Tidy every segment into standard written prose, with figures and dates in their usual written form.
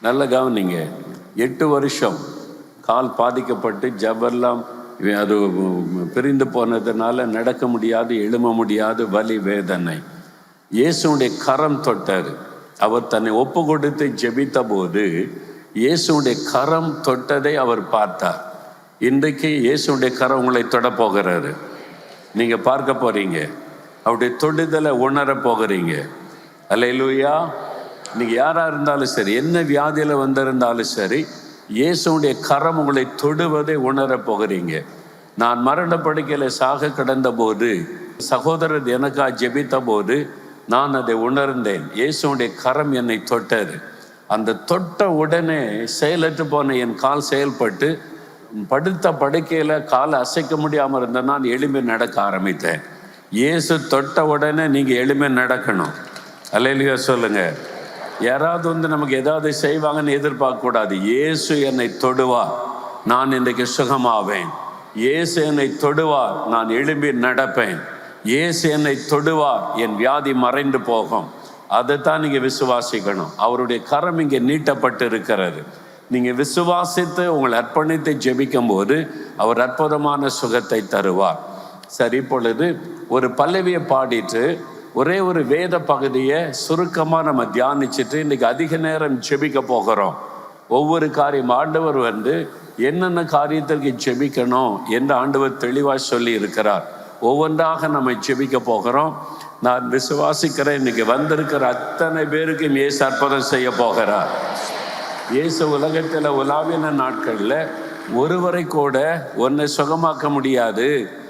நல்ல கவனிங்க. 8 வருஷம் கால் பாதிக்கப்பட்டு ஜவ்வெல்லாம் அது பிரிந்து போனதுனால நடக்க முடியாது, எழும முடியாது, வலி வேதனை. இயேசுடைய கரம் தொட்டார். அவர் தன்னை ஒப்பு கொடுத்து ஜெபித்த போது இயேசுடைய கரம் தொட்டதை அவர் பார்த்தார். இன்றைக்கு இயேசுடைய கரம் உங்களை தொட போகிறாரு. நீங்க பார்க்க போறீங்க, அவருடைய தொடுதலை உணர போகிறீங்க. அல்லேலூயா. நீங்க யாரா இருந்தாலும் சரி, என்ன வியாதியில வந்திருந்தாலும் சரி, இயேசுடைய கரம் உங்களை தொடுவதை உணர போகிறீங்க. நான் மரண படுக்கையில சாக கிடந்த போது சகோதரர் எனக்காக ஜெபித்த போது நான் அதை உணர்ந்தேன். இயேசுடைய கரம் என்னை தொட்டது. அந்த தொட்ட உடனே செயலற்று போன என் கால் செயல்பட்டு படுத்த படுக்கையில காலை அசைக்க முடியாமல் இருந்த நான் எளிமை நடக்க ஆரம்பித்தேன். இயேசு தொட்ட உடனே நீங்க எளிமை நடக்கணும். அல்லேலூயா சொல்லுங்க. யாராவது நமக்கு ஏதாவது செய்வாங்கன்னு எதிர்பார்க்க கூடாது. இயேசு என்னை தொடுவார், நான் இன்றைக்கு சுகமாவேன். இயேசு என்னை தொடுவார், நான் எழும்பி நடப்பேன். இயேசு என்னை தொடுவார், என் வியாதி மறைந்து போகும். அதைத்தான் நீங்க விசுவாசிக்கணும். அவருடைய கரம் இங்கே நீட்டப்பட்டு இருக்கிறது. நீங்க விசுவாசித்து உங்களை அர்ப்பணித்து ஜெபிக்கும் போது அவர் அற்புதமான சுகத்தை தருவார். சரி, இப்பொழுது ஒரு பல்லவியை பாடிட்டு ஒரே ஒரு வேத பகுதியை சுருக்கமாக நம்ம தியானிச்சுட்டு இன்னைக்கு அதிக நேரம் ஜெபிக்க போகிறோம். ஒவ்வொரு காரியம் ஆண்டவர் என்னென்ன காரியத்திற்கு ஜெபிக்கணும் என்று ஆண்டவர் தெளிவாக சொல்லி இருக்கிறார். ஒவ்வொன்றாக நம்ம ஜெபிக்க போகிறோம். நான் விசுவாசிக்கிறேன், இன்னைக்கு வந்திருக்கிற அத்தனை பேருக்கும் இயேசு அற்புதம் செய்ய போகிறார். இயேசு உலகத்தில் உலாவின நாட்களில் ஒருவரை கூட உன்னை சுகமாக்க முடியாது,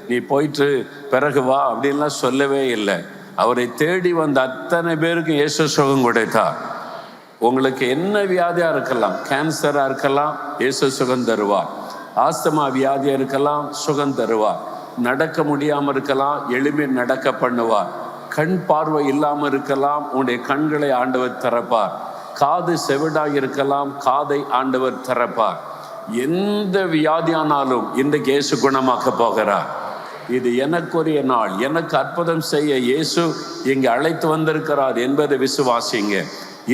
நீ போயிட்டு பிறகு வா அப்படின்லாம் சொல்லவே இல்லை. அவரை தேடி வந்த அத்தனை பேருக்கும் இயேசு சுகம் கொடுத்தார். உங்களுக்கு என்ன வியாதியாக இருக்கலாம், கேன்சராக இருக்கலாம், இயேசு சுகம் தருவார். ஆஸ்துமா வியாதியாக இருக்கலாம், சுகம் தருவார். நடக்க முடியாமல் இருக்கலாம், எளிமை நடக்க பண்ணுவார். கண் பார்வை இல்லாமல் இருக்கலாம், உன்னுடைய கண்களை ஆண்டவர் திறப்பார். காது செவிடாக இருக்கலாம், காதை ஆண்டவர் திறப்பார். எந்த வியாதியானாலும் இன்றைக்கு இயேசு குணமாக்க போகிறார். இது எனக்குரிய நாள், எனக்கு அற்புதம் செய்ய இயேசு இங்கே அழைத்து வந்திருக்கிறார் என்பதை விசுவாசிங்க.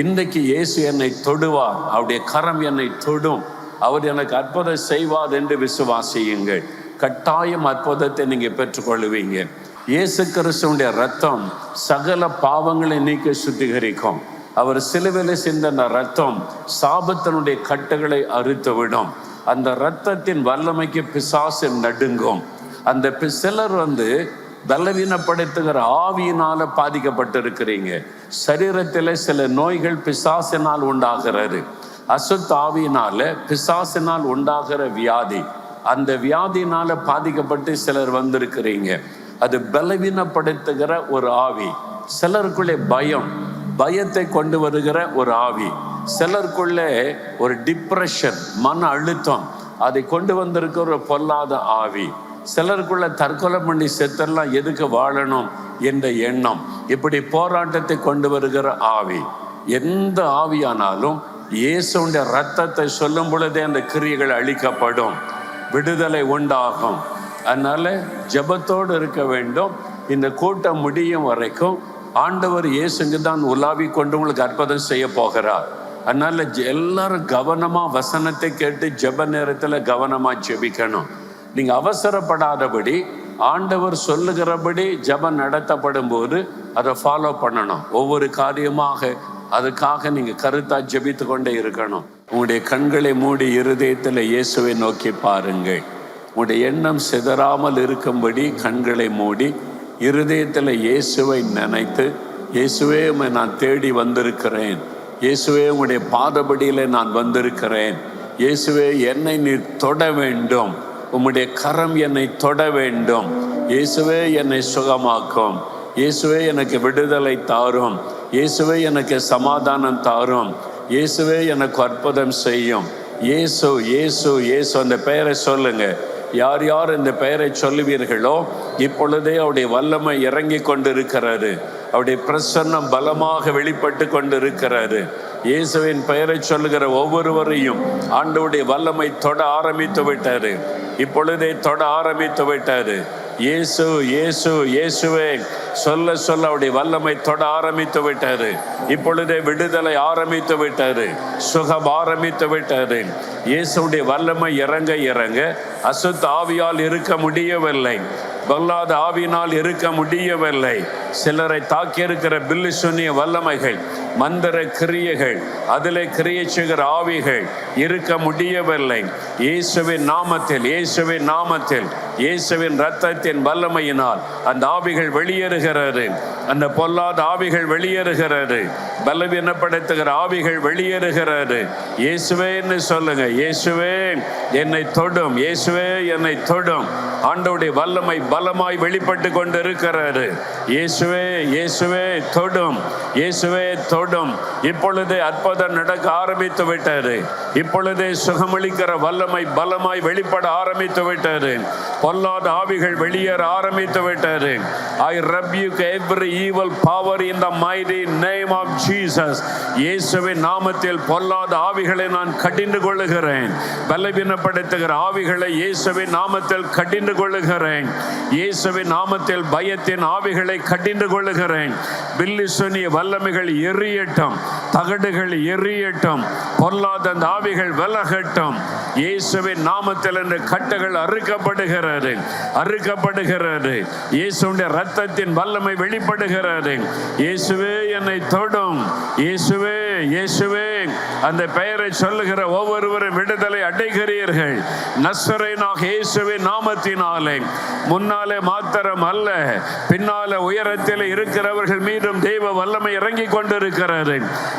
இன்றைக்கு இயேசு என்னை தொடுவார், அவருடைய கரம் என்னை தொடும், அவர் எனக்கு அற்புதம் செய்வார் என்று விசுவாசியுங்கள். கட்டாயம் அற்புதத்தை நீங்க பெற்றுக்கொள்ளுவீங்க. இயேசு கிறிஸ்துவுடைய ரத்தம் சகல பாவங்களை நீக்கி சுத்திகரிக்கும். அவர் சிலுவையில் சிந்தின ரத்தம் சாபத்தினுடைய கட்டுகளை அறுத்துவிடும். அந்த இரத்தத்தின் வல்லமைக்கு பிசாசு நடுங்கும். அந்த சிலர் பலவீனப்படுத்துகிற ஆவியினால பாதிக்கப்பட்டிருக்கிறீங்க. சரீரத்தில் சில நோய்கள் பிசாசினால் உண்டாகிறது. அசுத்த ஆவியினால பிசாசினால் உண்டாகிற வியாதி, அந்த வியாதியினால பாதிக்கப்பட்டு சிலர் வந்திருக்கிறீங்க. அது பலவீனப்படுத்துகிற ஒரு ஆவி. சிலருக்குள்ளே பயத்தை கொண்டு வருகிற ஒரு ஆவி. சிலருக்குள்ளே ஒரு டிப்ரெஷன், மன அழுத்தம், அதை கொண்டு வந்திருக்கிற ஒரு பொல்லாத ஆவி. சிலருக்குள்ள தற்கொலை பண்ணி செத்தெல்லாம் எதுக்கு வாழணும் என்ற எண்ணம், இப்படி போராட்டத்தை கொண்டு வருகிற ஆவி. எந்த ஆவியானாலும் இயேசுடைய ரத்தத்தை சொல்லும் பொழுதே அந்த கிரியைகள் அழிக்கப்படும், விடுதலை உண்டாகும். அதனால ஜெபத்தோடு இருக்க வேண்டும். இந்த கூட்டம் முடியும் வரைக்கும் ஆண்டவர் இயேசுங்க தான் உலாவி கொண்டு உங்களுக்கு அற்புதம் செய்ய போகிறார். அதனால எல்லாரும் கவனமா வசனத்தை கேட்டு ஜெப நேரத்துல கவனமா ஜெபிக்கணும். நீங்க அவசரப்படாதபடி ஆண்டவர் சொல்லுகிறபடி ஜெபம் நடத்தப்படும் போது அதை ஃபாலோ பண்ணணும். ஒவ்வொரு காரியமாக அதுக்காக நீங்க கருத்தா ஜெபித்து கொண்டே இருக்கணும். உங்களுடைய கண்களை மூடி இருதயத்தில் இயேசுவை நோக்கி பாருங்கள். உங்களுடைய எண்ணம் சிதறாமல் இருக்கும்படி கண்களை மூடி இருதயத்தில் இயேசுவை நினைத்து, இயேசுவே உம்மை நான் தேடி வந்திருக்கிறேன், இயேசுவே உங்களுடைய பாதபடியில் நான் வந்திருக்கிறேன், இயேசுவே என்னை நீ தொட வேண்டும், உம்முடைய கரம் என்னை தொட வேண்டும், இயேசுவே என்னை சுகமாக்கும், இயேசுவே எனக்கு விடுதலை தாரும், இயேசுவே எனக்கு சமாதானம் தாரும், இயேசுவே எனக்கு அற்புதம் செய்யும். இயேசு இயேசு இயேசு, அந்த பெயரை சொல்லுங்க. யார் யார் இந்த பெயரை சொல்லுவீர்களோ இப்பொழுதே அவருடைய வல்லமை இறங்கி கொண்டு இருக்கிறாரு. அவருடைய பிரசன்னம் பலமாக வெளிப்பட்டு கொண்டு இருக்கிறாரு. இயேசுவின் பெயரை சொல்லுகிற ஒவ்வொருவரையும் ஆண்டவருடைய வல்லமை தொட ஆரம்பித்து விட்டாரு. இப்பொழுதே தொட ஆரம்பித்து விட்டாரு. இயேசு இயேசு இயேசுவே சொல்ல சொல்ல அவருடைய வல்லமை தொட ஆரம்பித்து விட்டாரு. இப்பொழுதே விடுதலை ஆரம்பித்து விட்டாரு. சுகம் ஆரம்பித்து விட்டாரு. இயேசுடைய வல்லமை இறங்க இறங்க அசுத்த ஆவியால் இருக்க முடியவில்லை, பொல்லாத ஆவியினால் இருக்க முடியவில்லை. சிலரை தாக்கி இருக்கிற பில்லி சுனிய வல்லமைகள், மந்திர கிரியைகள், அதிலே கிரியை செய்கிற ஆவிகள் இருக்க முடியவில்லை. இயேசுவின் நாமத்தில், இயேசுவின் நாமத்தில், இயேசுவின் இரத்தத்தின் வல்லமையினால் அந்த ஆவிகள் வெளியேறுகிறது. அந்த பொல்லாத ஆவிகள் வெளியேறுகிறது. பலவீனப்படுத்துகிற ஆவிகள் வெளியேறுகிறது. இயேசுவேன்னு சொல்லுங்க. இயேசுவே என்னை தொடும், இயேசுவே என்னை தொடும். ஆண்டவருடைய வல்லமை பலமாய் வெளிப்பட்டு கொண்டு இருக்கிறாரு. இயேசுவே இயேசுவே தொடும், இயேசுவே தொடும். இப்பொழுதே அற்புதம் நடக்க ஆரம்பித்து விட்டாரு. இப்பொழுதே சுகமளிக்கிற வல்லமை பலமாய் வெளிப்பட ஆரம்பித்து விட்டாரு. பொல்லாத ஆவிகள் வெளியேற ஆரம்பித்து விட்டாரு. I rebuke every evil power in the mighty name of Jesus. இயேசுவின் நாமத்தில் பொல்லாத ஆவிகளை நான் கடிந்து கொள்ளுகிறேன். பலவீனப்படுத்துகிற ஆவிகளை இயேசுவின் நாமத்தில் கடிந்து கொள்ளுகிறேன். இயேசுவின் நாமத்தில் பயத்தின் ஆவிகளை கடிந்து கொள்ளுகிறேன். பில்லி சுனிய வல்லமைகள் எரியட்டும், தகடுகள் எரியட்டும், பொல்லாத அந்த ஆவிகள் விலகட்டும். இயேசுவின் நாமத்தில் இந்த கட்டுகள் அறுக்கப்படுகிறது, அறுக்கப்படுகிறது. இயேசுடைய இரத்தத்தின் வல்லமை வெளிப்படுகிறது. இயேசுவே என்னை தொடும், இயேசுவே இயேசுவே. அந்த பெயரை சொல்லுகிற ஒவ்வொருவரும் விடுதலை அடைகிறீர்கள். நசரேயனாக இயேசுவின் நாமத்தினாலே. முன்னாலே மாத்திரம் அல்ல, பின்னாலே உயரத்தில் இருக்கிறவர்கள் மீதும் தெய்வ வல்லமை இறங்கி கொண்டிருக்கிறது.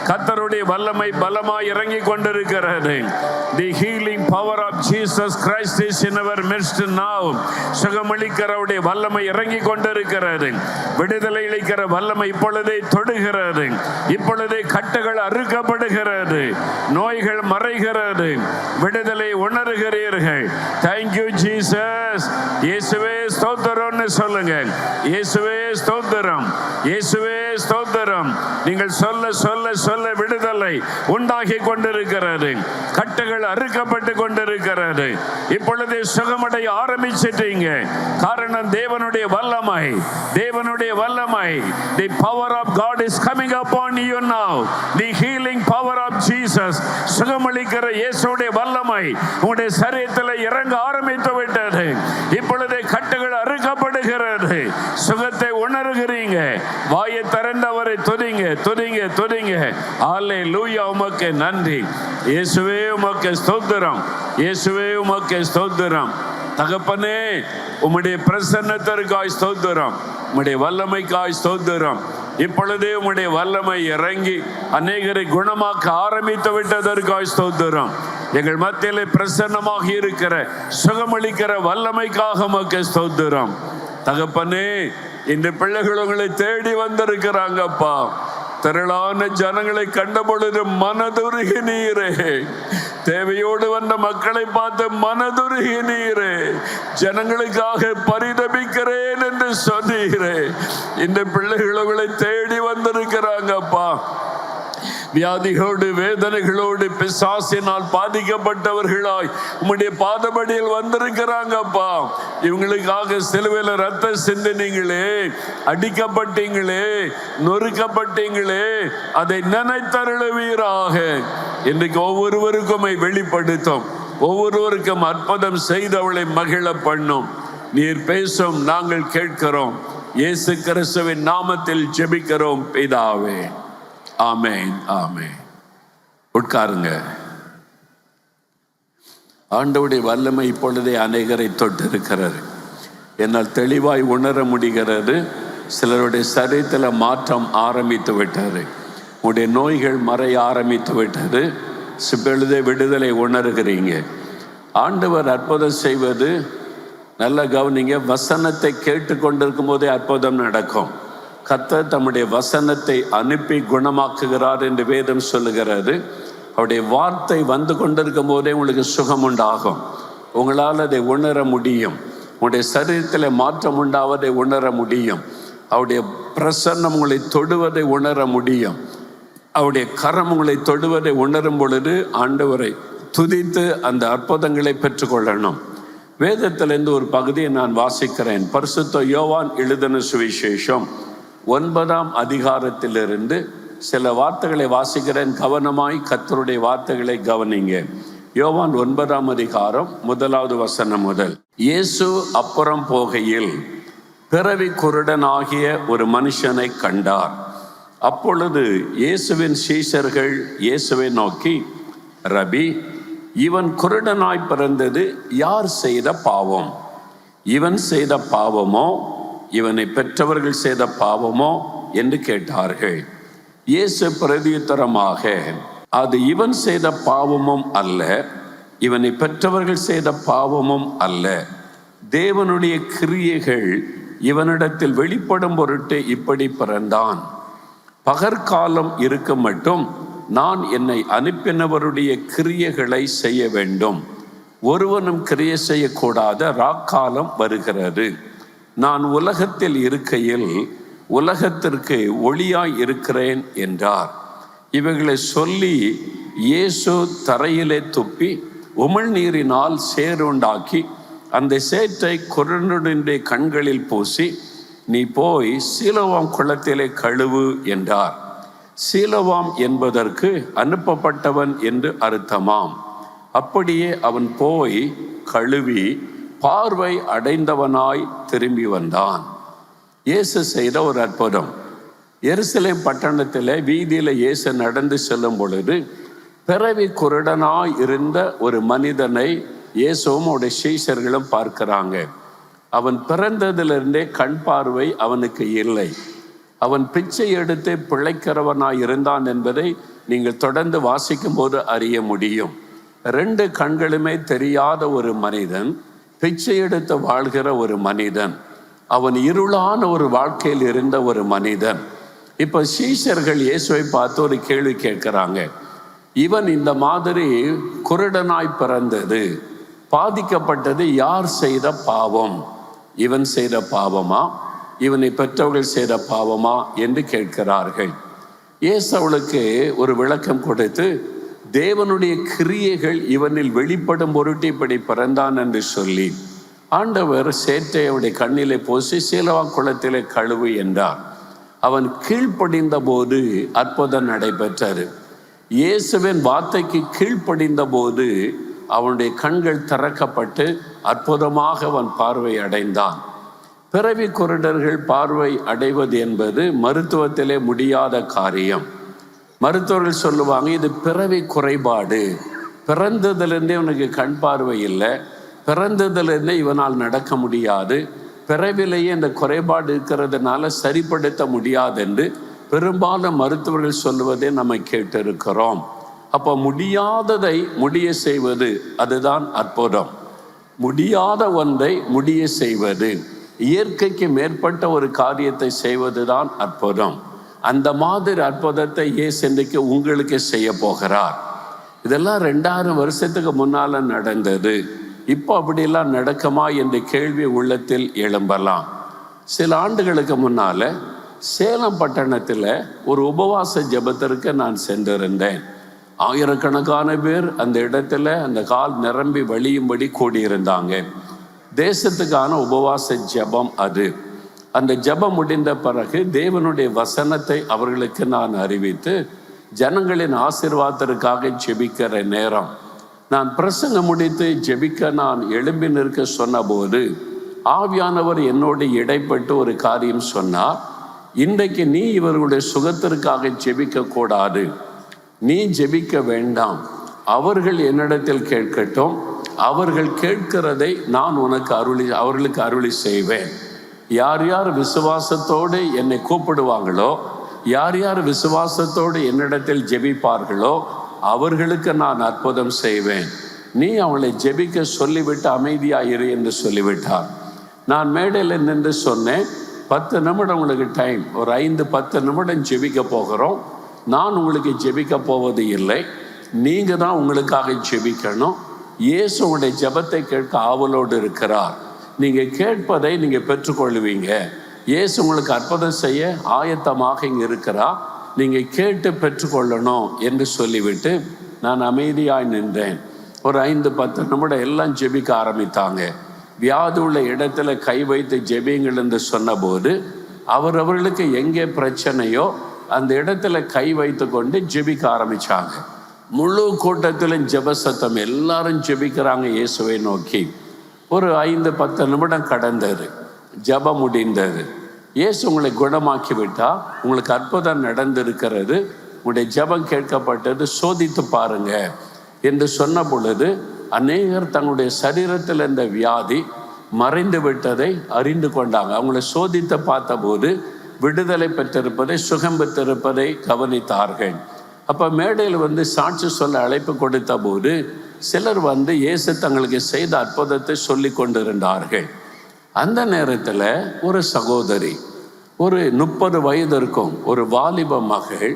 கர்த்தருடைய வல்லமை பலமாய் இறங்கி கொண்டிருக்கிறது. The healing power of Jesus Christ is in our midst now. சுகமளிக்கிறவருடைய வல்லமை இறங்கி கொண்டிருக்கிறது. விடுதலை அளிக்கிற வல்லமை இப்பொழுதே தொடுகிறது. இப்பொழுதே கட்டுகள் அறுக்கப்படுகிறது, நோய்கள் மறைகிறது, விடுதலை உணர்கிறீர்கள். Thank you Jesus. இயேசுவே ஸ்தோத்திரம்னு சொல்லுங்க. இயேசுவே ஸ்தோத்திரம், இயேசுவே ஸ்தோத்திரம். நீங்கள் சொல்ல சொல்ல சொல்ல விடுதலை உண்டாகி கொண்டிருக்கிறது. கட்டுகள் அறுக்கப்பட்டு கொண்டிருக்கிறது. இப்பொழுது சுகமடைய ஆரம்பிச்சிட்டீங்க. காரணம் தேவனுடைய வல்லமை, தேவனுடைய வல்லமை. The power of God is coming upon you now. The healing power of Jesus. சுகமளிக்கிற இயேசுடைய வல்லமை உங்களுடைய சரீரத்தில் இறங்க ஆரம்பித்து விட்டது. இப்பொழுது கட்டுகள் அறுக்கப்படுகிறது. சுகத்தை உணர்கிறீங்க. வாயை திறந்தவரை துதிங்க, துதிங்க, துதிங்க. அல்லேலூயா. உமக்கு நன்றி இயேசுவே, உமக்கு ஸ்தோத்திரம், இயேசுவே உமக்கு ஸ்தோத்திரம். தகப்பனே உம்முடைய பிரசன்னத்திற்காய் ஸ்தோத்திரம், உம்முடைய வல்லமைக்காய் ஸ்தோத்திரம். இப்பொழுதே உம்முடைய வல்லமை இறங்கி அநேகரை குணமாக்க ஆரம்பித்து விட்டதற்காய் ஸ்தோத்திரம். எங்கள் மத்தியிலே பிரசன்னமாக இருக்கிற சுகமளிக்கிற வல்லமைக்காக உமக்கு ஸ்தோத்திரம். தகப்பனே இந்த பிள்ளைகள் உங்களை தேடி வந்திருக்கிறாங்கப்பா. திரளான ஜனங்களை கண்ட பொழுது மனதுருகி நீரே. தேவையோடு வந்த மக்களை பார்த்து மனதுருகி நீரே. ஜனங்களுக்காக பரிதபிக்கிறேன் என்று சொன்னீரே. இந்த பிள்ளைகள் உங்களை தேடி வந்திருக்கிறாங்கப்பா. வியாதிகளோடு வேதனைகளோடு பிசாசினால் பாதிக்கப்பட்டவர்களாய் உம்முடைய பாதபடியில் வந்திருக்கிறாங்கப்பா. இவங்களுக்காக சிலுவையில் ரத்தம் சிந்தினீங்களே, அடிக்கப்பட்டீங்களே, நொறுக்கப்பட்டீங்களே, அதை நினைத்தருளுவீராக. இன்றைக்கு ஒவ்வொருவருக்கும் வெளிப்படுத்தும், ஒவ்வொருவருக்கும் அற்புதம் செய்து அவளை மகிழ பண்ணும். நீர் பேசும், நாங்கள் கேட்கிறோம். இயேசு கிறிஸ்துவின் நாமத்தில் ஜெபிக்கிறோம் பிதாவே. ஆமென், ஆமென். உட்காருங்க. ஆண்டவருடைய வல்லமை இப்பொழுதே அநேகரை தொட்டிருக்கிறது. என்னால் தெளிவாய் உணர முடிகிறது. சிலருடைய சரீரத்தில் மாற்றம் ஆரம்பித்து விட்டது. உடைய நோய்கள் மறைய ஆரம்பித்து விட்டது. இப்பொழுதே விடுதலை உணர்கிறீங்க. ஆண்டவர் அற்புதம் செய்வது நல்ல கவனிங்க. வசனத்தை கேட்டுக்கொண்டிருக்கும் போதே அற்புதம் நடக்கும். கர்த்தர் தம்முடைய வசனத்தை அனுப்பி குணமாக்குகிறார் என்று வேதம் சொல்லுகிறது. அவருடைய வார்த்தை வந்து கொண்டிருக்கும் போதே உங்களுக்கு சுகம் உண்டாகும். உங்களால் அதை உணர முடியும். உங்களுடைய சரீரத்தில் மாற்றம் உண்டாவதை உணர முடியும். அவருடைய பிரசன்னம் உங்களை தொடுவதை உணர முடியும். அவருடைய கரம் உங்களை தொடுவதை உணரும் பொழுது ஆண்டவரை துதித்து அந்த அற்புதங்களை பெற்றுக்கொள்ளணும். வேதத்திலிருந்து ஒரு பகுதியை நான் வாசிக்கிறேன். பரிசுத்த யோவான் எழுதின சுவிசேஷம் 9ஆம் அதிகாரத்திலிருந்து சில வார்த்தைகளை வாசிக்கிறேன். கவனமாய் கர்த்தருடைய வார்த்தைகளை கவனிங்க. யோவான் 9ஆம் அதிகாரம் 1வது வசனம் முதல். இயேசு அப்புறம் போகையில் பிறவி குருடனாகிய ஒரு மனுஷனை கண்டார். அப்பொழுது இயேசுவின் சீஷர்கள் இயேசுவை நோக்கி, ரபி, இவன் குருடனாய் பிறந்தது யார் செய்த பாவம்? இவன் செய்த பாவமோ இவனை பெற்றவர்கள் செய்த பாவமோ என்று கேட்டார்கள். இயேசு பிரதியுத்தரமாக, அது இவன் செய்த பாவமும் அல்ல, இவனை பெற்றவர்கள் செய்த பாவமும் அல்ல, தேவனுடைய கிரியைகள் இவனிடத்தில் வெளிப்படும் பொருட்டு இப்படி பிறந்தான். பகற்காலம் இருக்க மட்டும் நான் என்னை அனுப்பினவருடைய கிரியைகளை செய்ய வேண்டும். ஒருவனும் கிரியை செய்யக்கூடாத ராக்காலம் வருகிறது. நான் உலகத்தில் இருக்கையில் உலகத்திற்கு ஒளியாய் இருக்கிறேன் என்றார். இவைகளை சொல்லி இயேசு தரையிலே துப்பி உமிழ்நீரினால் சேறுண்டாக்கி அந்த சேற்றை குருடனுடைய கண்களில் பூசி, நீ போய் சீலோவாம் குளத்திலே கழுவு என்றார். சீலோவாம் என்பதற்கு அனுப்பப்பட்டவன் என்று அர்த்தமாம். அப்படியே அவன் போய் கழுவி பார்வை அடைந்தவனாய் திரும்பி வந்தான். இயேசு செய்த ஒரு அற்புதம். எருசலேம் பட்டணத்தில் வீதியில் இயேசு நடந்து செல்லும் பொழுது பிறவி குருடனாய் இருந்த ஒரு மனிதனை இயேசுவும் அவருடைய சீஷர்களும் பார்க்கிறாங்க. அவன் பிறந்ததிலிருந்தே கண் பார்வை அவனுக்கு இல்லை. அவன் பிச்சை எடுத்து பிழைக்கிறவனாய் இருந்தான் என்பதை நீங்கள் தொடர்ந்து வாசிக்கும் போது அறிய முடியும். 2 கண்களுமே தெரியாத ஒரு மனிதன், பிச்சை எடுத்து வாழ்கிற ஒரு மனிதன், அவன் இருளான ஒரு வாழ்க்கையில் இருந்த ஒரு மனிதன். இப்போ சீஷர்கள் இயேசுவை பார்த்து ஒரு கேள்வி கேட்கிறாங்க. இவன் இந்த மாதிரி குருடனாய் பிறந்தது, பாதிக்கப்பட்டது யார் செய்த பாவம்? இவன் செய்த பாவமா இவனை பெற்றவர்கள் செய்த பாவமா என்று கேட்கிறார்கள். இயேசு அவளுக்கு ஒரு விளக்கம் கொடுத்து, தேவனுடைய கிரியைகள் இவனில் வெளிப்படும் பொருட்டு இப்படி பிறந்தான் என்று சொல்லி ஆண்டவர் சேற்றை அவருடைய கண்ணிலே பூசி சீலோவாம் குளத்திலே கழுவு என்றார். அவன் கீழ்ப்படிந்த போது அற்புதம் நடைபெற்றது. இயேசுவின் வார்த்தைக்கு கீழ்ப்படிந்த போது அவனுடைய கண்கள் திறக்கப்பட்டு அற்புதமாக அவன் பார்வை அடைந்தான். பிறவி குருடர்கள் பார்வை அடைவது என்பது மருத்துவத்திலே முடியாத காரியம். மருத்துவர்கள் சொல்லுவாங்க, இது பிறவி குறைபாடு, பிறந்ததிலிருந்தே இவனுக்கு கண் பார்வை இல்லை, பிறந்ததிலிருந்தே இவனால் நடக்க முடியாது, பிறவிலேயே இந்த குறைபாடு இருக்கிறதுனால சரிப்படுத்த முடியாது என்று பெரும்பாலும் மருத்துவர்கள் சொல்லுவதை நம்ம கேட்டிருக்கிறோம். அப்போ முடியாததை முடிய செய்வது அதுதான் அற்புதம். முடியாத ஒன்றை முடிய செய்வது, இயற்கைக்கு மேற்பட்ட ஒரு காரியத்தை செய்வதுதான் அற்புதம். அந்த மாதிரி அற்புதத்தை இயேசு இன்றைக்கு உங்களுக்கு செய்ய போகிறார். இதெல்லாம் 2000 வருஷத்துக்கு முன்னால நடந்தது. இப்போ அப்படிலாம் நடக்குமா என்ற கேள்வி உள்ளத்தில் எழும்பலாம். சில ஆண்டுகளுக்கு முன்னால சேலம் பட்டணத்தில் ஒரு உபவாச ஜெபத்திற்கு நான் சென்றிருந்தேன். ஆயிரக்கணக்கான பேர் அந்த இடத்துல அந்த கால் நிரம்பி வழியும்படி கூடியிருந்தாங்க. தேசத்துக்கான உபவாச ஜெபம் அது. அந்த ஜெபம் முடிந்த பிறகு தேவனுடைய வசனத்தை அவர்களுக்கு நான் அறிவித்து ஜனங்களின் ஆசீர்வாதத்திற்காக ஜெபிக்கிற நேரம், நான் பிரசங்கம் முடித்து ஜெபிக்க நான் எழும்பி நிற்க சொன்னபோது ஆவியானவர் என்னோடு இடைப்பட்டு ஒரு காரியம் சொன்னார். இன்றைக்கு நீ இவர்களுடைய சுகத்திற்காக ஜெபிக்க கூடாது, நீ ஜெபிக்க வேண்டாம், அவர்கள் என்னிடத்தில் கேட்கட்டும், அவர்கள் கேட்கிறதை நான் உனக்கு அவர்களுக்கு அருளி செய்வேன். யார் யார் விசுவாசத்தோடு என்னை கூப்பிடுவாங்களோ, யார் யார் விசுவாசத்தோடு என்னிடத்தில் ஜெபிப்பார்களோ அவர்களுக்கு நான் அற்புதம் செய்வேன். நீ அவளை ஜெபிக்க சொல்லிவிட்டு அமைதியாயிரு என்று சொல்லிவிட்டார். நான் மேடையில் நின்று சொன்னேன், 10 நிமிடம் உங்களுக்கு டைம், ஒரு 5-10 நிமிடம் ஜெபிக்க போகிறோம். நான் உங்களுக்கு ஜெபிக்க போவது இல்லை, நீங்கள் தான் உங்களுக்காக ஜெபிக்கணும். இயேசு உங்களுடைய ஜெபத்தை கேட்க ஆவலோடு இருக்கிறார். நீங்கள் கேட்பதை நீங்கள் பெற்றுக்கொள்வீங்க. இயேசு உங்களுக்கு அற்புதம் செய்ய ஆயத்தமாக இங்கே இருக்கிறார், நீங்கள் கேட்டு பெற்றுக்கொள்ளணும் என்று சொல்லிவிட்டு நான் அமைதியாய் நின்றேன். ஒரு 5-10 நிமிடம் எல்லாம் ஜெபிக்க ஆரம்பித்தாங்க. வியாதி உள்ள இடத்துல கை வைத்து ஜெபிங்கள் என்று சொன்னபோது அவர்களுக்கு எங்கே பிரச்சனையோ அந்த இடத்துல கை வைத்து கொண்டு ஜெபிக்க ஆரம்பிச்சாங்க. முழு கூட்டத்திலும் ஜெப சத்தம், எல்லாரும் ஜெபிக்கிறாங்க இயேசுவை நோக்கி. ஒரு 5-10 நிமிடம் கடந்தது, ஜெபம் முடிந்தது. இயேசு உங்களை குணமாக்கி விட்டா, உங்களுக்கு அற்புதம் நடந்திருக்கிறது, உங்களுடைய ஜெபம் கேட்கப்பட்டது, சோதித்து பாருங்க என்று சொன்ன பொழுது அநேகர் தங்களுடைய சரீரத்தில் இருந்த வியாதி மறைந்து விட்டதை அறிந்து கொண்டாங்க. அவங்களை சோதித்து பார்த்தபோது விடுதலை பெற்றிருப்பதை, சுகம் பெற்றிருப்பதை கவனித்தார்கள். அப்போ மேடையில் சாட்சி சொல்ல அழைப்பு கொடுத்த போது சிலர் இயேசு தங்களுக்கு செய்த அற்புதத்தை சொல்லி கொண்டிருந்தார்கள். அந்த நேரத்தில் ஒரு சகோதரி, ஒரு 30 வயது இருக்கும், ஒரு வாலிப மகள்,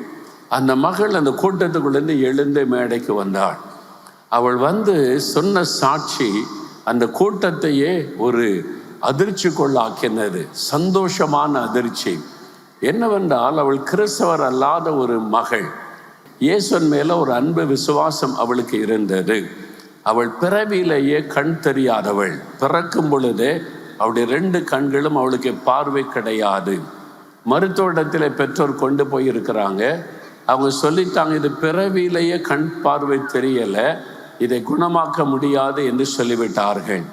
அந்த மகள் அந்த கூட்டத்துக்குள்ளேருந்து எழுந்து மேடைக்கு வந்தாள். அவள் சொன்ன சாட்சி அந்த கூட்டத்தையே ஒரு அதிர்ச்சி கொள்ளாக்கினது, சந்தோஷமான அதிர்ச்சி. என்னவென்றால் அவள் கிறிஸ்தவர் அல்லாத ஒரு மகள். இயேசுவின் மேல ஒரு அன்பு விசுவாசம் அவளுக்கு இருந்தது. அவள் பிறவியிலேயே கண் தெரியாதவள். பிறக்கும் பொழுதே அவளுடைய 2 கண்களும் அவளுக்கு பார்வை கிடையாது. மருத்துவத்தில் பெற்றோர் கொண்டு போயிருக்கிறாங்க. அவங்க சொல்லிட்டாங்க, இது பிறவியிலேயே கண் பார்வை தெரியலை, இதை குணமாக்க முடியாது என்று சொல்லிவிட்டார்கள்.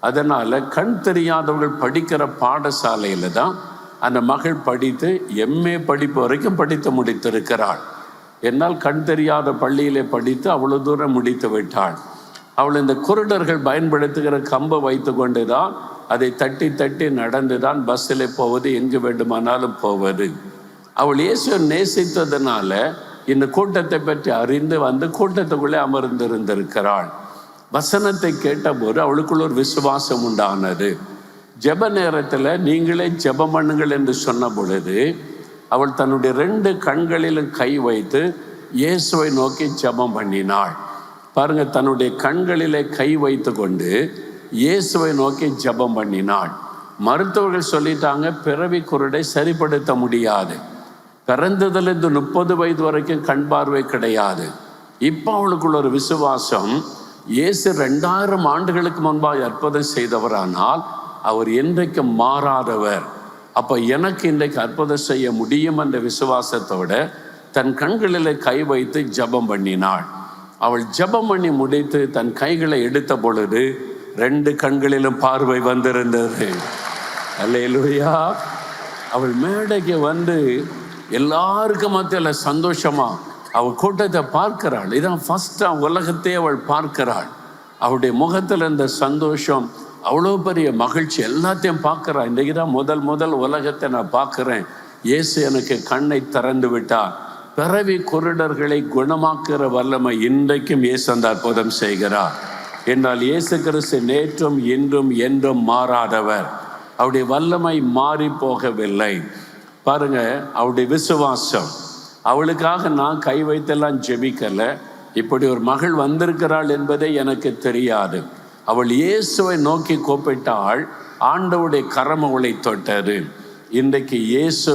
அதனால் கண் தெரியாதவர்கள் படிக்கிற பாடசாலையில் தான் அந்த மகள் படித்து MA படிப்பு வரைக்கும் படித்து முடித்திருக்கிறாள். என்னால் கண் தெரியாத பள்ளியிலே படித்து அவ்வளோ தூரம் முடித்து விட்டாள். அவள் இந்த குருடர்கள் பயன்படுத்துகிற கம்பை வைத்து கொண்டு தான் அதை தட்டி தட்டி நடந்து தான் பஸ்ஸில் போவது, எங்கு வேண்டுமானாலும் போவது. அவள் இயேசுவை நேசித்ததுனால இந்த கூட்டத்தை பற்றி அறிந்து கூட்டத்துக்குள்ளே அமர்ந்திருந்திருக்கிறாள். வசனத்தை கேட்டபோது அவளுக்குள்ள ஒரு விசுவாசம் உண்டானது. ஜெப நேரத்தில் நீங்களே ஜெபம் பண்ணுங்கள் என்று சொன்ன பொழுது அவள் தன்னுடைய 2 கண்களிலும் கை வைத்து இயேசுவை நோக்கி ஜெபம் பண்ணினாள். பாருங்க, தன்னுடைய கண்களிலே கை வைத்து கொண்டு இயேசுவை நோக்கி ஜெபம் பண்ணினாள். மருத்துவர்கள் சொல்லிட்டாங்க, பிறவி குருடை சரிப்படுத்த முடியாது, பிறந்ததுலேருந்து 30 வயது வரைக்கும் கண் பார்வை கிடையாது. இப்போ அவளுக்குள்ள ஒரு விசுவாசம், இயேசு 2000 ஆண்டுகளுக்கு முன்பாக அற்புதம் செய்தவரானால் அவர் என்றைக்கு மாறாதவர். அப்போ எனக்கு இன்றைக்கு அற்புதம் செய்ய முடியும் என்ற விசுவாசத்தோட தன் கண்களில் கை வைத்து ஜெபம் பண்ணினாள். அவள் ஜெபம் பண்ணி முடித்து தன் கைகளை எடுத்த பொழுது 2 கண்களிலும் பார்வை வந்திருந்தது. அல்லேலூயா. அவள் மேடைக்கு எல்லாருக்கும் மத்தியில் சந்தோஷமா அவள் கூட்டத்தை பார்க்கிறாள். இதான் ஃபர்ஸ்டா உலகத்தையே அவள் பார்க்கிறாள். அவளுடைய முகத்தில் இருந்த சந்தோஷம், அவ்வளோ பெரிய மகிழ்ச்சி, எல்லாத்தையும் பார்க்குறாள். இன்றைக்கு தான் முதல் உலகத்தை நான் பார்க்குறேன். இயேசு எனக்கு கண்ணை திறந்து விட்டார். பிறவி குருடர்களை குணமாக்குற வல்லமை இன்றைக்கும் இயேசு அந்த அற்புதம் செய்கிறார். என்றால் இயேசு கிறிஸ்து நேற்றும் இன்றும் என்றும் மாறாதவர். அவருடைய வல்லமை மாறி போகவில்லை. பாருங்க, அவருடைய விசுவாசம். அவளுக்காக நான் கை வைத்தெல்லாம் ஜெபிக்கலை. இப்படி ஒரு மகள் வந்திருக்கிறாள் என்பதே எனக்கு தெரியாது. அவள் இயேசுவை நோக்கி கூப்பிட்டாள். ஆண்டவருடைய கரம் அவளை தொட்டது. இன்றைக்கு இயேசு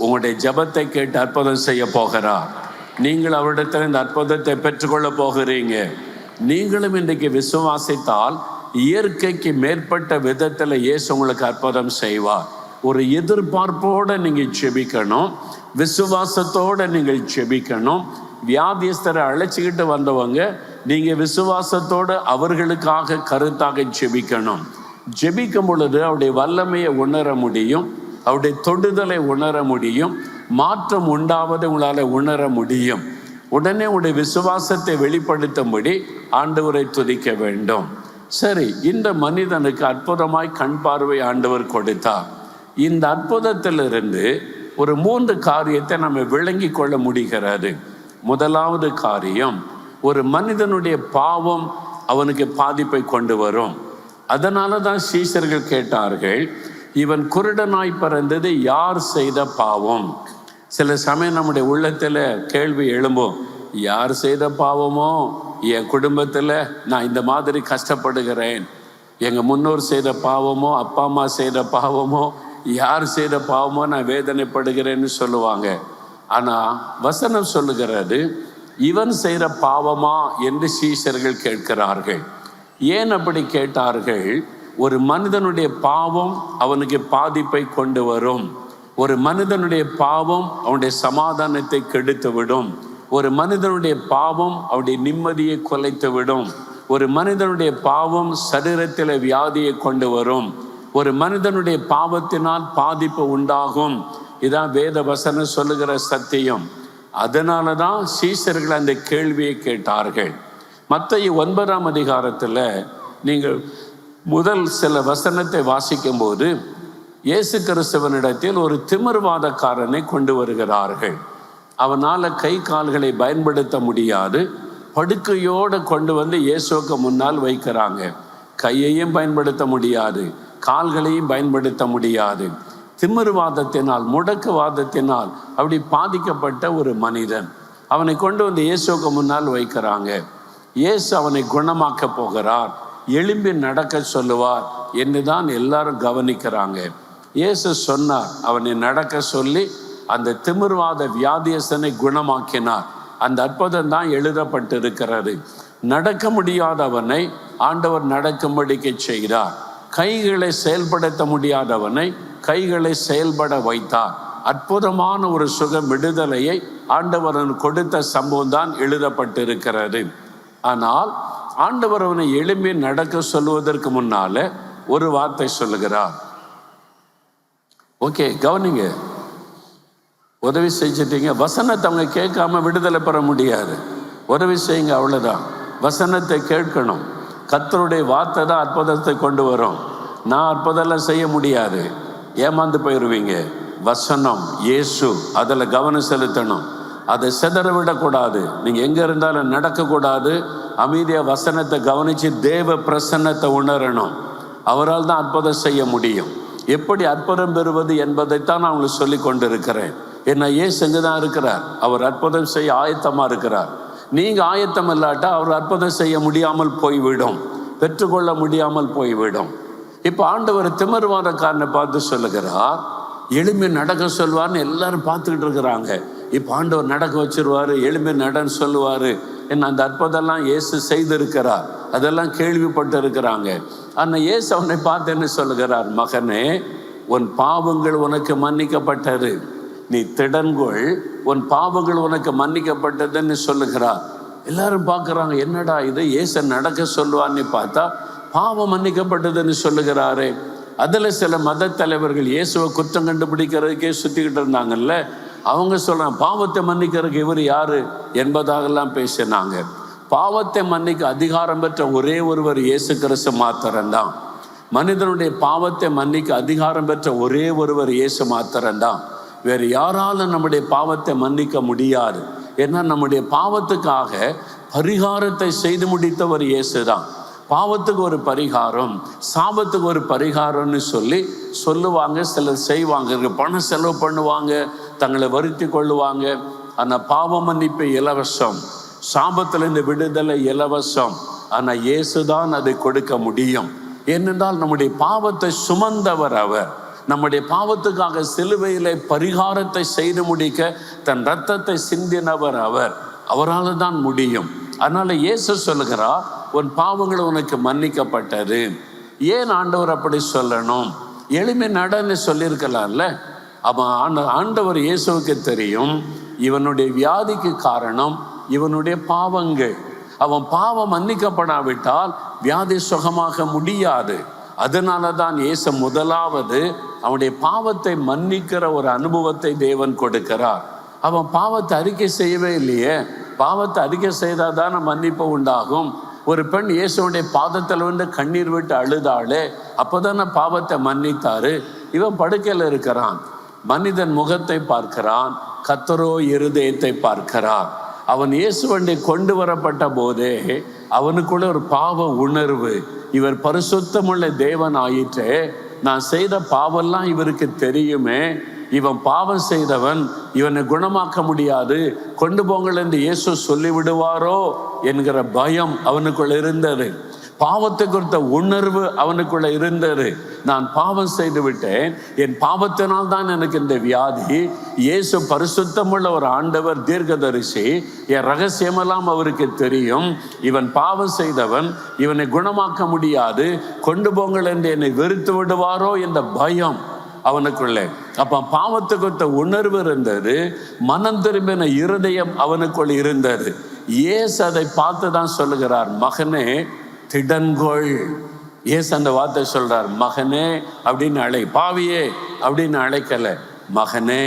உங்களுடைய ஜெபத்தை கேட்டு அற்புதம் செய்ய போகிறார். நீங்கள் அவரிடத்தில் இந்த அற்புதத்தை பெற்றுக்கொள்ள போகிறீங்க. நீங்களும் இன்றைக்கு விசுவாசித்தால் இயற்கைக்கு மேற்பட்ட விதத்தில் இயேசு உங்களுக்கு அற்புதம் செய்வார். ஒரு எதிர்பார்ப்போடு நீங்கள் ஜெபிக்கணும், விசுவாசத்தோடு நீங்கள் ஜெபிக்கணும். வியாதியஸ்தரை அழைச்சிக்கிட்டு வந்தவங்க நீங்கள் விசுவாசத்தோடு அவர்களுக்காக கருத்தாக ஜெபிக்கணும். ஜெபிக்கும் பொழுது அவருடைய வல்லமையை உணர முடியும், அவருடைய தொடுதலை உணர முடியும், மாற்றம் உண்டாவதை உங்களால் உணர முடியும். உடனே உங்களுடைய விசுவாசத்தை வெளிப்படுத்தும்படி ஆண்டவரை துதிக்க வேண்டும். சரி, இந்த மனிதனுக்கு அற்புதமாய் கண் பார்வை ஆண்டவர் கொடுத்தார். இந்த அற்புதத்திலிருந்து ஒரு 3 காரியத்தை நம்ம விளங்கி கொள்ள முடிகிறது. முதலாவது காரியம், ஒரு மனிதனுடைய பாவம் அவனுக்கு பாதிப்பை கொண்டு வரும். அதனால தான் சீஷர்கள் கேட்டார்கள், இவன் குருடனாய் பிறந்தது யார் செய்த பாவம்? சில சமயம் நம்முடைய உள்ளத்தில் கேள்வி எழும்பும், யார் செய்த பாவமோ? என் குடும்பத்தில் நான் இந்த மாதிரி கஷ்டப்படுகிறேன், எங்கள் முன்னோர் செய்த பாவமோ, அப்பா அம்மா செய்த பாவமோ, யார் செய்த பாவமோ நான் வேதனைப்படுகிறேன்னு சொல்லுவாங்க. ஆனால் வசனம் சொல்லுகிறது, இவன் செய்கிற பாவமா என்று சீஷர்கள் கேட்கிறார்கள். ஏன் அப்படி கேட்டார்கள்? ஒரு மனிதனுடைய பாவம் அவனுக்கு பாதிப்பை கொண்டு வரும். ஒரு மனிதனுடைய பாவம் அவனுடைய சமாதானத்தை கெடுத்து விடும். ஒரு மனிதனுடைய பாவம் அவனுடைய நிம்மதியை குலைத்து விடும். ஒரு மனிதனுடைய பாவம் சரீரத்தில் வியாதியை கொண்டு வரும். ஒரு மனிதனுடைய பாவத்தினால் பாதிப்பு உண்டாகும். இதான் வேத வசனம் சொல்லுகிற சத்தியம். அதனால தான் சீஷர்கள் அந்த கேள்வியை கேட்டார்கள். மத்தேயு 9ஆம் அதிகாரத்தில் நீங்கள் முதல் சில வசனத்தை வாசிக்கும் போது இயேசு கிறிஸ்துவனிடத்தில் ஒரு திமிர்வாதக்காரனை கொண்டு வருகிறார்கள். அவனால் கை கால்களை பயன்படுத்த முடியாது. படுக்கையோடு கொண்டு வந்து இயேசுவுக்கு முன்னால் வைக்கிறாங்க. கையையும் பயன்படுத்த முடியாது, கால்களையும் பயன்படுத்த முடியாது. திமிர்வாதத்தினால், முடக்குவாதத்தினால் அப்படி பாதிக்கப்பட்ட ஒரு மனிதன். அவனை கொண்டு வந்து இயேசுவுக்கு முன்னால் வைக்கிறாங்க. இயேசு அவனை குணமாக்க போகிறார், எழும்பி நடக்க சொல்லுவார் என்று தான் எல்லாரும் கவனிக்கிறாங்க. இயேசு சொன்னார், அவனை நடக்க சொல்லி அந்த திமிர்வாத வியாதியஸ்தனை குணமாக்கினார். அந்த அற்புதம் தான் எழுதப்பட்டிருக்கிறது. நடக்க முடியாதவனை ஆண்டவர் நடக்கும்படிக்கு செய்தார். கைகளை செயல்படுத்த முடியாதவனை கைகளை செயல்பட வைத்தார். அற்புதமான ஒரு சுகம் விடுதலையை ஆண்டவர் கொடுத்த சம்பவம் தான் எழுதப்பட்டிருக்கிறது. ஆனால் ஆண்டவர் அவனை எழும்பி நடக்க சொல்லுவதற்கு முன்னால ஒரு வார்த்தை சொல்லுகிறார். ஓகே, கவனிங்க. உதவி செஞ்சிட்டீங்க, வசனத்தை அவங்க கேட்காம விடுதலை பெற முடியாது. உதவி செய்யுங்க, அவ்வளோதான். வசனத்தை கேட்கணும். கர்த்தருடைய வார்த்தை தான் அற்புதத்தை கொண்டு வரும். நான் அற்புதம்லாம் செய்ய முடியாது, ஏமாந்து போயிடுவீங்க. வசனம், இயேசு, அதில் கவனம் செலுத்தணும். அதை சிதற விடக்கூடாது. நீங்கள் எங்கே இருந்தாலும் நடக்கக்கூடாது. அமைதியாக வசனத்தை கவனித்து தேவ பிரசன்னத்தை உணரணும். அவரால் தான் அற்புதம் செய்ய முடியும். எப்படி அற்புதம் பெறுவது என்பதைத்தான் நான் உங்களுக்கு சொல்லி கொண்டு இருக்கிறேன். என்ன, இயேசு எங்கே தான் இருக்கிறார். அவர் அற்புதம் செய்ய ஆயத்தமாக இருக்கிறார். நீங்கள் ஆயத்தம் இல்லாட்டா அவர் அற்புதம் செய்ய முடியாமல் போய்விடும், பெற்றுக்கொள்ள முடியாமல் போய்விடும். இப்போ ஆண்டவர் திமிர்வாதக்காரனை பார்த்து சொல்லுகிறார், எளிமை நடக்க சொல்வார்னு எல்லாரும் பார்த்துக்கிட்டு இருக்கிறாங்க. இப்போ ஆண்டவர் நடக்க வச்சிருவாரு, எளிமை நடன்னு சொல்லுவார். என்ன, அந்த அற்புதம்லாம் இயேசு செய்திருக்கிறார், அதெல்லாம் கேள்விப்பட்டு இருக்கிறாங்க. ஆனால் இயேசு அவனை பார்த்து என்ன சொல்லுகிறார், மகனே, உன் பாவங்கள் உனக்கு மன்னிக்கப்பட்டது, நீ திடன்கொள், உன் பாவங்கள் உனக்கு மன்னிக்கப்பட்டதுன்னு சொல்லுகிறார். எல்லாரும் பார்க்குறாங்க, என்னடா இது, இயேசு நடக்க சொல்லுவான்னு பார்த்தா பாவம் மன்னிக்கப்பட்டதுன்னு சொல்லுகிறாரு. அதில் சில மத தலைவர்கள் இயேசுவை குற்றம் கண்டுபிடிக்கிறதுக்கே சுற்றிக்கிட்டு இருந்தாங்கல்ல, அவங்க சொல்கிறாங்க, பாவத்தை மன்னிக்கிறதுக்கு இவர் யார் என்பதாகலாம் பேசினாங்க. பாவத்தை மன்னிக்க அதிகாரம் பெற்ற ஒரே ஒருவர் இயேசு கிறிஸ்து மாத்திரம்தான். மனிதனுடைய பாவத்தை மன்னிக்க அதிகாரம் பெற்ற ஒரே ஒருவர் இயேசு மாத்திரம்தான். வேறு யாராலும் நம்முடைய பாவத்தை மன்னிக்க முடியாது. ஏன்னா நம்முடைய பாவத்துக்காக பரிகாரத்தை செய்து முடித்தவர் இயேசு தான். பாவத்துக்கு ஒரு பரிகாரம், சாபத்துக்கு ஒரு பரிகாரம்னு சொல்லுவாங்க. சிலர் செய்வாங்க, பணம் செலவு பண்ணுவாங்க, தங்களை வருத்தி கொள்ளுவாங்க. ஆனால் பாவ மன்னிப்பு இலவசம், சாபத்திலிருந்து விடுதலை இலவசம். ஆனால் இயேசு தான் அதை கொடுக்க முடியும். ஏனென்றால் நம்முடைய பாவத்தை சுமந்தவர் அவர். நம்முடைய பாவத்துக்காக சிலுவையிலே பரிகாரத்தை செய்து முடிக்க தன் இரத்தத்தை சிந்தினவர் அவர். அவரால் தான் முடியும். அதனால இயேசு சொல்லுகிறார், உன் பாவங்கள் உனக்கு மன்னிக்கப்பட்டது. ஏன் ஆண்டவர் அப்படி சொல்லணும்? எளிமை நடன்னு சொல்லியிருக்கலாம்ல. அவன் ஆண்டவர் இயேசுவுக்கு தெரியும் இவனுடைய வியாதிக்கு காரணம் இவனுடைய பாவங்கள். அவன் பாவம் மன்னிக்கப்படாவிட்டால் வியாதி சுகமாக முடியாது. அதனால தான் இயேசு முதலாவது அவனுடைய பாவத்தை மன்னிக்கிற ஒரு அனுபவத்தை தேவன் கொடுக்கிறார். அவன் பாவத்தை அறிக்கை செய்யவே இல்லையே. பாவத்தை அறிக்கை செய்தால் தானே மன்னிப்பு உண்டாகும். ஒரு பெண் இயேசுடைய பாதத்தில் வந்து கண்ணீர் விட்டு அழுதாளே, அப்போதானே பாவத்தை மன்னித்தாரு. இவன் படுக்கையில் இருக்கிறான், மனிதன் முகத்தை பார்க்கிறான், கர்த்தரோ இருதயத்தை பார்க்கிறான். அவன் இயேசுவண்டை கொண்டு வரப்பட்ட போதே அவனுக்குள்ள ஒரு பாவ உணர்வு, இவர் பரிசுத்தமுள்ள தேவன் ஆயிற்றே, நான் செய்த பாவெல்லாம் இவருக்கு தெரியுமே, இவன் பாவம் செய்தவன், இவனை குணமாக்க முடியாது, கொண்டு போங்கள் என்று இயேசு சொல்லிவிடுவாரோ என்கிற பயம் அவனுக்குள் இருந்தது. பாவத்தை குறித்த உணர்வு அவனுக்குள்ள இருந்தது. நான் பாவம் செய்து விட்டேன், என் பாவத்தினால் தான் எனக்கு இந்த வியாதி. இயேசு பரிசுத்தமுள்ள ஒரு ஆண்டவர், தீர்க்கதரிசி, என் ரகசியமெல்லாம் அவருக்கு தெரியும். இவன் பாவம் செய்தவன், இவனை குணமாக்க முடியாது, கொண்டு போங்கள் என்று என்னை வெறுத்து விடுவாரோ என்ற பயம் அவனுக்குள்ளே. அப்ப பாவத்தை குறித்த உணர்வு இருந்தது, மனம் திரும்பின இருதயம் அவனுக்குள் இருந்தது. இயேசு அதை பார்த்து தான் சொல்லுகிறார், மகனே திடன்கொள். இயேசு அந்த வார்த்தை சொல்றார், மகனே அப்படின்னு அழை, பாவியே அப்படின்னு அழைக்கல, மகனே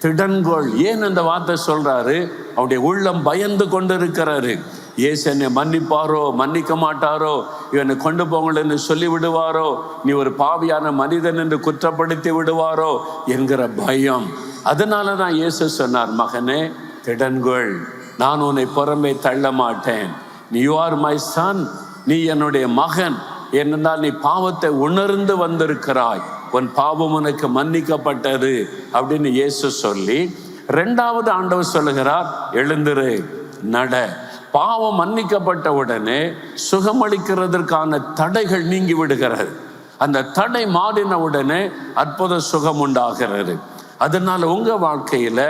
திடன்கொள். ஏன் அந்த வார்த்தை சொல்றாரு? அவருடைய உள்ளம் பயந்து கொண்டு இருக்கிறாரு. இயேசு என்னை மன்னிப்பாரோ மன்னிக்க மாட்டாரோ, இவனை கொண்டு போங்கள்னு சொல்லி விடுவாரோ, நீ ஒரு பாவியான மனிதன் என்று குற்றப்படுத்தி விடுவாரோ என்கிற பயம். அதனால தான் இயேசு சொன்னார், மகனே திடன்கொள், நான் உன்னை புறம்பே தள்ள மாட்டேன். யூ ஆர் மை சன், நீ என்னுடைய மகன். ஏனென்றால் நீ பாவத்தை உணர்ந்து வந்திருக்கிறாய், உன் பாவம் உனக்கு மன்னிக்கப்பட்டது அப்படின்னு இயேசு சொல்லி, 2வது ஆண்டவர் சொல்லுகிறார், எழுந்திரு நட. பாவம் மன்னிக்கப்பட்ட உடனே சுகமளிக்கிறதற்கான தடைகள் நீங்கி விடுகிறது. அந்த தடை மாறின உடனே அற்புத சுகம் உண்டாகிறது. அதனால உங்க வாழ்க்கையில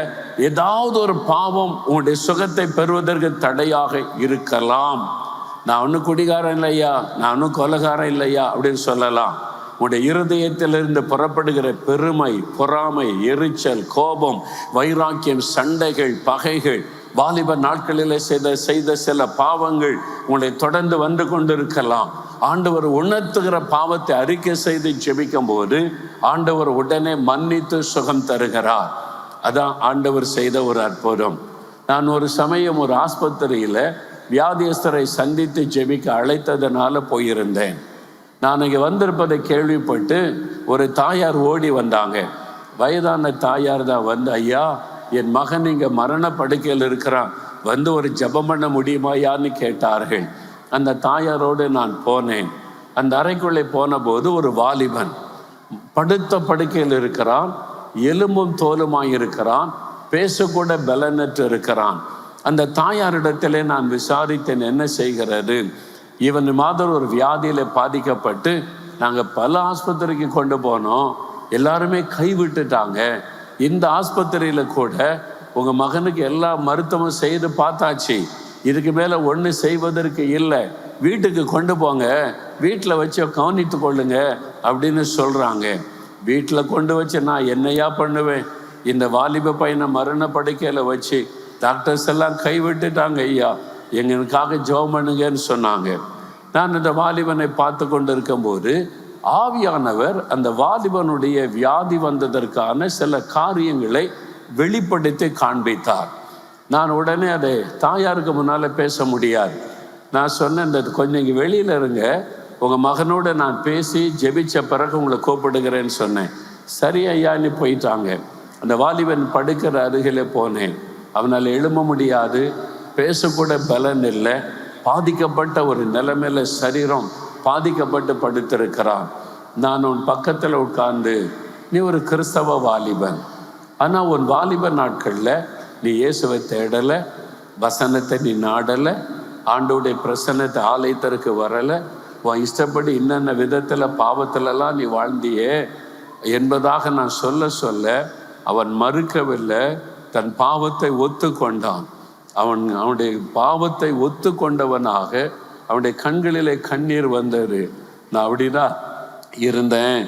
ஏதாவது ஒரு பாவம் உங்களுடைய சுகத்தை பெறுவதற்கு தடையாக இருக்கலாம். நான் ஒன்றும் குடிகாரன் இல்லையா, நான் ஒன்றும் கொலைகாரன் இல்லையா அப்படின்னு சொல்லலாம். உங்களுடைய இருதயத்திலிருந்து புறப்படுகிற பெருமை, பொறாமை, எரிச்சல், கோபம், வைராக்கியம், சண்டைகள், பகைகள், வாலிப நாட்களில் செய்த சில பாவங்கள் உங்களை தொடர்ந்து வந்து கொண்டிருக்கலாம். ஆண்டவர் உணர்த்துகிற பாவத்தை அறிக்கை செய்து ஜெபிக்கும் போது ஆண்டவர் உடனே மன்னித்து சுகம் தருகிறார். அதான் ஆண்டவர் செய்த ஒரு அற்புதம். நான் ஒரு சமயம் ஒரு ஆஸ்பத்திரியில வியாதியஸ்தரை சந்தித்து ஜெபிக்க அழைத்ததுனால போயிருந்தேன். நான் இங்கே வந்திருப்பதை கேள்விப்பட்டு ஒரு தாயார் ஓடி வந்தாங்க. வயதான தாயார் தான் வந்து, ஐயா என் மகன் இங்கே மரண படுக்கையில் இருக்கிறான், வந்து ஒரு ஜெபம் பண்ண முடியுமாயான்னு கேட்டார்கள். அந்த தாயாரோடு நான் போனேன். அந்த அறைக்குள்ளே போன போது ஒரு வாலிபன் படுத்த படுக்கையில் இருக்கிறான், எலும்பும் தோலுமாய் இருக்கிறான், பேசக்கூட பலனற்று இருக்கிறான். அந்த தாயாரிடத்திலே நான் விசாரித்தேன், என்ன செய்கிறது? இவன் மாதிரி ஒரு வியாதியில பாதிக்கப்பட்டு நாங்கள் பல ஆஸ்பத்திரிக்கு கொண்டு போனோம், எல்லாருமே கைவிட்டுட்டாங்க. இந்த ஆஸ்பத்திரியில கூட உங்க மகனுக்கு எல்லா மருத்துவம் செய்து பார்த்தாச்சு, இதுக்கு மேல ஒன்று செய்வதற்கு இல்லை, வீட்டுக்கு கொண்டு போங்க, வீட்டில் வச்சு கவனித்து கொள்ளுங்க அப்படின்னு சொல்றாங்க. வீட்டில் கொண்டு வச்சு நான் என்னையா பண்ணுவேன்? இந்த வாலிப பையனை மரண படுக்கையில வச்சு டாக்டர்ஸ் எல்லாம் கைவிட்டுட்டாங்க. ஐயா எங்களுக்காக ஜெபம் பண்ணுங்கன்னு சொன்னாங்க. நான் இந்த வாலிபனை பார்த்து கொண்டு இருக்கும்போது ஆவியானவர் அந்த வாலிபனுடைய வியாதி வந்ததற்கான சில காரியங்களை வெளிப்படுத்தி காண்பித்தார். நான் உடனே அதை தாயாருக்கு முன்னால பேச முடியாது. நான் சொன்னேன், இந்த கொஞ்சம் இங்கே வெளியில இருங்க, உங்க மகனோட நான் பேசி ஜெபிச்ச பிறகு உங்களை கூப்பிடுகிறேன்னு சொன்னேன். சரி ஐயான்னு போயிட்டாங்க. அந்த வாலிபன் படுக்கிற அருகிலே போனேன். அவனால் எழும்ப முடியாது, பேசக்கூட பலன் இல்லை, பாதிக்கப்பட்ட ஒரு நிலைமையில சரீரம் பாதிக்கப்பட்டு படுத்திருக்கிறான். நான் உன் பக்கத்தில் உட்கார்ந்து, நீ ஒரு கிறிஸ்தவ வாலிபன், ஆனால் உன் வாலிப நாட்களில் நீ இயேசுவை தேடலை, வசனத்தை நீ நாடலை, ஆண்டோடைய பிரசன்னத்தை ஆலயத்திற்கு வரலை, உன் இஷ்டப்படி இன்னென்ன விதத்தில் பாவத்திலலாம் நீ வாழ்ந்தியே என்பதாக நான் சொல்ல அவன் மறுக்கவில்லை, தன் பாவத்தை ஒத்து கொண்டான். அவனுடைய பாவத்தை ஒத்து கொண்டவனாக அவனுடைய கண்களிலே கண்ணீர் வந்தது. நான் அப்படிதான் இருந்தேன்,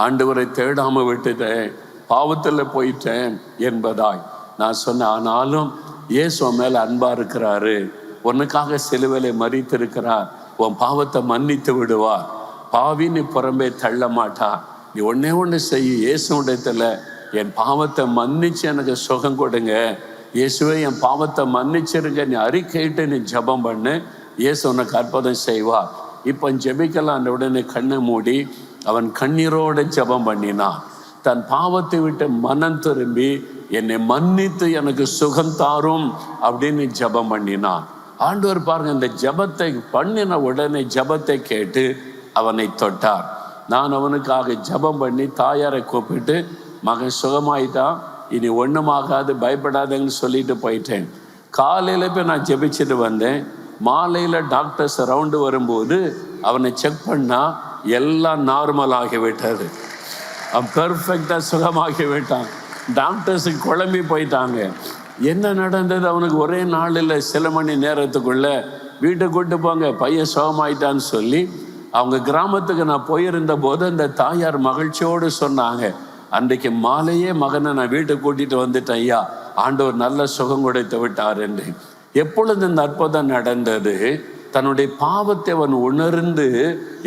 ஆண்டவரை தேடாம விட்டுட்டேன், பாவத்தில் போயிட்டேன் என்பதாய் நான் சொன்னேன். ஆனாலும் இயேசு மேல அன்பா இருக்கிறாரு, உனக்காக சிலுவையிலே மரித்திருக்கிறார், உன் பாவத்தை மன்னித்து விடுவார், பாவின்னு புறம்பே தள்ள மாட்டா. நீ ஒண்ணு செய்ய, இயேசுடத்துல என் பாவத்தை மன்னிச்சு எனக்கு சுகம் கொடுங்க, இயேசுவே என் பாவத்தை மன்னிச்சிருங்க, நீ அறிக்கையிட்டு நீ ஜெபம் பண்ணு, இயேசு உனக்கு அற்புதம் செய்வார். இப்போ ஜெபிக்கலாம். அந்த உடனே கண்ணை மூடி அவன் கண்ணீரோட ஜெபம் பண்ணினான். தன் பாவத்தை விட்டு மனம் திரும்பி என்னை மன்னித்து எனக்கு சுகம் தாரும் அப்படின்னு ஜெபம் பண்ணினான். ஆண்டவர் பாருங்க, இந்த ஜெபத்தை பண்ணின உடனே ஜெபத்தை கேட்டு அவனை தொட்டார். நான் அவனுக்காக ஜெபம் பண்ணி தாயாரை கூப்பிட்டு, மகன் சுகமாயிட்டான், இனி ஒன்றுமாகாது, பயப்படாதேன்னு சொல்லிட்டு போயிட்டேன். காலையில் போய் நான் ஜெபிச்சுட்டு வந்தேன். மாலையில் டாக்டர்ஸ் ரவுண்டு வரும்போது அவனை செக் பண்ணா எல்லாம் நார்மல் ஆகிவிட்டது. அவன் பெர்ஃபெக்டாக சுகமாகி விட்டான். டாக்டர்ஸுக்கு குழம்பி போயிட்டாங்க. என்ன நடந்தது? அவனுக்கு ஒரே நாளில் சில மணி நேரத்துக்குள்ள வீட்டுக்கு கூட்டு போங்க, பையன் சுகமாயிட்டான்னு சொல்லி அவங்க கிராமத்துக்கு நான் போயிருந்த போது அந்த தாயார் மகிழ்ச்சியோடு சொன்னாங்க, அன்றைக்கு மாலையே மகனை நான் வீட்டுக்கு கூட்டிட்டு வந்துட்டேன் ஐயா, ஆண்டவர் நல்ல சுகம் கொடுத்து விட்டார் என்று. எப்பொழுது இந்த அற்புதம் நடந்தது? தன்னுடைய பாவத்தை அவன் உணர்ந்து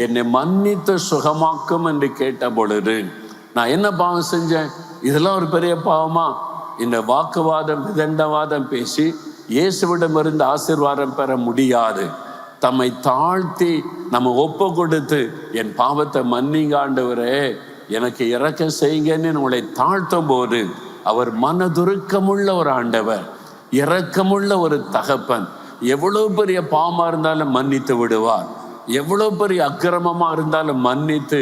என்னை மன்னித்து சுகமாக்கும் என்று கேட்ட பொழுது, நான் என்ன பாவம் செஞ்சேன்? இதெல்லாம் ஒரு பெரிய பாவமா? இந்த வாக்குவாதம் விதண்டவாதம் பேசி இயேசுவிடமிருந்து ஆசீர்வாதம் பெற முடியாது. தம்மை தாழ்த்தி நம்ம ஒப்பு கொடுத்து என் பாவத்தை மன்னிங்க ஆண்டவரே, எனக்கு இரக்கம் செய்யுங்கன்னு உங்களை தாழ்த்தும் போது அவர் மனதுருக்கமுள்ள ஒரு ஆண்டவர், இரக்கமுள்ள ஒரு தகப்பன். எவ்வளவு பெரிய பாவமா இருந்தாலும் மன்னித்து விடுவார். எவ்வளவு பெரிய அக்கிரமமா இருந்தாலும் மன்னித்து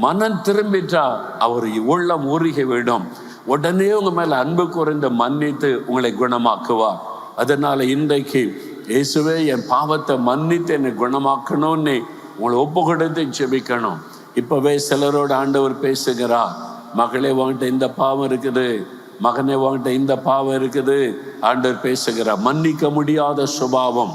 மனம் திரும்பிட்டா அவர் உள்ளம் உருகி விடும். உடனே உங்க மேல அன்பு குறைந்த மன்னித்து உங்களை குணமாக்குவார். அதனால இன்றைக்கு இயேசுவே என் பாவத்தை மன்னித்து என்னை குணமாக்கணும்னு உங்களை ஒப்பு கொடுத்து ஜெபிக்கணும். இப்பவே சிலரோட ஆண்டவர் பேசுகிறார். மகளே உன்கிட்ட இந்த பாவம் இருக்குது, மகனே உன்கிட்ட இந்த பாவம் இருக்குது. ஆண்டவர் பேசுகிறார். மன்னிக்க முடியாத சுபாவம்,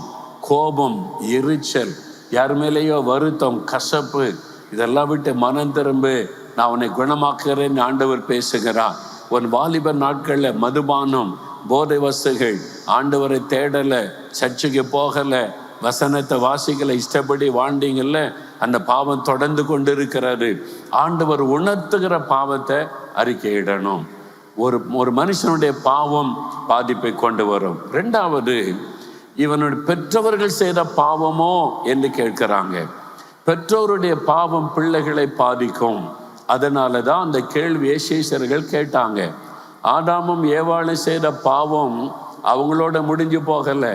கோபம், எரிச்சல், யார் மேலேயோ வருத்தம், கசப்பு, இதெல்லாம் விட்டு மனம் திரும்பு, நான் உன்னை குணமாக்குறேன்னு ஆண்டவர் பேசுகிறார். உன் வாலிப நாட்களில் மதுபானம், போதை வஸ்துகள், ஆண்டவரை தேடலை, சர்ச்சுக்கு போகலை, வசனத்தை வாசிக்கலை, இஷ்டப்படி வாழ்ந்தீங்கல்ல, அந்த பாவம் தொடர்ந்து கொண்டு இருக்கிறாரு. ஆண்டவர் உணர்த்துகிற பாவத்தை அறிக்கையிடணும். ஒரு மனுஷனுடைய பாவம் பாதிப்பை கொண்டு வரும். ரெண்டாவது, இவனுடைய பெற்றவர்கள் செய்த பாவமோ என்று கேட்கிறாங்க. பெற்றோருடைய பாவம் பிள்ளைகளை பாதிக்கும். அதனால தான் அந்த கேள்வியை சீஷர்கள் கேட்டாங்க. ஆதாமும் ஏவாளும் செய்த பாவம் அவங்களோட முடிஞ்சு போகலை.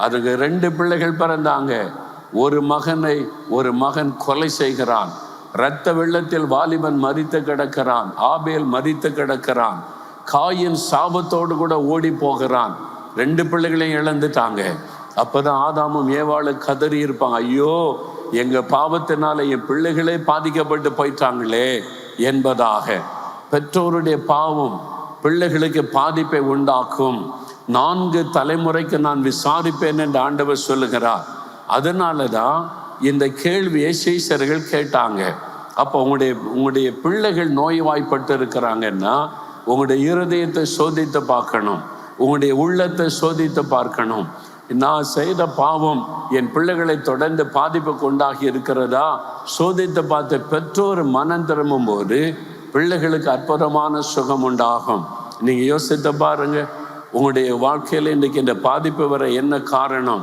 அதுக்கு 2 பிள்ளைகள் பிறந்தாங்க. ஒரு மகன் கொலை செய்கிறான். இரத்த வெள்ளத்தில் வாலிபன் மரித்து கிடக்கிறான். ஆபேல் மரித்து கிடக்கிறான். காயின் சாபத்தோடு கூட ஓடி போகிறான். 2 பிள்ளைகளையும் இழந்துட்டாங்க. அப்பதான் ஆதாமும் ஏவாளும் கதறி இருப்பாங்க, ஐயோ எங்க பாவத்தினால என் பிள்ளைகளே பாதிக்கப்பட்டு போயிட்டாங்களே என்பதாக. பெற்றோருடைய பாவம் பிள்ளைகளுக்கு பாதிப்பை உண்டாக்கும். 4 தலைமுறைக்கு நான் விசாரிப்பேன் என்று ஆண்டவர் சொல்லுகிறார். அதனால தான் இந்த கேள்வியை சீஷர்கள் கேட்டாங்க. அப்போ உங்களுடைய பிள்ளைகள் நோய்வாய்ப்பட்டு இருக்கிறாங்கன்னா உங்களுடைய இருதயத்தை சோதித்து பார்க்கணும், உங்களுடைய உள்ளத்தை சோதித்து பார்க்கணும். நான் செய்த பாவம் என் பிள்ளைகளை தொடர்ந்து பாதிப்புக்கு உண்டாகி இருக்கிறதா சோதித்து பார்த்து பெற்றோர் மனம் திரும்பும் போது பிள்ளைகளுக்கு அற்புதமான சுகம் உண்டாகும். நீங்க யோசித்து பாருங்க, உங்களுடைய வாழ்க்கையில இன்றைக்கு இந்த பாதிப்பு வர என்ன காரணம்?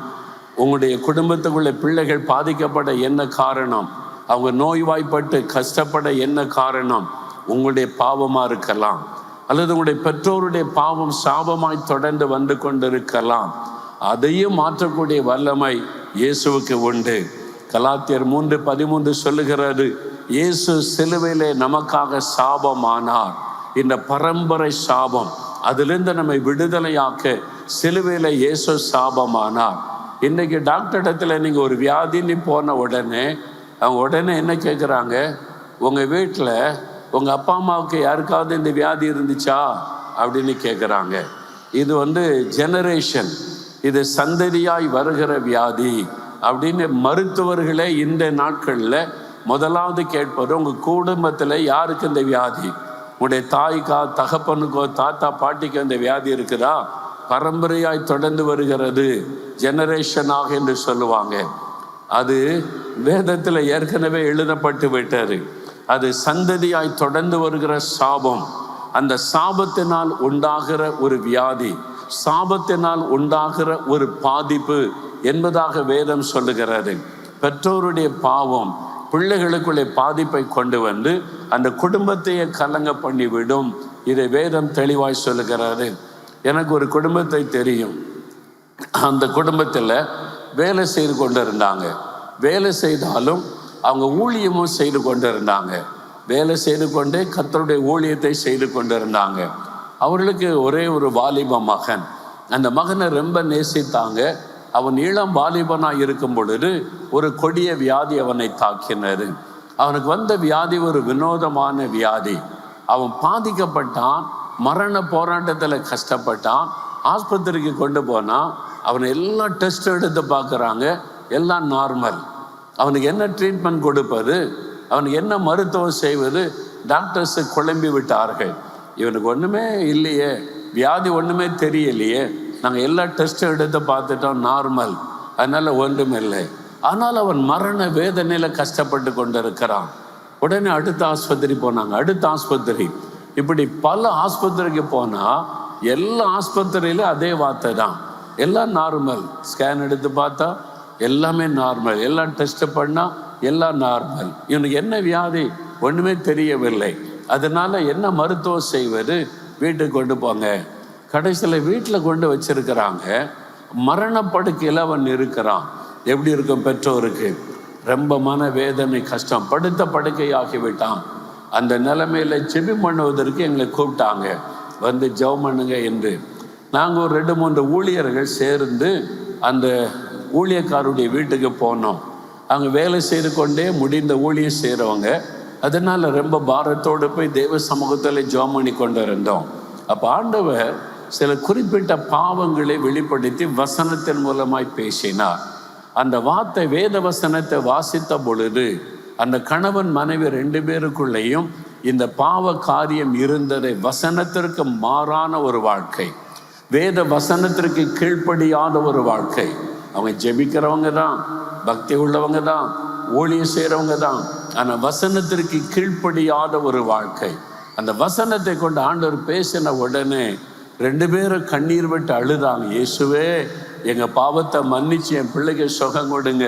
உங்களுடைய குடும்பத்துக்குள்ள பிள்ளைகள் பாதிக்கப்பட என்ன காரணம்? அவங்க நோய்வாய்ப்பட்டு கஷ்டப்பட என்ன காரணம்? உங்களுடைய பாவமா இருக்கலாம், அல்லது உங்களுடைய பெற்றோருடைய பாவம் சாபமாய் தொடர்ந்து வந்து கொண்டிருக்கலாம். அதையும் மாற்றக்கூடிய வல்லமை இயேசுவுக்கு உண்டு. கலாத்தியர் 3:13 சொல்லுகிறது, இயேசு சிலுவையிலே நமக்காக சாபமானார். இந்த பரம்பரை சாபம், அதிலிருந்து நம்மை விடுதலையாக்க சிலுவையில இயேசு சாபமானார். இன்னைக்கு டாக்டர் இடத்துல நீங்க ஒரு வியாதின்னு போன உடனே அவங்க உடனே என்ன கேட்குறாங்க? உங்க வீட்டில் உங்க அப்பா அம்மாவுக்கு யாருக்காவது இந்த வியாதி இருந்துச்சா அப்படின்னு கேட்குறாங்க. இது ஜெனரேஷன், இது சந்ததியாய் வருகிற வியாதி அப்படின்னு மருத்துவர்களே இந்த நாட்களில் முதலாவது கேட்பது, உங்கள் குடும்பத்தில் யாருக்கு இந்த வியாதி? உங்களுடைய தாய்க்கா, தகப்பனுக்கோ, தாத்தா பாட்டிக்கு அந்த வியாதி இருக்குதா? பரம்பரையாய் தொடர்ந்து வருகிறது, ஜெனரேஷனாக என்று சொல்லுவாங்க. அது வேதத்தில் ஏற்கனவே எழுதப்பட்டு விட்டாரு. அது சந்ததியாய் தொடர்ந்து வருகிற சாபம். அந்த சாபத்தினால் உண்டாகிற ஒரு வியாதி, சாபத்தினால் உண்டாகிற ஒரு பாதிப்பு என்பதாக வேதம் சொல்லுகிறது. பெற்றோருடைய பாவம் பிள்ளைகளுக்குள்ளே பாதிப்பை கொண்டு வந்து அந்த குடும்பத்தையே கலங்க பண்ணிவிடும். இதை வேதம் தெளிவாய் சொல்லுகிறது. எனக்கு ஒரு குடும்பத்தை தெரியும். அந்த குடும்பத்தில் வேலை செய்து கொண்டு இருந்தாங்க. வேலை செய்தாலும் அவங்க ஊழியமும் செய்து கொண்டு இருந்தாங்க. வேலை செய்து கொண்டே கர்த்தருடைய ஊழியத்தை செய்து கொண்டு இருந்தாங்க. அவர்களுக்கு ஒரே ஒரு வாலிப மகன். அந்த மகனை ரொம்ப நேசித்தாங்க. அவன் இளம் வாலிபனாக இருக்கும் பொழுது ஒரு கொடிய வியாதி அவனை தாக்கினது. அவனுக்கு வந்த வியாதி ஒரு வினோதமான வியாதி. அவன் பாதிக்கப்பட்டான், மரண போராட்டத்தில் கஷ்டப்பட்டான். ஆஸ்பத்திரிக்கு கொண்டு போனான். அவனை எல்லாம் டெஸ்ட் எடுத்து பார்க்குறாங்க, எல்லாம் நார்மல். அவனுக்கு என்ன ட்ரீட்மெண்ட் கொடுப்பது, அவனுக்கு என்ன மருத்துவம் செய்வது, டாக்டர்ஸு குழம்பி விட்டார்கள். இவனுக்கு ஒன்றுமே இல்லையே, வியாதி ஒன்றுமே தெரியலையே, நாங்கள் எல்லா டெஸ்ட்டும் எடுத்து பார்த்துட்டோம், நார்மல், அதனால் ஒன்றும் இல்லை. ஆனால் அவன் மரண வேதனையில் கஷ்டப்பட்டு கொண்டு இருக்கிறான். உடனே அடுத்த ஆஸ்பத்திரி போனாங்க, அடுத்த ஆஸ்பத்திரி, இப்படி பல ஆஸ்பத்திரிக்கு போனால் எல்லா ஆஸ்பத்திரியிலும் அதே வார்த்தை தான், எல்லாம் நார்மல். ஸ்கேன் எடுத்து பார்த்தா எல்லாமே நார்மல், எல்லாம் டெஸ்ட் பண்ணால் எல்லாம் நார்மல். இவனுக்கு என்ன வியாதி ஒன்றுமே தெரியவில்லை. அதனால என்ன மருத்துவம் செய்வது, வீட்டுக்கு கொண்டு போங்க. கடைசியில் வீட்டில் கொண்டு வச்சிருக்கிறாங்க. மரணப்படுக்கையில் அவன் இருக்கிறான். எப்படி இருக்கும் பெற்றோருக்கு? ரொம்ப மன வேதனை, கஷ்டம், படுத்த படுக்கையாகிவிட்டான். அந்த நிலைமையில் ஜெபம் பண்ணுவதற்கு எங்களை கூப்பிட்டாங்க, வந்து ஜெபம் பண்ணுங்க என்று. நாங்கள் ஒரு 2-3 ஊழியர்கள் சேர்ந்து அந்த ஊழியக்காருடைய வீட்டுக்கு போனோம். அங்கே வேலை செய்து கொண்டே முடிந்த ஊழியம் செய்கிறவங்க. அதனால் ரொம்ப பாரத்தோடு போய் தேவ சமூகத்தில் ஜெபம் பண்ணி கொண்டு இருந்தோம். அப்போ ஆண்டவர் சில குறிப்பிட்ட பாவங்களை வெளிப்படுத்தி வசனத்தின் மூலமாய் பேசினார். அந்த வார்த்தை, வேத வசனத்தை வாசித்த பொழுது அந்த கணவன் மனைவி 2 பேருக்குள்ளேயும் இந்த பாவ காரியம் இருந்ததை, வசனத்திற்கு மாறான ஒரு வாழ்க்கை, வேத வசனத்திற்கு கீழ்ப்படியாத ஒரு வாழ்க்கை. அவங்க ஜெபிக்கிறவங்க தான், பக்தி உள்ளவங்க தான், ஊழியம் செய்கிறவங்க தான், ஆனால் வசனத்திற்கு கீழ்ப்படியாத ஒரு வாழ்க்கை. அந்த வசனத்தை கொண்டு ஆண்டவர் பேசின உடனே 2 பேரும் கண்ணீர் விட்டு அழுதாங்க. இயேசுவே, எங்கள் பாவத்தை மன்னிச்சு என் பிள்ளைக்கு சுகம் கொடுங்க.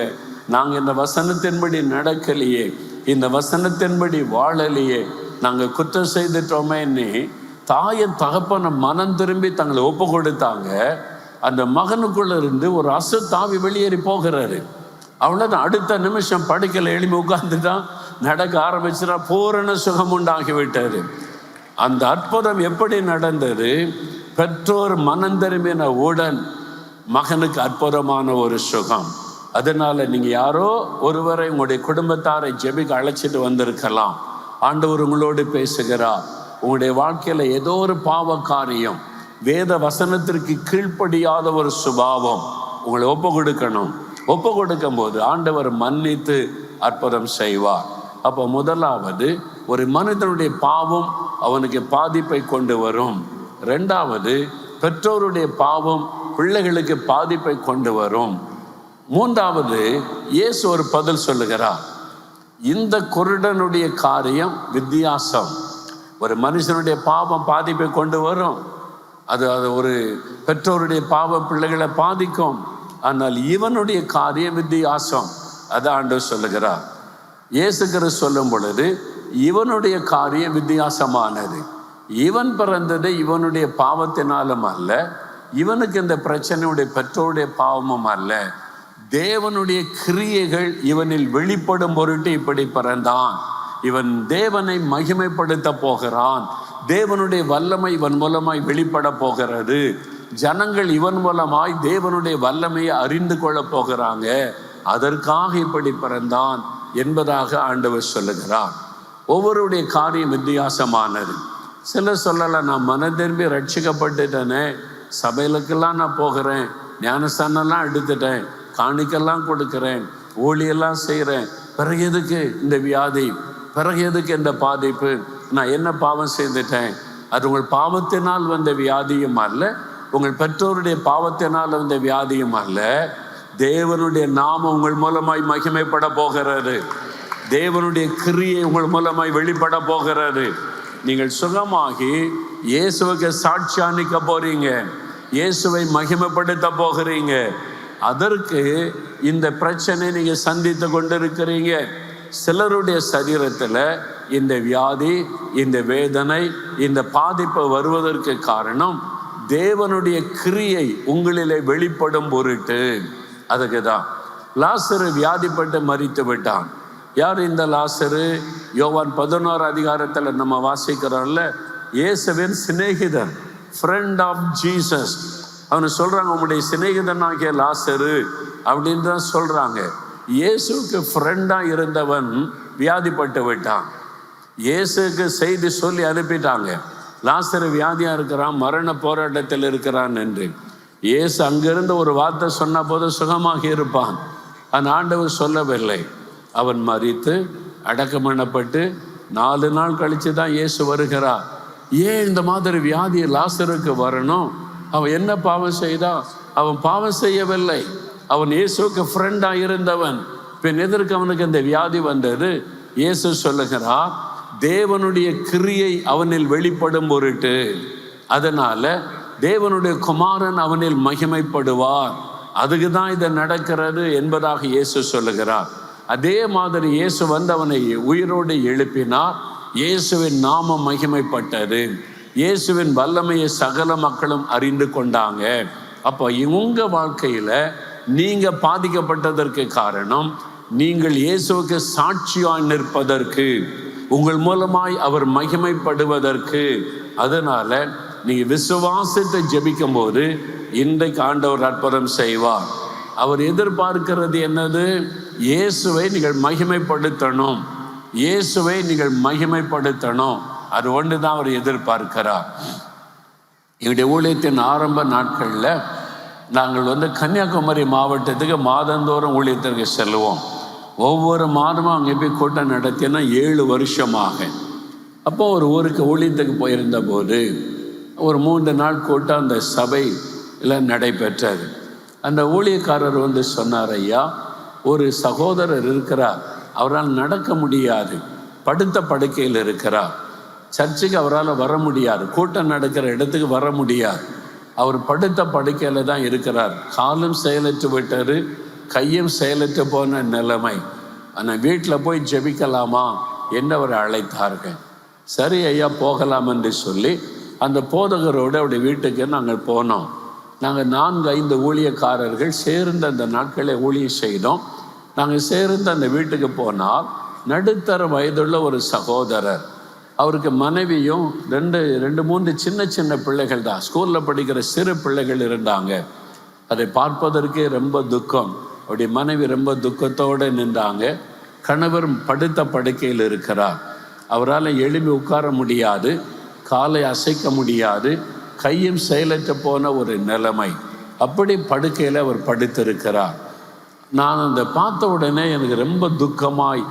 நாங்கள் இந்த வசனத்தின்படி நடக்கலையே, இந்த வசனத்தின்படி வாழலையே, நாங்கள் குற்றம் செய்துட்டோமேன்னு தாயின் தகப்பனை மனம் திரும்பி தங்களை ஒப்பு கொடுத்தாங்க. அந்த மகனுக்குள்ள இருந்து ஒரு அசுத்தாவி வெளியேறி போகிறாரு. அவ்வளோதான். அடுத்த நிமிஷம் படுக்கையில் எழுப்பி உட்கார்ந்துட்டான், நடக்க ஆரம்பிச்சுட்டா, பூரண சுகம் உண்டாகிவிட்டாரு. அந்த அற்புதம் எப்படி நடந்தது? பெற்றோர் மனம் திரும்பின உடன் மகனுக்கு அற்புதமான ஒரு சுகம். அதனால நீங்க யாரோ ஒருவரை உங்களுடைய குடும்பத்தாரை ஜெபிக்க அழைச்சிட்டு வந்திருக்கலாம். ஆண்டவர் உங்களோடு பேசுகிறார். உங்களுடைய வாழ்க்கையில ஏதோ ஒரு பாவ காரியம், வேத வசனத்திற்கு கீழ்ப்படியாத ஒரு சுபாவம் உங்களை ஒப்பு கொடுக்கணும். ஒப்பு கொடுக்கும் போது ஆண்டவர் மன்னித்து அற்புதம் செய்வார். அப்போ முதலாவது, ஒரு மனிதனுடைய பாவம் அவனுக்கு பாதிப்பை கொண்டு வரும். 2வது, பெற்றோருடைய பாவம் பிள்ளைகளுக்கு பாதிப்பை கொண்டு வரும். 3வது, இயேசு ஒரு பதில் சொல்லுகிறார். இந்த குருடனுடைய காரியம் வித்தியாசம். ஒரு மனுஷனுடைய பாவம் பாதிப்பை கொண்டு வரும். அது ஒரு பெற்றோருடைய பாவம் பிள்ளைகளை பாதிக்கும். ஆனால் இவனுடைய காரியம் வித்தியாசம். அதை ஆண்டவர் சொல்லுகிறார். இயேசு கிறிஸ்து சொல்லும் பொழுது இவனுடைய காரியம் வித்தியாசமானது. இவன் பிறந்தது இவனுடைய பாவத்தினாலும் அல்ல, இவனுக்கு இந்த பிரச்சனையுடைய பெற்றோருடைய பாவமும் அல்ல, தேவனுடைய கிரியைகள் இவனில் வெளிப்படும் பொருட்டு இப்படி பிறந்தான். இவன் தேவனை மகிமைப்படுத்த போகிறான். தேவனுடைய வல்லமை இவன் மூலமாய் வெளிப்பட போகிறது. ஜனங்கள் இவன் மூலமாய் தேவனுடைய வல்லமையை அறிந்து கொள்ள போகிறாங்க. அதற்காக இப்படி பிறந்தான் என்பதாக ஆண்டவர் சொல்லுகிறார். ஒவ்வொருடைய காரியம் வித்தியாசமானது. சிலர் சொல்லலாம், நான் மனம் திரும்பி ரட்சிக்கப்பட்டுட்டேனே, சபைகளுக்கெல்லாம் நான் போகிறேன், ஞானஸ்தானம்லாம் எடுத்துட்டேன், காணிக்கெல்லாம் கொடுக்குறேன், ஊழியெல்லாம் செய்கிறேன், பிறகு எதுக்கு இந்த வியாதி, பிறகு எதுக்கு இந்த பாதிப்பு, நான் என்ன பாவம் செய்துட்டேன்? அது உங்கள் பாவத்தினால் வந்த வியாதியும் அல்ல, உங்கள் பெற்றோருடைய பாவத்தினால் வந்த வியாதியும் அல்ல. தேவனுடைய நாமம் உங்கள் மூலமாய் மகிமைப்பட போகிறது. தேவனுடைய கிரியை உங்கள் மூலமாய் வெளிப்பட போகிறது. நீங்கள் சுகமாகி இயேசுவுக்கு சாட்சியா நிற்க போறீங்க, இயேசுவை மகிமைப்படுத்த போகிறீங்க. அதற்கு இந்த பிரச்சனை நீங்க சந்தித்து கொண்டிருக்கிறீங்க. சிலருடைய சரீரத்தில் இந்த வியாதி, இந்த வேதனை, இந்த பாதிப்பு வருவதற்கு காரணம் தேவனுடைய கிரியை உங்களிலே வெளிப்படும் பொருட்டு. அதுக்கு தான் லாசரு வியாதிப்பட்டு மரித்து விட்டான். யார் இந்த லாசரு? யோவான் 11 அதிகாரத்தில் நம்ம வாசிக்கிறோம்ல, இயேசுவின் சிநேகிதன், ஃப்ரெண்ட் ஆஃப் ஜீசஸ். அவனை சொல்றாங்க, உங்களுடைய சிநேகிதனாகிய லாசரு அப்படின்னு தான் சொல்றாங்க. இயேசுக்கு ஃப்ரெண்டா இருந்தவன் வியாதிப்பட்டு விட்டான். இயேசுக்கு செய்தி சொல்லி அனுப்பிட்டாங்க, லாசரு வியாதியா இருக்கிறான், மரண போராட்டத்தில் இருக்கிறான் என்று. இயேசு அங்கிருந்து ஒரு வார்த்தை சொன்ன போது சுகமாக இருப்பான். அந்த ஆண்டவர் சொல்லவில்லை. அவன் மரித்து அடக்கம் பண்ணப்பட்டு 4 நாள் கழிச்சு தான் இயேசு வருகிறார். ஏன் இந்த மாதிரி வியாதி லாசருக்கு வரணும்? அவன் என்ன பாவம் செய்தான்? அவன் பாவம் செய்யவில்லை. அவன் இயேசுக்கு ஃப்ரெண்டா இருந்தவன். பின் எதற்கு அவனுக்கு இந்த வியாதி வந்தது? இயேசு சொல்லுகிறார், தேவனுடைய கிரியை அவனில் வெளிப்படும் பொருட்டு, அதனால தேவனுடைய குமாரன் அவனில் மகிமைப்படுவார், அதுக்கு தான் இது நடக்கிறது என்பதாக இயேசு சொல்லுகிறார். அதே மாதிரி இயேசு வந்து அவனை உயிரோடு எழுப்பினார். இயேசுவின் நாமம் மகிமைப்பட்டது. இயேசுவின் வல்லமையை சகல மக்களும் அறிந்து கொண்டாங்க. அப்போ உங்க வாழ்க்கையில நீங்க பாதிக்கப்பட்டதற்கு காரணம், நீங்கள் இயேசுவுக்கு சாட்சியாய் நிற்பதற்கு, உங்கள் மூலமாய் அவர் மகிமைப்படுவதற்கு. அதனால நீங்க விசுவாசத்தை ஜெபிக்கும் போது இன்றைக்கு ஆண்டவர் அற்புதம் செய்வார். அவர் எதிர்பார்க்கிறது என்னது? இயேசுவை நீங்கள் மகிமைப்படுத்தணும், இயேசுவை நீங்கள் மகிமைப்படுத்தணும். அது ஒன்று தான் அவர் எதிர்பார்க்கிறார். எங்களுடைய ஊழியத்தின் ஆரம்ப நாட்களில் நாங்கள் வந்து கன்னியாகுமரி மாவட்டத்துக்கு மாதந்தோறும் ஊழியத்திற்கு செல்வோம். ஒவ்வொரு மாதமும் அங்கே போய் கூட்டம் நடத்தினா 7 வருஷமாக. அப்போ ஒரு ஊருக்கு ஊழியத்துக்கு போயிருந்த போது ஒரு 3 நாள் கூட்டம் அந்த சபையில் நடைபெற்றது. அந்த ஊழியக்காரர் வந்து சொன்னார், ஐயா, ஒரு சகோதரர் இருக்கிறார், அவரால் நடக்க முடியாது, படுத்த படுக்கையில் இருக்கிறார், சர்ச்சுக்கு அவரால் வர முடியாது, கூட்டம் நடக்கிற இடத்துக்கு வர முடியாது, அவர் படுத்த படுக்கையில் தான் இருக்கிறார், காலும் செயலற்று விட்டார், கையும் செயலற்று போன நிலைமை, ஆனால் வீட்டில் போய் ஜெபிக்கலாமா என்று அவர் அழைத்தார்கள். சரி ஐயா, போகலாம் என்று சொல்லி அந்த போதகரோடு அவருடைய வீட்டுக்கு நாங்கள் போனோம். நாங்கள் 4-5 ஊழியக்காரர்கள் சேர்ந்து அந்த நாட்களை ஊழியம் செய்தோம். நாங்கள் சேர்ந்து அந்த வீட்டுக்கு போனால் நடுத்தர வயதுள்ள ஒரு சகோதரர், அவருக்கு மனைவியும் 2-3 சின்ன சின்ன பிள்ளைகள் தான், ஸ்கூலில் படிக்கிற சிறு பிள்ளைகள் இருந்தாங்க. அதை பார்ப்பதற்கே ரொம்ப துக்கம். அவருடைய மனைவி ரொம்ப துக்கத்தோடு நின்றாங்க. கணவர் படுத்த படுக்கையில் இருக்கிறார். அவரால் எழுப்பி உட்கார முடியாது, காலை அசைக்க முடியாது, கையும் செயலற்று போன ஒரு நிலைமை. அப்படி படுக்கையில் அவர் படுத்திருக்கிறார். நான் அந்த பார்த்த உடனே எனக்கு ரொம்ப துக்கமாய்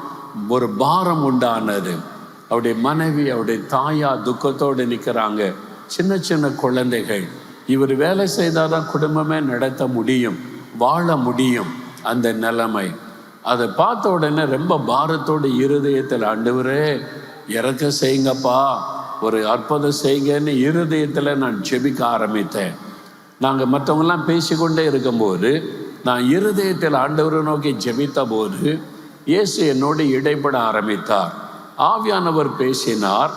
ஒரு பாரம் உண்டானது. அவருடைய மனைவி, அவருடைய தாயா துக்கத்தோடு நிற்கிறாங்க, சின்ன சின்ன குழந்தைகள். இவர் வேலை செய்தால் தான் குடும்பமே நடத்த முடியும், வாழ முடியும். அந்த நிலைமை அதை பார்த்த உடனே ரொம்ப பாரத்தோடு இருதயத்தில், ஆண்டவரே இறக்க செய்யுங்கப்பா, ஒரு அற்புதம் செய்யுங்கன்னு இருதயத்தில் நான் ஜெபிக்க ஆரம்பித்தேன். நாங்கள் மற்றவங்கெல்லாம் பேசிக்கொண்டே இருக்கும்போது நான் இருதயத்தில் ஆண்டவரை நோக்கி ஜெபித்த போது இயேசு என்னோடு இடைப்பட ஆரம்பித்தார். ஆவியானவர் பேசினார்,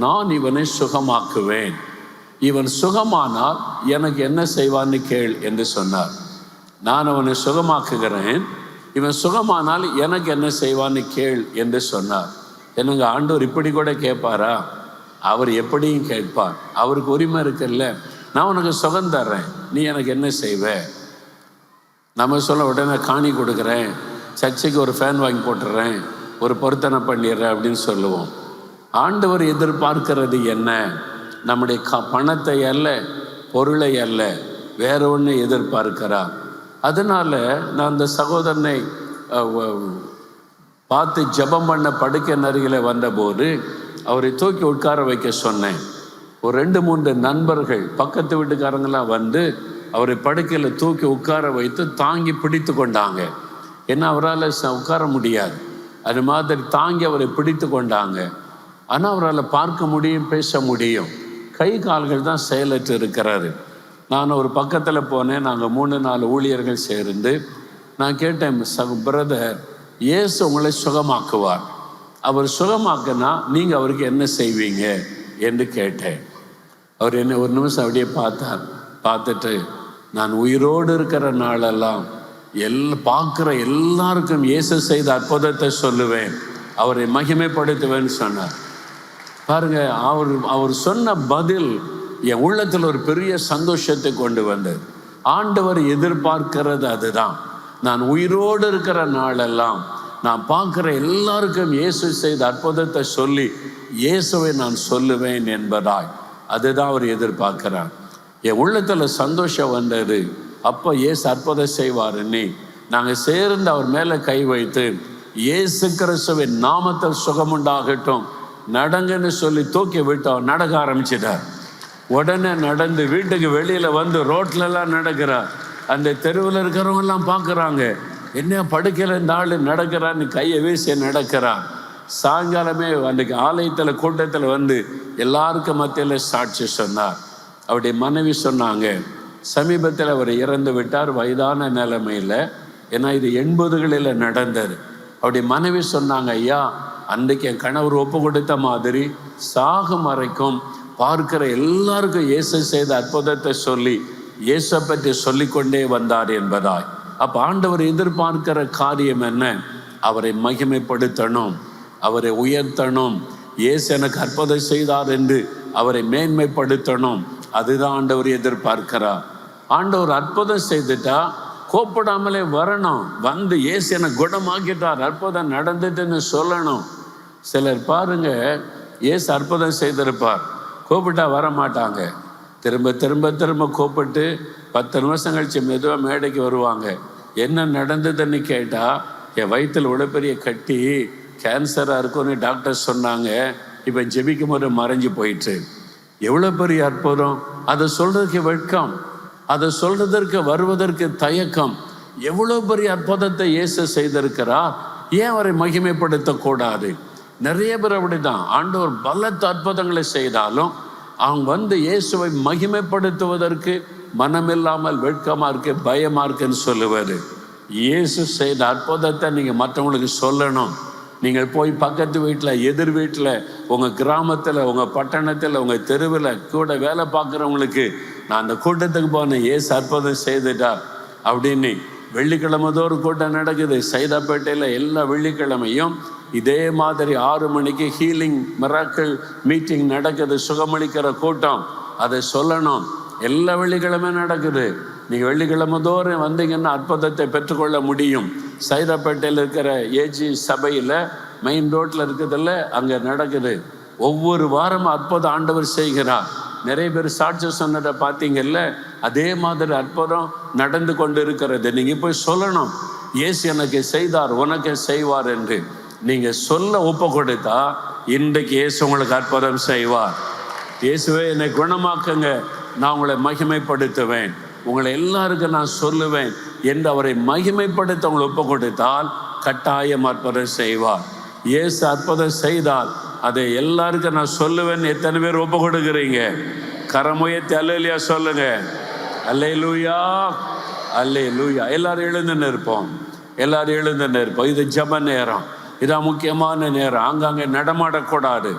நான் இவனை சுகமாக்குவேன், இவன் சுகமானால் எனக்கு என்ன செய்வான்னு கேள் என்று சொன்னார். நான் அவனை சுகமாக்குகிறேன், இவன் சுகமானால் எனக்கு என்ன செய்வான்னு கேள் என்று சொன்னார். என்னங்க ஆண்டவர் இப்படி கூட கேட்பாரா? அவர் எப்படியும் கேட்பார். அவருக்கு உரிமை இருக்குல்ல. நான் உனக்கு சுகம் தர்றேன், நீ எனக்கு என்ன செய்வ? நம்ம சொல்ல உடனே காணி கொடுக்குறேன், சர்ச்சைக்கு ஒரு ஃபேன் வாங்கி போட்டுறேன், ஒரு பொருத்தனை பண்ணிடுறேன் அப்படின்னு சொல்லுவோம். ஆண்டவர் எதிர்பார்க்கிறது என்ன? நம்முடைய பணத்தை அல்ல, பொருளை அல்ல, வேற ஒன்று எதிர்பார்க்கிறார். அதனால நான் அந்த சகோதரனை பார்த்து ஜெபம் பண்ண படுக்கை அருகில் வந்தபோது அவரை தூக்கி உட்கார வைக்க சொன்னேன். ஒரு 2-3 நண்பர்கள் பக்கத்து வீட்டுக்காரங்களாம் வந்து அவரை படுக்கையில் தூக்கி உட்கார வைத்து தாங்கி பிடித்து கொண்டாங்க. ஏன்னா அவரால் உட்கார முடியாது, அது மாதிரி தாங்கி அவரை பிடித்து கொண்டாங்க. ஆனால் அவரால் பார்க்க முடியும், பேச முடியும், கை கால்கள் தான் செயலற்று இருக்கிறாரு. நான் ஒரு பக்கத்தில் போனேன். நாங்கள் 3-4 ஊழியர்கள் சேர்ந்து நான் கேட்டேன், பிரதர், இயேசு உங்களை சுகமாக்குவார், அவர் சுகமாக்குனா நீங்கள் அவருக்கு என்ன செய்வீங்க என்று கேட்டேன். அவர் என்ன ஒரு நிமிஷம் அப்படியே பார்த்தார். பார்த்துட்டு, நான் உயிரோடு இருக்கிற நாளெல்லாம் பார்க்குற எல்லாருக்கும் இயேசு செய்த அற்புதத்தை சொல்லுவேன், அவரை மகிமைப்படுத்துவேன்னு சொன்னார். பாருங்க, அவர் சொன்ன பதில் என் உள்ளத்தில் ஒரு பெரிய சந்தோஷத்தை கொண்டு வந்தது. ஆண்டவர் எதிர்பார்க்கிறது அதுதான். நான் உயிரோடு இருக்கிற நாளெல்லாம் நான் பார்க்குற எல்லாருக்கும் இயேசு செய்த அற்புதத்தை சொல்லி இயேசுவை நான் சொல்லுவேன் என்பதாய், அதுதான் அவர் எதிர்பார்க்கிறார். என் உள்ளத்தில் சந்தோஷம் வந்தது. அப்போ இயேசு அற்புதம் செய்வாருன்னு நாங்கள் சேர்ந்து அவர் மேலே கை வைத்து இயேசு கிறிஸ்துவின் நாமத்தில் சுகமுண்டாகட்டும் நடங்கன்னு சொல்லி தூக்கி விட்டோம். நடக்க ஆரம்பிச்சிட்டார். உடனே நடந்து வீட்டுக்கு வெளியில் வந்து ரோட்லலாம் நடக்கிறார். அந்த தெருவில் இருக்கிறவங்கெல்லாம் பார்க்குறாங்க, என்ன படுக்கையில் இந்த ஆள் நடக்கிறான்னு கையை வீசி நடக்கிறார். சாயங்காலமே அன்றைக்கு ஆலயத்தில் கூட்டத்தில் வந்து எல்லாருக்கும் மத்தியில் சாட்சி சொன்னார். அவருடைய மனைவி சொன்னாங்க, சமீபத்தில் அவர் இறந்து விட்டார் வயதான நிலைமையில். ஏன்னா இது 80களில் நடந்தது. அவருடைய மனைவி சொன்னாங்க, ஐயா அன்றைக்கு என் கணவர் ஒப்பு கொடுத்த மாதிரி சாகும் வரைக்கும் பார்க்கிற எல்லாருக்கும் இயேசு செய்த அற்புதத்தை சொல்லி இயேசை பற்றி சொல்லிக்கொண்டே வந்தார் என்பதாய். அப்போ ஆண்டவர் எதிர்பார்க்கிற காரியம் என்ன? அவரை மகிமைப்படுத்தணும், அவரை உயர்த்தணும். இயேசு எனக்கு அற்புதம் செய்தார் என்று அவரை மேன்மைப்படுத்தணும். அதுதான் ஆண்டவர் எதிர்பார்க்கிறார். ஆண்டவர் அற்புதம் செய்துட்டா கோப்படாமலே வரணும். வந்து இயேசு எனக்கு குணமாக்கிட்டார், அற்புதம் நடந்துட்டுன்னு சொல்லணும். சிலர் பாருங்க, இயேசு அற்புதம் செய்திருப்பார், கூப்பிட்டா வர மாட்டாங்க. திரும்ப திரும்ப திரும்ப கூப்பிட்டு 10 நிமிஷம் கழிச்சு மெதுவாக மேடைக்கு வருவாங்க. என்ன நடந்ததுன்னு கேட்டால், என் வயிற்றில் இவ்வளோ பெரிய கட்டி கேன்சராக இருக்கும்னு டாக்டர் சொன்னாங்க, இப்போ ஜெபிக்கும் போது மறைஞ்சு போயிட்டு. எவ்வளோ பெரிய அற்புதம்! அதை சொல்கிறதுக்கு வெட்கம், அதை சொல்றதற்கு வருவதற்கு தயக்கம். எவ்வளோ பெரிய அற்புதத்தை இயேசு செய்திருக்கிறார், ஏன் அவரை மகிமைப்படுத்தக்கூடாது? நிறைய பேர் அப்படிதான். ஆண்டவர் பலத்த அற்புதங்களை செய்தாலும் அவங்க வந்து இயேசுவை மகிமைப்படுத்துவதற்கு மனமில்லாமல் வெட்கமா இருக்கு, பயமா இருக்குன்னு சொல்லுவார். இயேசு செய்த அற்புதத்தை நீங்கள் மற்றவங்களுக்கு சொல்லணும். நீங்கள் போய் பக்கத்து வீட்டில், எதிர் வீட்டில், உங்கள் கிராமத்தில், உங்கள் பட்டணத்தில், உங்கள் தெருவில் கூட வேலை பார்க்குறவங்களுக்கு, நான் அந்த கூட்டத்துக்கு போனேன், இயேசு அற்புதம் செய்துட்டார் அப்படின்னு. வெள்ளிக்கிழமை தோறும் கூட்டம் நடக்குது சைதாப்பேட்டையில். எல்லா வெள்ளிக்கிழமையும் இதே மாதிரி 6 மணிக்கு ஹீலிங் மிராக்கிள் மீட்டிங் நடக்குது, சுகமளிக்கிற கூட்டம். அதை சொல்லணும். எல்லா வெள்ளிக்கிழமை நடக்குது. நீங்கள் வெள்ளிக்கிழமை தோறும் வந்தீங்கன்னா அற்புதத்தை பெற்றுக்கொள்ள முடியும். சைதாப்பேட்டையில் இருக்கிற ஏஜி சபையில் மெயின் ரோட்டில் இருக்குதில்ல, அங்கே நடக்குது. ஒவ்வொரு வாரமும் அற்புதம் ஆண்டவர் செய்கிறார். நிறைய பேர் சாட்சி சொன்னதை பார்த்தீங்கல்ல, அதே மாதிரி அற்புதம் நடந்து கொண்டு இருக்கிறது. நீங்கள் போய் சொல்லணும், இயேசு எனக்கு செய்தார், உனக்கு செய்வார் என்று. நீங்கள் சொல்ல ஒப்பு கொடுத்தா இன்றைக்கு இயேசு உங்களுக்கு அற்புதம் செய்வார். இயேசுவே என்னை குணமாக்குங்க, நான் உங்களை மகிமைப்படுத்துவேன், உங்களை எல்லாருக்கும் நான் சொல்லுவேன் என்று அவரை மகிமைப்படுத்த உங்களை ஒப்பு கொடுத்தால் கட்டாயம் அற்புதம் செய்வார். இயேசு அற்புதம் செய்தால் அதை எல்லாருக்கும் நான் சொல்லுவேன். எத்தனை பேர் ஒப்பு கொடுக்குறீங்க? கரமுயர்த்தி அல்லேலூயா சொல்லுங்க. அல்லேலூயா, அல்லேலூயா. எல்லாரும் எழுந்து நிற்போம், எல்லாரும் எழுந்து நிற்போம். இது ஜெப நேரம், இதான் முக்கியமான நேரம். ஆங்காங்கே நடமாடக்கூடாது.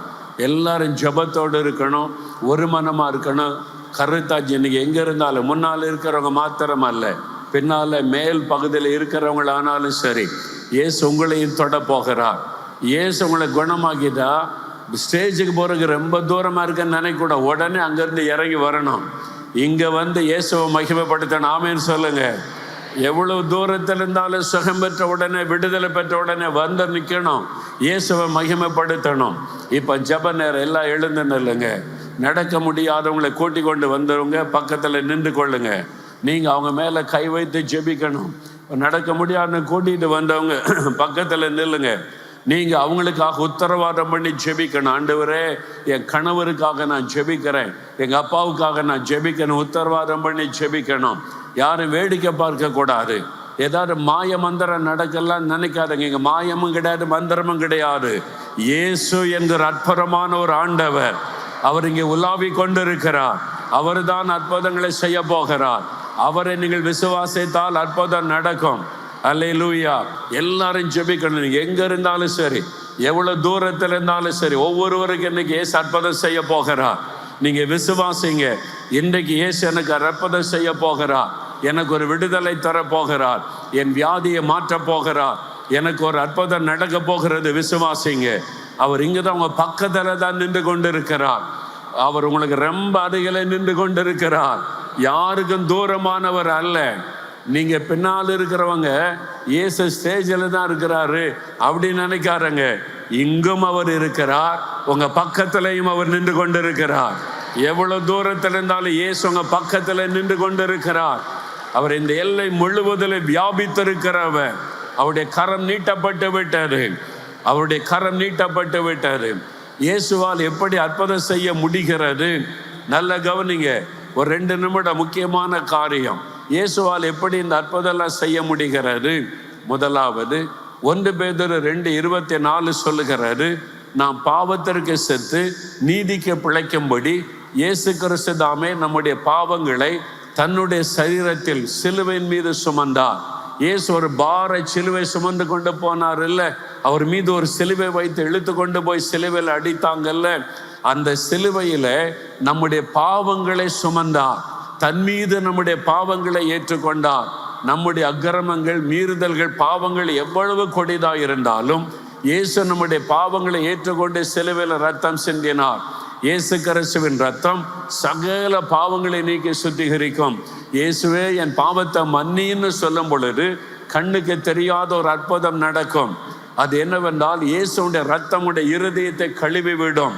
எல்லாரும் ஜெபத்தோடு இருக்கணும், ஒரு மனமாக இருக்கணும். கருத்தாச்சு இன்னைக்கு எங்கே இருந்தாலும், முன்னால் இருக்கிறவங்க மாத்திரம் அல்ல, பின்னால் மேல் பகுதியில் இருக்கிறவங்களானாலும் சரி, இயேசு உங்களையும் தொட போகிறார். இயேசு உங்களை குணமாக்கிட்டா ஸ்டேஜுக்கு போகிறதுக்கு ரொம்ப தூரமாக இருக்குன்னு நினைக்கூட, உடனே அங்கேருந்து இறங்கி வரணும். இங்கே வந்து இயேசுவை மகிமைப்படுத்தணும். ஆமேன்னு சொல்லுங்க. எவ்வளவு தூரத்தில் இருந்தாலும் சுகம் பெற்ற உடனே, விடுதலை பெற்ற உடனே வந்து நிற்கணும், இயேசுவை மகிமைப்படுத்தணும். இப்போ ஜெப நேரம், எல்லாம் எழுந்து நில்லுங்க. நடக்க முடியாதவங்களை கூட்டி கொண்டு வந்துடுங்க, பக்கத்தில் நின்று கொள்ளுங்க. நீங்கள் அவங்க மேலே கை வைத்து ஜெபிக்கணும். நடக்க முடியாதுன்னு கூட்டிகிட்டு வந்தவங்க பக்கத்தில் நில்லுங்க. நீங்கள் அவங்களுக்காக உத்தரவாதம் பண்ணி ஜெபிக்கணும். ஆண்டவரே, என் கணவருக்காக நான் ஜெபிக்கிறேன், எங்கள் அப்பாவுக்காக நான் ஜெபிக்கணும், உத்தரவாதம் பண்ணி ஜெபிக்கணும். யாரும் வேடிக்கை பார்க்கக்கூடாது. ஏதாவது மாய மந்திரம் நடக்கலாம் நினைக்காதங்க. இங்கே மாயமும் கிடையாது, மந்திரமும் கிடையாது. இயேசு என்கிற அற்புதமான ஒரு ஆண்டவர், அவர் இங்கே உலாவி கொண்டிருக்கிறார். அவர் தான் அற்புதங்களை செய்ய போகிறார். அவரை நீங்கள் விசுவாசித்தால் அற்புதம் நடக்கும். அல்லேலூயா. எல்லாரும் ஜெபிக்கணும். நீங்கள் எங்கே இருந்தாலும் சரி, எவ்வளோ தூரத்தில் இருந்தாலும் சரி, ஒவ்வொருவருக்கு இன்னைக்கு இயேசு அற்புதம் செய்ய போகிறார். நீங்கள் விசுவாசிங்க. இன்றைக்கு இயேசு எனக்கு அற்புதம் செய்ய போகிறார், எனக்கு ஒரு விடுதலை தர போகிறார், என் வியாதியை மாற்ற போகிறார், எனக்கு ஒரு அற்புதம் நடக்க போகிறது. விசுவாசிங்க. அவர் இங்கே தான் உங்கள் பக்கத்தில் தான் நின்று கொண்டு இருக்கிறார். அவர் உங்களுக்கு ரொம்ப அருகிலே நின்று கொண்டிருக்கிறார். யாருக்கும் தூரமானவர் அல்ல. நீங்க பின்னால் இருக்கிறவங்க இயேசு ஸ்டேஜில் தான் இருக்கிறாரு அப்படின்னு நினைக்காருங்க. இங்கும் அவர் இருக்கிறார், உங்க பக்கத்திலையும் அவர் நின்று கொண்டிருக்கிறார். எவ்வளவு தூரத்தில் இருந்தாலும் இயேசு உங்க பக்கத்தில் நின்று கொண்டிருக்கிறார். அவர் இந்த எல்லை முழுவதில் வியாபித்திருக்கிறவர். அவருடைய கரம் நீட்டப்பட்டு விட்டது. அவருடைய கரம் நீட்டப்பட்டு விட்டது. இயேசுவால் எப்படி அற்புதம் செய்ய முடிகிறது? நல்ல கவனிங்க. ஒரு 2 நிமிடம் முக்கியமான காரியம். இயேசுவால் எப்படி இந்த அற்புதம் செய்ய முடிகிறது? முதலாவது 1 பேதுரு 2:24 சொல்லுகிறாரு, நாம் பாவத்திற்கு செத்து நீதிக்கு பிழைக்கும்படி இயேசு கிறிஸ்து தாமே நம்முடைய பாவங்களை தன்னுடைய சரீரத்தில் சிலுவையின் மீது சுமந்தார். இயேசு ஒரு பார சிலுவை சுமந்து கொண்டு போனார் இல்ல, அவர் மீது ஒரு சிலுவை வைத்து இழுத்து கொண்டு போய் சிலுவையில் அடித்தாங்கல்ல, அந்த சிலுவையில நம்முடைய பாவங்களை சுமந்தார். தன் மீது நம்முடைய பாவங்களை ஏற்றுக்கொண்டார். நம்முடைய அக்கிரமங்கள், மீறுதல்கள், பாவங்கள் எவ்வளவு கொடிதாக இருந்தாலும் இயேசு நம்முடைய பாவங்களை ஏற்றுக்கொண்டு சிலுவையில் ரத்தம் சிந்தினார். இயேசு கிறிஸ்துவின் ரத்தம் சகல பாவங்களை நீக்கி சுத்திகரிக்கும். இயேசுவே என் பாவத்தை மன்னின்னு சொல்லும் பொழுது கண்ணுக்கு தெரியாத ஒரு அற்புதம் நடக்கும். அது என்னவென்றால் இயேசுடைய ரத்தமுடைய இருதயத்தை கழுவி விடும்.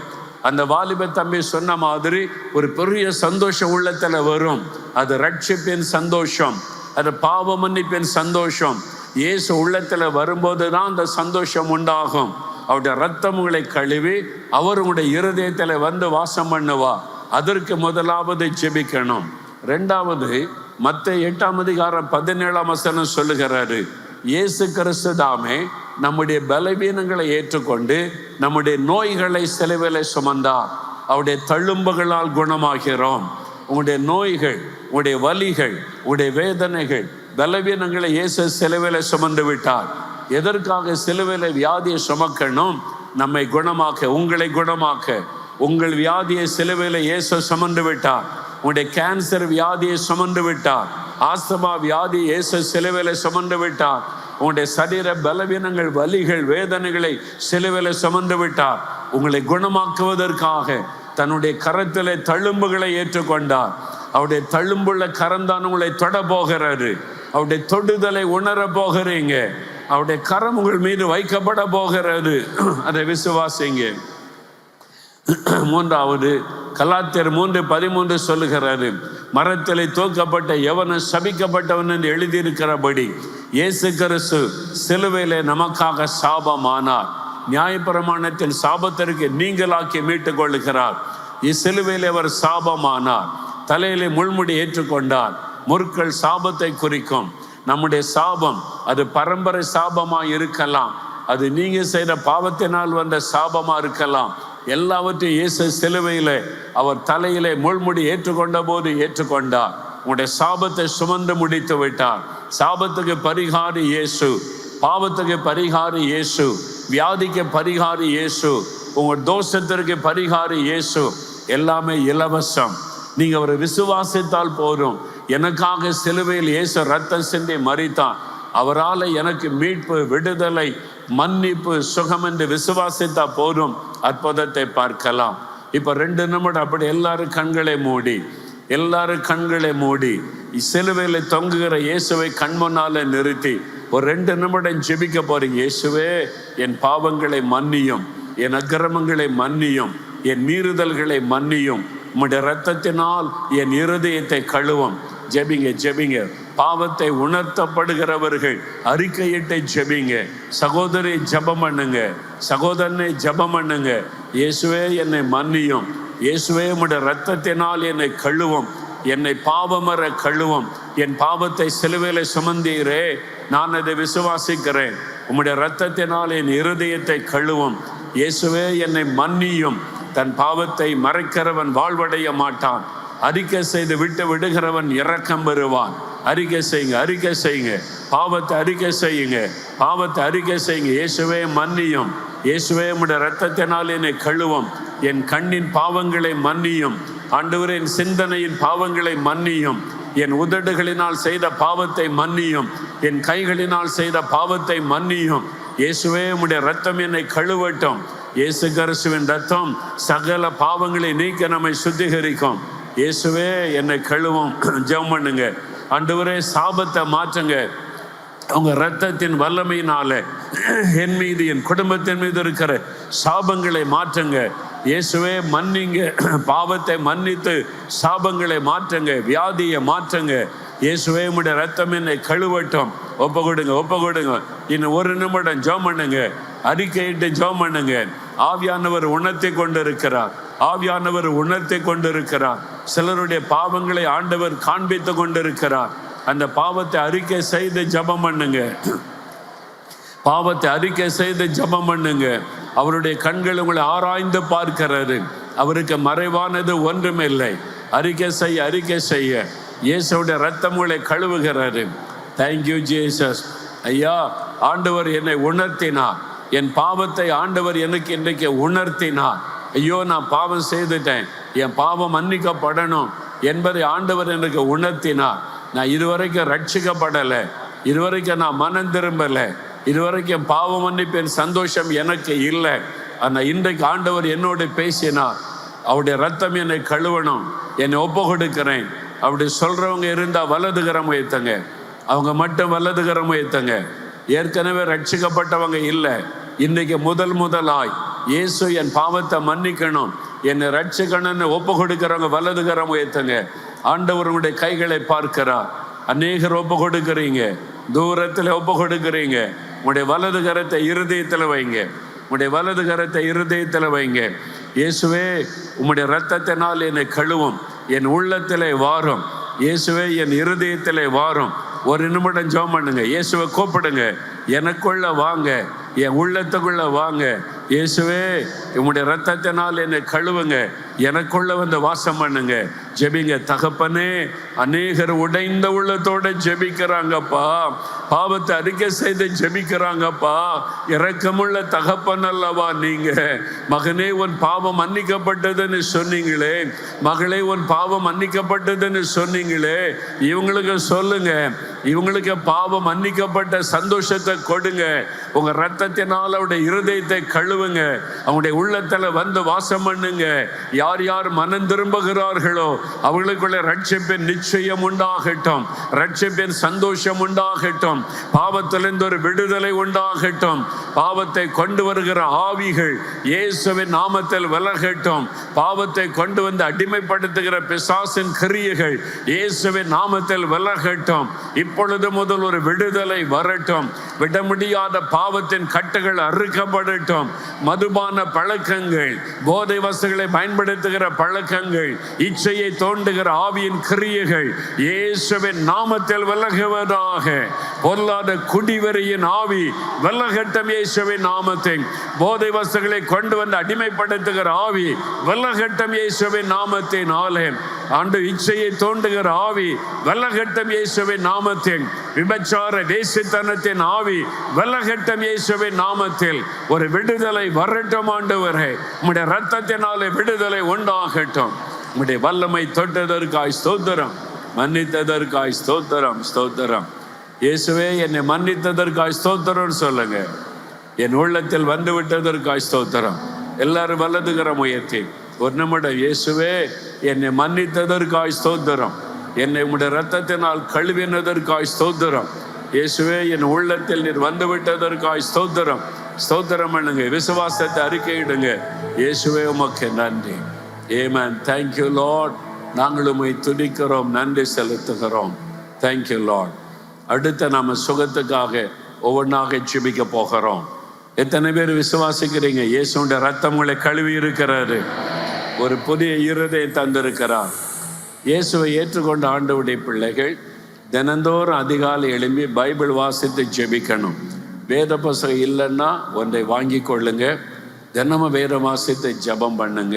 அந்த வாலிப தம்பி சொன்ன மாதிரி ஒரு பெரிய சந்தோஷம் உள்ளத்துல வரும். அது ரட்சிப்பின் சந்தோஷம், அது பாவ மன்னிப்பின் சந்தோஷம். இயேசு உள்ளத்துல வரும்போது தான் அந்த சந்தோஷம் உண்டாகும். அவருடைய ரத்தம் உங்களை கழுவி அவர் உங்களுடைய இருதயத்தில் வந்து வாசம் பண்ணுவா. அதற்கு முதலாவது ஜெபிக்கணும். 2வது மத்தேயு 8:17 சொல்லுகிறாரு, இயேசு கிறிஸ்து தாமே நம்முடைய பலவீனங்களை ஏற்றுக்கொண்டு நம்முடைய நோய்களை சிலுவையிலே சுமந்தார். அவருடைய தழும்புகளால் குணமாகிறோம். உங்களுடைய நோய்கள், உங்களுடைய வலிகள், உங்களுடைய வேதனைகள், பலவீனங்களை இயேசு சிலுவையிலே சுமந்து விட்டார். எதற்காக சிலுவையில வியாதியை சுமக்கணும்? நம்மை குணமாக்க, உங்களை குணமாக்க. உங்கள் வியாதியை சிலுவையில இயேசு சுமந்து விட்டார். உங்களுடைய கேன்சர் வியாதியை சுமந்து விட்டார். ஆஸ்துமா வியாதியை இயேசு சிலுவையில சுமந்து விட்டார். உங்களுடைய சரீர பலவீனங்கள், வலிகள், வேதனைகளை சிலுவையில சுமந்து விட்டார். உங்களை குணமாக்குவதற்காக தன்னுடைய கரத்திலே தழும்புகளை ஏற்றுக்கொண்டார். அவருடைய தழும்புள்ள கரம்தான் உங்களை தொட போகிறாரு. அவருடைய தொடுதலை உணர போகிறீங்க. அவருடைய கரம் உங்கள் மீது வைக்கப்பட போகிறது. அதை விசுவாசிங்க. 3வது கலாத்தியர் 3:13 சொல்லுகிறாரு, மரத்திலே தூக்கப்பட்ட எவனும் சபிக்கப்பட்டவன் என்று எழுதியிருக்கிறபடி இயேசு கிறிஸ்து சிலுவையிலே நமக்காக சாபமானார். நியாயப்பிரமாணத்தின் சாபத்திற்கு நீங்களாக்கி மீட்டுக் கொள்ளுகிறார். இச்சிலுவையிலே அவர் சாபமானார். தலையிலே முள்முடி ஏற்றுக்கொண்டார். முற்கள் சாபத்தை குறிக்கும். நம்முடைய சாபம் அது பரம்பரை சாபமா இருக்கலாம், அது நீங்க செய்த பாவத்தினால் வந்த சாபமா இருக்கலாம். எல்லாவற்றையும் இயேசு சிலுவையிலே அவர் தலையிலே முள்முடி ஏற்றுக்கொண்ட போது ஏற்றுக்கொண்டார். உங்களுடைய சாபத்தை சுமந்து முடித்து விட்டார். சாபத்துக்கு பரிகாரி இயேசு, பாவத்துக்கு பரிகாரி இயேசு, வியாதிக்கு பரிகாரி இயேசு, உங்கள் தோஷத்திற்கு பரிகாரி இயேசு. எல்லாமே இலவசம். நீங்க அவரை விசுவாசித்தால் போதும். எனக்காக சிலுவையில் இயேசு ரத்தம் சிந்தி மரித்தார், அவரால் எனக்கு மீட்பு, விடுதலை, மன்னிப்பு, சுகம் என்று விசுவாசித்தா போதும் அற்புதத்தை பார்க்கலாம். இப்ப 2 நிமிடம் அப்படி எல்லாரும் கண்களை மூடி சிலுவையில் தொங்குகிற இயேசுவை கண் முன்னால நிறுத்தி ஒரு 2 நிமிடம் ஜெபிக்க போறீங்க. இயேசுவே, என் பாவங்களை மன்னியும், என் அக்கிரமங்களை மன்னியும், என் மீறுதல்களை மன்னியும், உம்முடைய இரத்தத்தினால் என் இருதயத்தை கழுவும். ஜெபிங்க. பாவத்தை உணர்த்தப்படுகிறவர்கள் அறிக்கையிட்டு ஜெபிங்க. சகோதரி ஜெபம் பண்ணுங்க, சகோதரனை ஜெபம் பண்ணுங்க. இயேசுவே, என்னை மன்னியும். இயேசுவே, உம்முடைய இரத்தத்தினால் என்னை கழுவும், என்னை பாவமற கழுவும். என் பாவத்தை சிலுவையில சுமந்தீரே, நான் அதை விசுவாசிக்கிறேன். உம்முடைய இரத்தத்தினால் என் இருதயத்தை கழுவும். இயேசுவே, என்னை மன்னியும். தன் பாவத்தை மறைக்கிறவன் வாழ்வடைய மாட்டான். அறிக்கை செய்து விட்டு விடுகிறவன் இரக்கம் பெறுவான். அறிக்கை செய்யுங்க. பாவத்தை அறிக்கை செய்யுங்க. இயேசுவே, மன்னியும். இயேசுவே, உம்முடைய இரத்தத்தினால் என்னை கழுவும். என் கண்ணின் பாவங்களை மன்னியும். ஆண்டவரே, என் சிந்தனையின் பாவங்களை மன்னியும். என் உதடுகளினால் செய்த பாவத்தை மன்னியும். என் கைகளினால் செய்த பாவத்தை மன்னியும். இயேசுவே, உம்முடைய இரத்தம் என்னை கழுவட்டும். இயேசு கிறிஸ்துவின் ரத்தம் சகல பாவங்களை நீக்க நம்மை சுத்திகரிக்கும். இயேசுவே என்னை கழுவும். ஜெபம் பண்ணுங்க. ஆண்டவரே சாபத்தை மாற்றுங்க. அவங்க இரத்தத்தின் வல்லமையினால என் மீது என் குடும்பத்தின் மீது இருக்கிற சாபங்களை மாற்றுங்க. இயேசுவே மன்னிங்க. பாவத்தை மன்னித்து சாபங்களை மாற்றுங்க, வியாதியை மாற்றுங்க. இயேசுவே உம்முடைய ரத்தம் என்னை கழுவட்டும். ஒப்பு கொடுங்க. இன்னும் ஒரு நிமிடம் ஜெபம் பண்ணுங்க. அறிக்கையிட்டு ஜெபம் பண்ணுங்க. ஆவியானவர் உணர்த்தி கொண்டிருக்கிறார். சிலருடைய பாவங்களை ஆண்டவர் காண்பித்து கொண்டிருக்கிறார். அந்த பாவத்தை அறிக்கை செய்து ஜெபம் பண்ணுங்க. அவருடைய கண்கள் உங்களை ஆராய்ந்து பார்க்கிறாரு. அவருக்கு மறைவானது ஒன்றுமில்லை. அறிக்கை செய்ய இயேசுடைய ரத்தம் உங்களை கழுவுகிறாரு. Thank you Jesus. ஐயா, ஆண்டவர் என்னை உணர்த்தினார். என் பாவத்தை ஆண்டவர் எனக்கு இன்றைக்கு உணர்த்தினார். ஐயோ, நான் பாவம் செய்துட்டேன், என் பாவம் மன்னிக்கப்படணும் என்பதை ஆண்டவர் எனக்கு உணர்த்தினார். நான் இதுவரைக்கும் ரட்சிக்கப்படலை, இதுவரைக்கும் நான் மனம் திரும்பலை, இதுவரைக்கும் பாவம் மன்னிப்பின் சந்தோஷம் எனக்கு இல்லை. ஆனால் இன்றைக்கு ஆண்டவர் என்னோடு பேசினார். அவருடைய ரத்தம் என்னை கழுவணும், என்னை ஒப்பு கொடுக்கிறேன். அப்படி சொல்றவங்க இருந்தால் வலதுகரம் உயர்த்துங்க. அவங்க மட்டும் வலதுகரம் உயர்த்துங்க. ஏற்கனவே ரட்சிக்கப்பட்டவங்க இல்லை, இன்னைக்கு முதலாய் இயேசு என் பாவத்தை மன்னிக்கணும், என்னை ரட்சிக்கணும்னு ஒப்பு கொடுக்கிறவங்க வலதுகரம் உயர்த்துங்க. ஆண்டவர் உங்களுடைய கைகளை பார்க்கிறார். அநேகர் ஒப்பு கொடுக்கிறீங்க, தூரத்தில் ஒப்பு கொடுக்கிறீங்க. உங்களுடைய வலது கரத்தை இருதயத்தில் வைங்க. இயேசுவே, உம்முடைய இரத்தத்தினால் என்னை கழுவும், என் உள்ளத்திலே வாரும். இயேசுவே, என் இருதயத்திலே வாரும். ஒரு நிமிடம் ஜெபம் பண்ணுங்க. இயேசுவை கூப்பிடுங்க. எனக்குள்ள வாங்க, என் உள்ளத்துக்குள்ள வாங்க. இயேசுவே, உம்முடைய இரத்தத்தினால் என்னை கழுவுங்க, எனக்குள்ள வந்து வாசம் பண்ணுங்க. ஜெபிங்க. தகப்பனே, அநேகர் உடைந்த உள்ளத்தோட ஜெபிக்கிறாங்கப்பா, பாவத்தை அறிக்கை செய்து ஜெபிக்கிறாங்கப்பா. இரக்கமுள்ள தகப்பன் அல்லவா நீங்க. மகனே, உன் பாவம் மன்னிக்கப்பட்டதுன்னு சொன்னீங்களே, மகளே, உன் பாவம் மன்னிக்கப்பட்டதுன்னு சொன்னீங்களே. இவங்களுக்கு சொல்லுங்க, இவங்களுக்கு பாவம் மன்னிக்கப்பட்ட சந்தோஷத்தை கொடுங்க. உங்க ரத்தத்தினால் அவருடைய இருதயத்தை கழுவுங்க, அவங்களுடைய உள்ளத்துல வந்து வாசம் பண்ணுங்க. யார் யார் மனம் திரும்புகிறார்களோ அவர்களுக்குள்ள ரட்சிப்பின் நிச்சயம் உண்டாகட்டும், ரட்சிப்பின் சந்தோஷம் உண்டாகட்டும், பாவத்திலிருந்து ஒரு விடுதலை உண்டாகட்டும். பாவத்தை கொண்டு வருகிற ஆவிகள் இயேசுவின் நாமத்தில் விலகட்டும். பாவத்தை கொண்டு வந்து அடிமைப்படுத்துகிற பிசாசின் கிரியைகள் இயேசுவின் நாமத்தில் விலகட்டும். இப்பொழுது முதல் ஒரு விடுதலை வரட்டும். விட முடியாத பாவத்தின் கட்டுகள் அறுக்கப்படட்டும். மதுபான பழக்கங்கள், போதை வஸ்துகளை பயன்படுத்துகிற பழக்கங்கள், இச்சையை தோண்டுகிற ஆவியின் கிரியைகள் இயேசுவின் நாமத்தில் விலகுவதாக. பொல்லாத குடிவெறியின் ஆவி விலகட்டும் இயேசுவின் நாமத்தில். போதை வஸ்துகளை கொண்டு வந்து அடிமைப்படுத்துகிற ஆவி விலகட்டும் இயேசுவின் நாமத்தினாலே. ஆண்டு இச்சையை தோண்டுகிற ஆவி விலகட்டும் இயேசுவின் நாமத்தில். விபச்சார வேசித்தனத்தின் ஆவி விலகட்டும் இயேசுவின் நாமத்தில். ஒரு விடுதலை வரட்டும் ஆண்டவரே. உம்முடைய இரத்தத்தினாலே விடுதலை உண்டாகட்டும். உம்முடைய வல்லமை தொட்டதற்காய் ஸ்தோத்திரம், மன்னித்ததற்காய் ஸ்தோத்திரம். இயேசுவே, என்னை மன்னித்ததற்காய் ஸ்தோத்திரம் சொல்லுங்க. என் உள்ளத்தில் வந்து விட்டதற்காய் ஸ்தோத்திரம். எல்லாரும் வலதுகரம் உயர்த்தி ஒரு நிமிடம். இயேசுவே, என்னை மன்னித்ததற்காய் ஸ்தோத்திரம், என்னை உம்முடைய இரத்தத்தினால் கழுவினதற்காய் ஸ்தோத்திரம். இயேசுவே, என் உள்ளத்தில் நீர் வந்து விட்டதற்காய் ஸ்தோத்திரம் பண்ணுங்க. விசுவாசத்தை அறிக்கையிடுங்க. இயேசுவே, உமக்கு நன்றி. ஆமென். Thank you Lord. நாங்கள் உம்மை துதிக்கிறோம், நன்றி செலுத்துகிறோம். Thank you Lord. அடுத்த நாம சுகத்துக்காக ஒவ்வொன்றாக ஜெபிக்க போகிறோம். எத்தனை பேர் விசுவாசிக்கிறீங்க? இயேசுடைய ரத்தம் உங்களை கழுவி இருக்கிறாரு, ஒரு புதிய இருதயம் தந்திருக்கிறார். இயேசுவை ஏற்றுக்கொண்ட ஆண்டவருடைய பிள்ளைகள் தினந்தோறும் அதிகாலை எழும்பி பைபிள் வாசித்து ஜெபிக்கணும். வேத புத்தகம் இல்லைன்னா ஒன்றை வாங்கி கொள்ளுங்க. தினமும் வேதம் வாசித்து ஜெபம் பண்ணுங்க.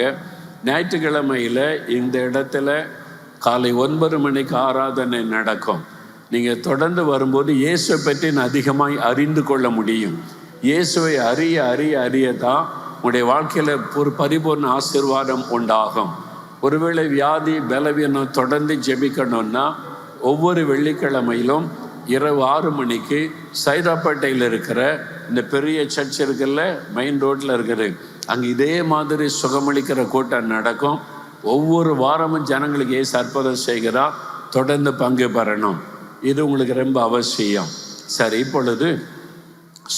ஞாயிற்றுக்கிழமையில் இந்த இடத்துல காலை 9 மணிக்கு ஆராதனை நடக்கும். நீங்கள் தொடர்ந்து வரும்போது இயேசுவை பற்றி அதிகமாக அறிந்து கொள்ள முடியும். இயேசுவை அறிய தான் உங்களுடைய வாழ்க்கையில் ஒரு பரிபூர்ண ஆசீர்வாதம் உண்டாகும். ஒருவேளை வியாதி பலவீனம் தொடர்ந்து ஜெபிக்கணும்னா ஒவ்வொரு வெள்ளிக்கிழமையிலும் இரவு 6 மணிக்கு சைதாப்பேட்டையில் இருக்கிற இந்த பெரிய சர்ச் இருக்குல்ல, மெயின் ரோட்டில் இருக்குது, அங்கே இதே மாதிரி சுகமளிக்கிற கூட்டம் நடக்கும். ஒவ்வொரு வாரமும் ஜனங்களுக்கு ஏசு அற்புதம் செய்கிறார். தொடர்ந்து பங்கு பெறணும். இது உங்களுக்கு ரொம்ப அவசியம். சரி, இப்பொழுது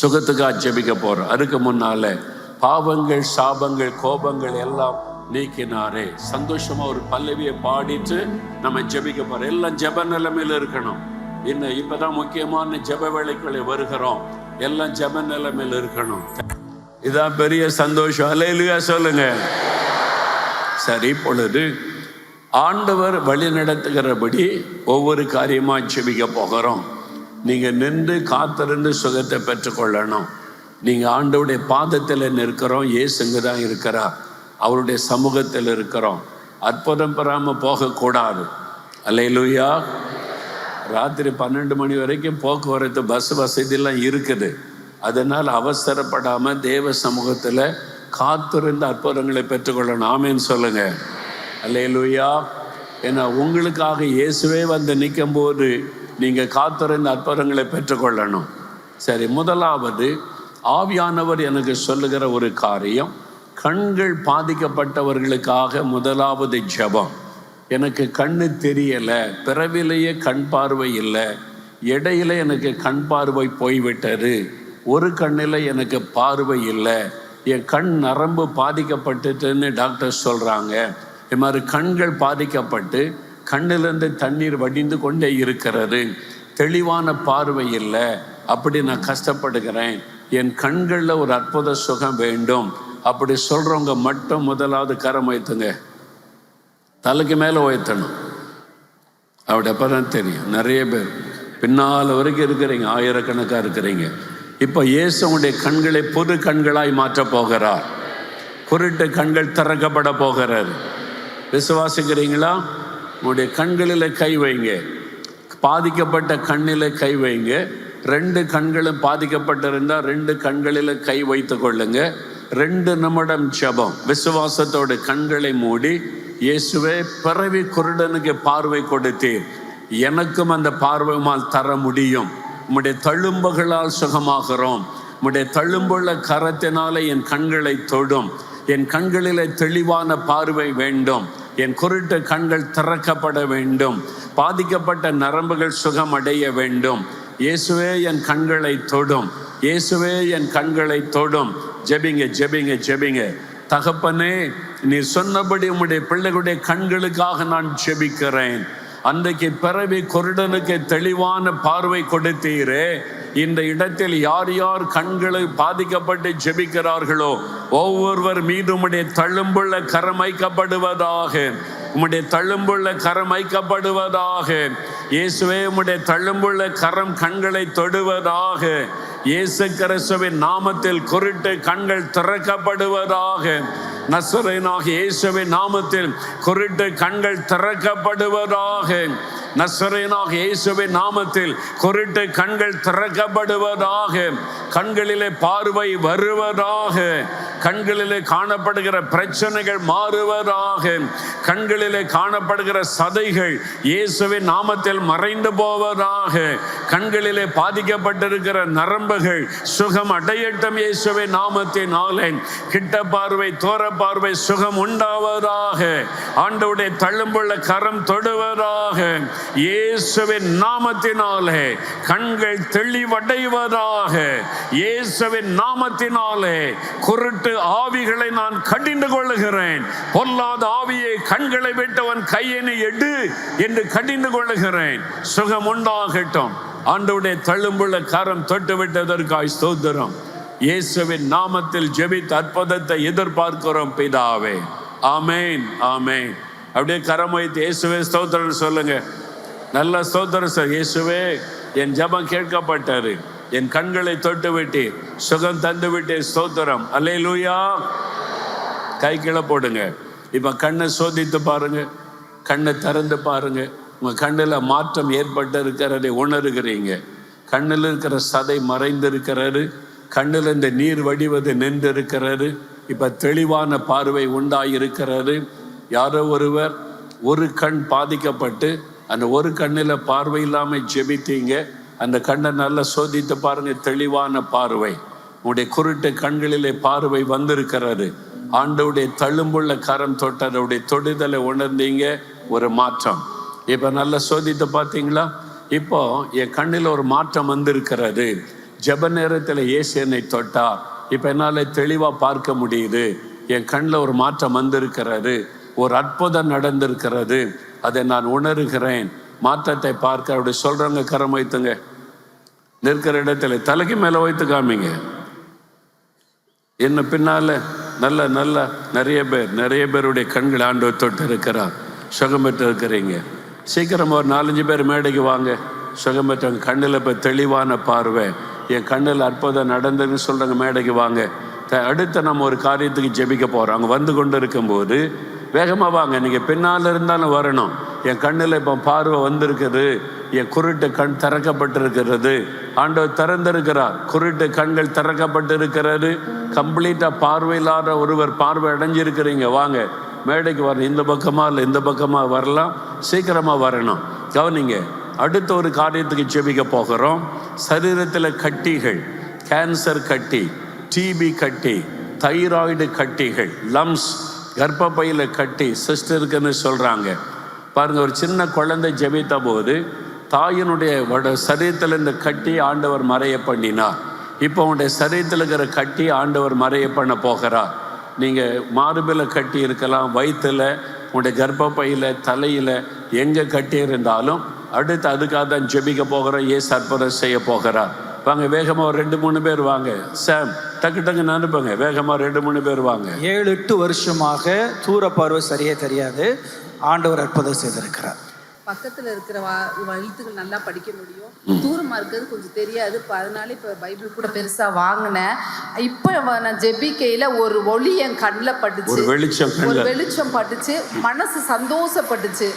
சுகத்துக்காக ஜெபிக்க போகிறோம். அதுக்கு முன்னால பாவங்கள், சாபங்கள், கோபங்கள் எல்லாம் நீக்கினாரே. சந்தோஷமா ஒரு பல்லவியை பாடிட்டு நம்ம ஜெபிக்க போறோம். எல்லாம் ஜெப நிலைமையில இருக்கணும். இன்னும் இப்பதான் முக்கியமான ஜெப வேளைக்குள்ளே வருகிறோம். எல்லாம் ஜெப நிலைமையில இருக்கணும். இதான் பெரிய சந்தோஷம். அல்லேலூயா சொல்லுங்க. சரி, இப்பொழுது ஆண்டவர் வழி நடத்துகிறபடி ஒவ்வொரு காரியமா ஜெபிக்க போகிறோம். நீங்க நின்று காத்திருந்து சுகத்தை பெற்றுக்கொள்ளணும். நீங்க ஆண்டவருடைய பாதத்தில் நிற்கிறோம். இயேசுங்க தான் இருக்கிறார். அவருடைய சமூகத்தில் இருக்கிறோம். அற்புதம் பெறாம போகக்கூடாது. அல்லேலூயா. ராத்திரி 12 மணி வரைக்கும் போக்குவரத்து, பஸ் வசதியெல்லாம் இருக்குது. அதனால் அவசரப்படாம தேவ சமூகத்தில் காத்திருந்து அற்புதங்களை பெற்றுக்கொள்ளணும். ஆமேன்னு சொல்லுங்க. அல்லேலூயா. ஏன்னா உங்களுக்காக இயேசுவே வந்து நிற்கும் போது நீங்க காத்திருந்து அற்புதங்களை பெற்றுக்கொள்ளணும். சரி, முதலாவது ஆவியானவர் எனக்கு சொல்லுகிற ஒரு காரியம், கண்கள் பாதிக்கப்பட்டவர்களுக்காக முதலாவது ஜெபம். எனக்கு கண்ணு தெரியலை, பிறவிலேயே கண் பார்வை இல்லை, இடையில எனக்கு கண் பார்வை போய்விட்டது, ஒரு கண்ணில் எனக்கு பார்வை இல்லை, என் கண் நரம்பு பாதிக்கப்பட்டுட்டுன்னு டாக்டர் சொல்கிறாங்க. இது மாதிரி கண்கள் பாதிக்கப்பட்டு கண்ணிலிருந்து தண்ணீர் வடிந்து கொண்டே இருக்கிறது, தெளிவான பார்வை இல்லை, அப்படி நான் கஷ்டப்படுகிறேன், என் கண்களில் ஒரு அற்புத சுகம் வேண்டும், அப்படி சொல்கிறவங்க மட்டும் முதலாவது கரம் வைத்துங்க. தலைக்கு மேலே உயர்த்தணும். அப்படி அப்போ தான் தெரியும். நிறைய பேர் பின்னால் வரைக்கும் இருக்கிறீங்க, ஆயிரக்கணக்காக இருக்கிறீங்க. இப்போ இயேசுடைய கண்களை புது கண்களாய் மாற்ற போகிறார். குருட்டு கண்கள் திறக்கப்பட போகிறார். விசுவாசிக்கிறீங்களா? உங்களுடைய கண்களில் கை வைங்க. பாதிக்கப்பட்ட கண்ணில் கை வைங்க. 2 கண்களும் பாதிக்கப்பட்டிருந்தால் 2 கண்களில் கை வைத்து கொள்ளுங்க. 2 நிமிடம் ஜெபம். விசுவாசத்தோட கண்களை மூடி, இயேசுவே, பிறவி குருடனுக்கு பார்வை கொடுத்தீர், எனக்கும் அந்த பார்வைமால் தர முடியும். உம்முடைய தழும்புகளால் சுகமாகிறோம். உம்முடைய தழும்புள்ள கரத்தினால என் கண்களை தொடும். என் கண்களிலே தெளிவான பார்வை வேண்டும். என் குருட்டு கண்கள் திறக்கப்பட வேண்டும். பாதிக்கப்பட்ட நரம்புகள் சுகம் அடைய வேண்டும். இயேசுவே, என் கண்களை தொடும். இயேசுவே, என் கண்களை தொடும். ஜெபிங்க, ஜெபிங்க, ஜெபிங்க. தகப்பனே, நீ சொன்னபடி உம்முடைய பிள்ளைகளுடைய கண்களுக்காக நான் ஜெபிக்கிறேன். அன்றைக்கு பிறவி குருடனுக்கு தெளிவான பார்வை கொடுத்தீரே, இந்த இடத்தில் யார் யார் கண்களை பாதிக்கப்பட்டு ஜெபிக்கிறார்களோ ஒவ்வொருவர் மீது உம்முடைய தழும்புள்ள கரம் வைக்கப்படுவதாக. உம்முடைய தழும்புள்ள கரம் வைக்கப்படுவதாக. இயேசுவே, உம்முடைய தழும்புள்ள கரம் கண்களை தொடுவதாக. இயேசு கிறிஸ்துவின் நாமத்தில் குருட்டு கண்கள் திறக்கப்படுவதாக. நசரேயனாகிய இயேசுவின் நாமத்தில் குருட்டு கண்கள் திறக்கப்படுவதாக. நசரேயனாகிய இயேசுவின் நாமத்தில் குருட்டு கண்கள் திறக்கப்படுவதாக. கண்களிலே பார்வை வருவதாக. கண்களிலே காணப்படுகிற பிரச்சனைகள் மாறுவதாக. கண்களிலே காணப்படுகிற சதைகள் இயேசுவின் நாமத்தில் மறைந்து போவதாக. கண்களிலே பாதிக்கப்பட்டிருக்கிற நரம்புகள் சுகம் அடையட்டும் இயேசுவின் நாமத்தினாலே. கிட்ட பார்வை, தோர பார்வை சுகம் உண்டாவதாக. ஆண்டவருடைய தழும்புள்ள கரம் தொடுவதாக. இயேசுவின் நாமத்தினாலே கண்கள் தெளிவடைவதாக. இயேசுவின் நாமத்தினாலே குருட்டு ஆவிகளை நான் கடிந்து கொள்ளுகிறேன். பொல்லாத ஆவியை கண்களை விட்டவன் கையினை எடு என்று கடிந்து கொள்ளுகிறேன். சுகம் உண்டாகட்டும். ஆண்டவருடைய தழும்புள்ள கரம் தொட்டு விட்டதற்காய் ஸ்தோத்திரம். இயேசுவின் நாமத்தில் ஜெபித்த அற்புதத்தை எதிர்பார்க்கிறோம் பிதாவே. ஆமேன், ஆமேன். அப்படியே கரம் வைத்து இயேசுவே ஸ்தோத்திரம் சொல்லுங்க. நல்ல ஸ்தோத்திரம் சார். இயேசுவே, என் ஜெபம் கேட்கப்பட்டது, என் கண்களை தொட்டு விட்டு சுகம் தந்து விட்டு ஸ்தோத்திரம். அல்லேலூயா. கை கீழே போடுங்க. இப்போ கண்ணை சோதித்து பாருங்க. கண்ணை திறந்து பாருங்க. உங்கள் கண்ணில் மாற்றம் ஏற்பட்டு இருக்கிறதை உணர்கிறீங்க. கண்ணில் இருக்கிற சதை மறைந்திருக்கிறது. கண்ணில் இந்த நீர் வடிவது நின்று இருக்கிறது. இப்போ தெளிவான பார்வை உண்டாயிருக்கிறது. யாரோ ஒருவர் ஒரு கண் பாதிக்கப்பட்டு அந்த ஒரு கண்ணில் பார்வை இல்லாமல் ஜெபித்தீங்க. அந்த கண்ணை நல்லா சோதித்து பாருங்க. தெளிவான பார்வை. உடைய குருட்டு கண்களிலே பார்வை வந்திருக்கிறது. ஆண்டவருடைய தழும்புள்ள கரம் தொட்டதுடைய தொடுதலை உணர்ந்தீங்க, ஒரு மாற்றம். இப்போ நல்லா சோதித்து பார்த்தீங்களா? இப்போ என் கண்ணில் ஒரு மாற்றம் வந்திருக்கிறது. ஜெப நேரத்தில் இயேசு என்னை தொட்டார். இப்போ என்னால் தெளிவாக பார்க்க முடியுது. என் கண்ணில் ஒரு மாற்றம் வந்திருக்கிறது. ஒரு அற்புதம் நடந்திருக்கிறது. அதை நான் உணர்கிறேன். மாற்றத்தை பார்க்க அப்படி சொல்கிறவங்க கரம் வைத்துங்க. நிற்கிற இடத்துல தலைக்கு மேலே வைத்து காமிங்க. என்ன பின்னால் நல்ல நல்ல நிறைய பேருடைய கண்கள் ஆண்டவர் தொட்டு இருக்கிறார். சுகம் பெற்று இருக்கிறீங்க. சீக்கிரம் ஒரு 4-5 பேர் மேடைக்கு வாங்க. சுகம் பெற்றவங்க கண்ணில் இப்போ தெளிவான பார்வை, என் கண்ணில் அற்புதம் நடந்ததுன்னு சொல்கிறவங்க மேடைக்கு வாங்க. அடுத்து நம்ம ஒரு காரியத்துக்கு ஜெபிக்க போகிறோம். அங்கே வந்து கொண்டு இருக்கும்போது வேகமாக வாங்க. நீங்கள் பின்னால் இருந்தாலும் வரணும். என் கண்ணில் இப்போ பார்வை வந்திருக்குது. என் குருட்டு கண் திறக்கப்பட்டிருக்கிறது. ஆண்டவர் திறந்திருக்கிறார். குருட்டு கண்கள் திறக்கப்பட்டிருக்கிறது. கம்ப்ளீட்டாக பார்வையில்லாத ஒருவர் பார்வை அடைஞ்சிருக்கிறீங்க. வாங்க மேடைக்கு வரணும். இந்த பக்கமாக இல்லை இந்த பக்கமாக வரலாம். சீக்கிரமாக வரணும். கவனிங்க, அடுத்த ஒரு காரியத்துக்கு ஜெபிக்க போகிறோம். சரீரத்தில் கட்டிகள், கேன்சர் கட்டி, டிபி கட்டி, தைராய்டு கட்டிகள், லம்ஸ், கர்ப்பப்பையில் கட்டி, சிஸ்டருக்குன்னு சொல்கிறாங்க. பாருங்கள், ஒரு சின்ன குழந்தை ஜெபித்த போது தாயினுடைய சரீரத்தில் இந்த கட்டி ஆண்டவர் மறைய பண்ணினார். இப்போ உங்களுடைய சரீரத்தில் இருக்கிற கட்டி ஆண்டவர் மறைய பண்ண போகிறார். நீங்கள் மார்பில் கட்டி இருக்கலாம், வயிற்றில், உங்களுடைய கர்ப்பப்பையில், தலையில், எங்கே கட்டி இருந்தாலும் அடுத்து அதுக்காக தான் ஜெபிக்க போகிறோம். ஏசு அற்புதம் செய்ய போகிறார். வாங்க வேகமாக ஒரு 2-3 பேர் வாங்க. சாம் டக்கு டக்குன்னு அனுப்புங்க. வேகமாக 2-3 பேர் வாங்க. 7-8 வருஷமாக தூர பார்வை சரியே தெரியாது. ஆண்டவர் அற்புதம் செய்திருக்கிறார். பக்கத்தில் இருக்கிற எழுத்துக்கள் நல்லா படிக்க முடியும். தூரமாக இருக்கிறது கொஞ்சம் தெரியாது. இப்போ அதனால இப்போ பைபிள் கூட பெருசாக வாங்கினேன். இப்போ நான் ஜெபிக்கையில் ஒரு ஒளி என் கண்ணில் பட்டுச்சு, ஒரு வெளிச்சம் பட்டுச்சு. மனசு சந்தோஷப்பட்டுச்சு.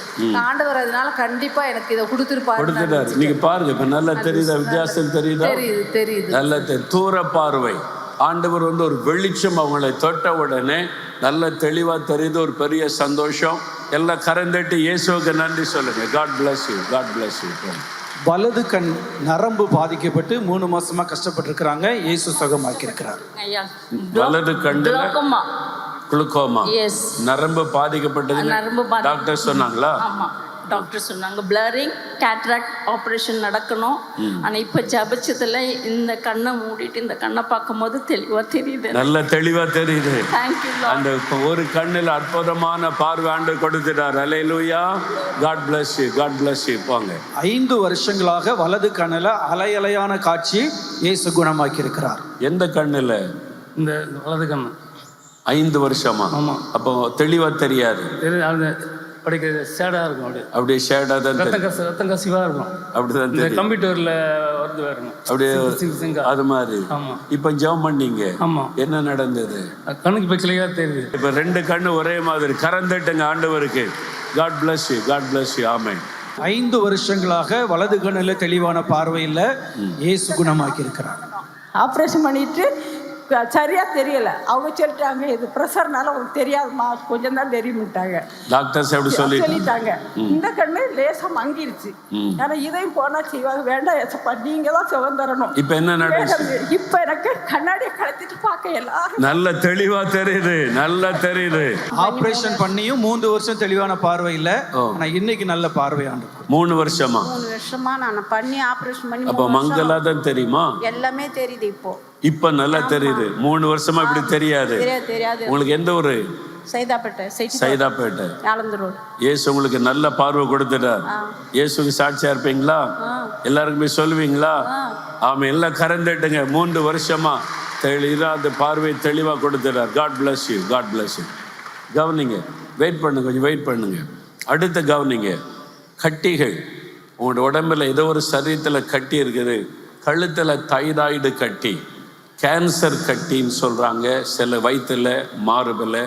ஆண்டவர் அதனால கண்டிப்பாக எனக்கு இதை கொடுத்துருப்பாரு. நீங்க பாருங்க, இப்போ நல்லா தெரியுதா? வித்தியாசம் தெரியுதா? தெரியுது. நல்ல தூர பார்வை. ஆண்டவர் வந்து ஒரு வெளிச்சம் அவங்களை தொட்ட உடனே நல்ல தெளிவா தெரியுது. ஒரு பெரிய சந்தோஷம். எல்லாம் கரந்தட்டி இயேசுவுக்கு நன்றி சொல்லுங்க. God bless you, God bless you. வலது கண் நரம்பு பாதிக்கப்பட்டு 3 மாசமா கஷ்டப்பட்டு இருக்கிறாங்க. இயேசு சுகமாக்கி இருக்கிறார். வலது கண்ணுல குளுக்கோமா, நரம்பு பாதிக்கப்பட்டது டாக்டர் சொன்னாங்களா? டாக்டர் சொன்னாங்க பிளரிங் கேட்ராக்ட் ஆப்ரேஷன் நடக்கணும். ஆனால் இப்போ ஜபிச்சதுல இந்த கண்ணை மூடிட்டு இந்த கண்ணை பார்க்கும்போது தெளிவாக தெரியுது. நல்ல தெளிவாக தெரியுது. தேங்க்யூ. அந்த ஒரு கண்ணில் அற்புதமான பார்வை ஆண்டு கொடுத்துட்டார். அல்லேலூயா. God bless you, God bless you. போங்க. 5 வருஷங்களாக வலது கண்ணில் அலையலையான காட்சி இயேசு குணமாக்கி இருக்கிறார். எந்த கண்ணில்? இந்த வலது கண்ணு. 5 வருஷமா? ஆமாம். அப்போ தெளிவாக தெரியாது. படிக்கிறது ஷேடாக இருக்கும். அப்படியே ஷேடாக தான் ரத்தம் கசிவாக இருக்கும். அப்படிதான் தெரியும். கம்ப்யூட்டரில் வருது வரணும் அப்படியே அது மாதிரி. ஆமாம். இப்போ ஜெபம் பண்ணீங்க. ஆமாம். என்ன நடந்தது? கண்ணுக்கு இப்போ கிளியராக தெரியுது. இப்போ 2 கண்ணு ஒரே மாதிரி கறந்துட்டுங்க ஆண்டவருக்கு. God bless you, God bless you. ஆமென். 5 வருஷங்களாக வலது கண்ணில் தெளிவான பார்வையில் இயேசு குணமாக்கி இருக்கிறார். ஆப்ரேஷன் பண்ணிட்டு சரியா தெரியல. அவங்க சொல்லிட்டாங்க இது ப்ரெஷர்னால உங்களுக்கு தெரியாதுமா, கொஞ்சம் தான் தெரியும்ட்டாங்க. டாக்டர்ஸ் எப்படி சொல்லிட்டாங்க. இந்த கண்ணு லேசா மங்கிருச்சு. ஆனா இதையும் போனா செய்வாங்க. வேண்டாம் ஏசப்பா, நீங்க தான் சுகம் தரணும். இப்போ என்ன நடந்துச்சு? இப்போ எனக்கு கண்ணாடியை கலத்திட்டு பார்க்க எல்லாரும் நல்ல தெளிவா தெரியுது. நல்லா தெரியுது. ஆப்ரேஷன் பண்ணியும் 3 வருஷம் தெளிவான பார்வை இல்லை. ஆனா இன்னைக்கு நல்ல பார்வை ஆண்டு. 3 வருஷமா? 3 வருஷமா நான் பண்ணி ஆப்ரேஷன் பண்ணி. அப்ப மங்களா தான் தெரியுமா? எல்லாமே தெரியுது. இப்ப நல்லா தெரியுது. 3 வருஷமா இப்படி தெரியாது. உங்களுக்கு எந்த ஊரு? சைதாப்பேட்டை. இயேசு உங்களுக்கு நல்ல பார்வை கொடுத்துட்டார். இயேசுக்கு சாட்சியா இருப்பீங்களா? எல்லாருக்குமே சொல்லுவீங்களா? ஆமா. எல்லாம் கறந்துட்டுங்க. 3 வருஷமா அந்த பார்வை தெளிவா கொடுத்துட்டார். God bless you, God bless you. கவனிங்க, வெயிட் பண்ணுங்க, கொஞ்சம் வெயிட் பண்ணுங்க. அடுத்த கவனிங்க, கட்டிகள். உங்களோட உடம்புல ஏதோ ஒரு சரீரத்தில் கட்டி இருக்குது. கழுத்தில் தைராய்டு கட்டி, கேன்சர் கட்டின்னு சொல்கிறாங்க. சில வயிற்றில், மார்பில்,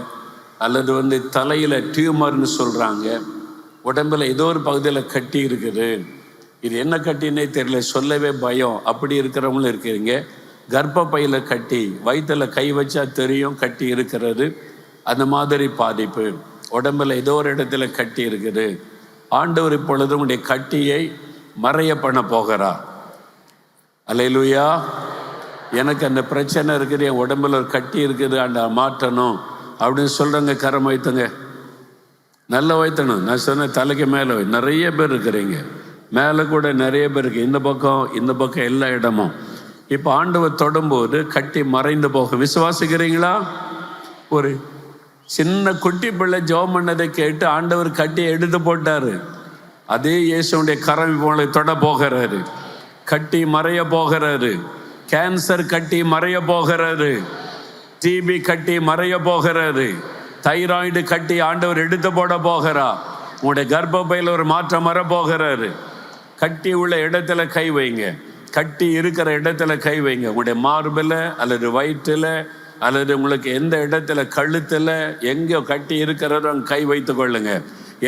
அல்லது தலையில் டியூமர்னு சொல்கிறாங்க. உடம்பில் ஏதோ ஒரு பகுதியில் கட்டி இருக்குது. இது என்ன கட்டின்னே தெரியல, சொல்லவே பயம். அப்படி இருக்கிறவங்களும் இருக்கிறீங்க. கர்ப்பப்பையில் கட்டி, வயிற்றில் கை வச்சா தெரியும் கட்டி இருக்கிறது. அந்த மாதிரி பாதிப்பு. உடம்பில் ஏதோ ஒரு இடத்துல கட்டி இருக்குது. ஆண்டவர் இப்பொழுது உடைய கட்டியை மறைய பண்ண போகிறார். அல்லேலூயா. எனக்கு அந்த பிரச்சனை இருக்குது, என் உடம்புல ஒரு கட்டி இருக்குது, அந்த மாற்றணும் அப்படின்னு சொல்கிறவங்க கரம் வைத்துங்க. நல்லா வைத்தணும். நான் சொன்ன தலைக்கு மேலே நிறைய பேர் இருக்கிறீங்க, மேலே கூட நிறைய பேர் இருக்கு, இந்த பக்கம் எல்லா இடமும். இப்போ ஆண்டவர் தொடும்போது கட்டி மறைந்து போக விசுவாசிக்கிறீங்களா? ஒரு சின்ன குட்டி பிள்ளை ஜெபம் பண்ணதை கேட்டு ஆண்டவர் கட்டியை எடுத்து போட்டாரு. அதே இயேசுடைய கரம் இப்போ தொட போகிறாரு. கட்டி மறைய போகிறாரு. கேன்சர் கட்டி மறைய போகிறாரு. டிபி கட்டி மறைய போகிறாரு. தைராய்டு கட்டி ஆண்டவர் எடுத்து போட போகிறார். உங்களுடைய கர்ப்பப்பையில் ஒரு மாற்றம் வர போகிறாரு. கட்டி உள்ள இடத்துல கை வைங்க. கட்டி இருக்கிற இடத்துல கை வைங்க. உங்களுடைய மார்பில் அல்லது வயிற்றில் அல்லது உங்களுக்கு எந்த இடத்துல கழுத்தில் எங்கே கட்டி இருக்கிறதோ அங்கே கை வைத்து கொள்ளுங்க.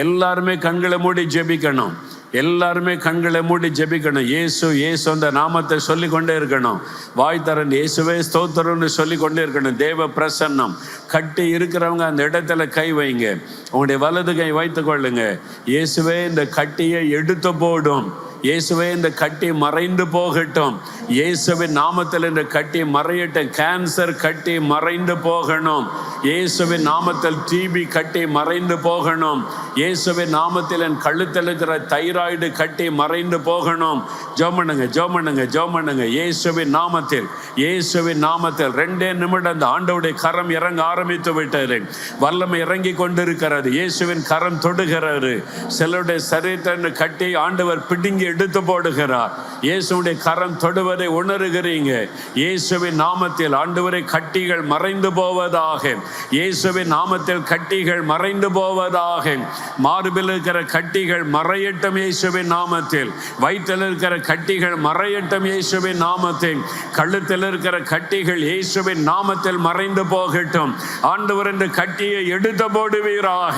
எல்லாருமே கண்களை மூடி ஜெபிக்கணும். எல்லாருமே கண்களை மூடி ஜெபிக்கணும். இயேசு அந்த நாமத்தை சொல்லி கொண்டே இருக்கணும். வாய் தரன் இயேசுவே ஸ்தோத்திரம்னு சொல்லி கொண்டே இருக்கணும். தேவ பிரசன்னம். கட்டி இருக்கிறவங்க அந்த இடத்துல கை வைங்க. உங்களுடைய வலது கை வைத்து கொள்ளுங்க. இயேசுவே இந்த கட்டியை எடுத்து போடும். இயேசுவே இந்த கட்டி மறைந்து போகட்டும். இயேசுவின் நாமத்தில் இந்த கட்டி மறையட்டும். கேன்சர் கட்டி மறைந்து போகணும். இயேசுவின் நாமத்தில் டிபி கட்டி மறைந்து போகணும். இயேசுவின் நாமத்தில் என் கழுத்தில் இருக்கிற தைராய்டு கட்டி மறைந்து போகணும். ஜெபம் பண்ணுங்க. இயேசுவின் நாமத்தில் 2 நிமிடம் அந்த ஆண்டவருடைய கரம் இறங்க ஆரம்பித்து விட்டாரு. வல்லமை இறங்கி கொண்டிருக்கிறது. இயேசுவின் கரம் தொடுகிறாரு. சிலருடைய சரீரத்தை கட்டி ஆண்டவர் பிடுங்கி எடுத்து போடுகிறார். இயேசுடைய கரம் தொடுவதை உணர்கிறீங்க. இயேசுவின் நாமத்தில் ஆண்டவரே கட்டிகள் மறைந்து போவதாக. இயேசுவின் நாமத்தில் கட்டிகள் மறைந்து போவதாக. மார்பில் இருக்கிற கட்டிகள் மறையட்டும் இயேசுவின் நாமத்தில். வயிற்றில் இருக்கிற கட்டிகள் மறையட்டும் இயேசுவின் நாமத்தில். கழுத்தில் இருக்கிற கட்டிகள் இயேசுவின் நாமத்தில் மறைந்து போகட்டும். ஆண்டவர் இந்த கட்டியை எடுத்து போடுவீராக.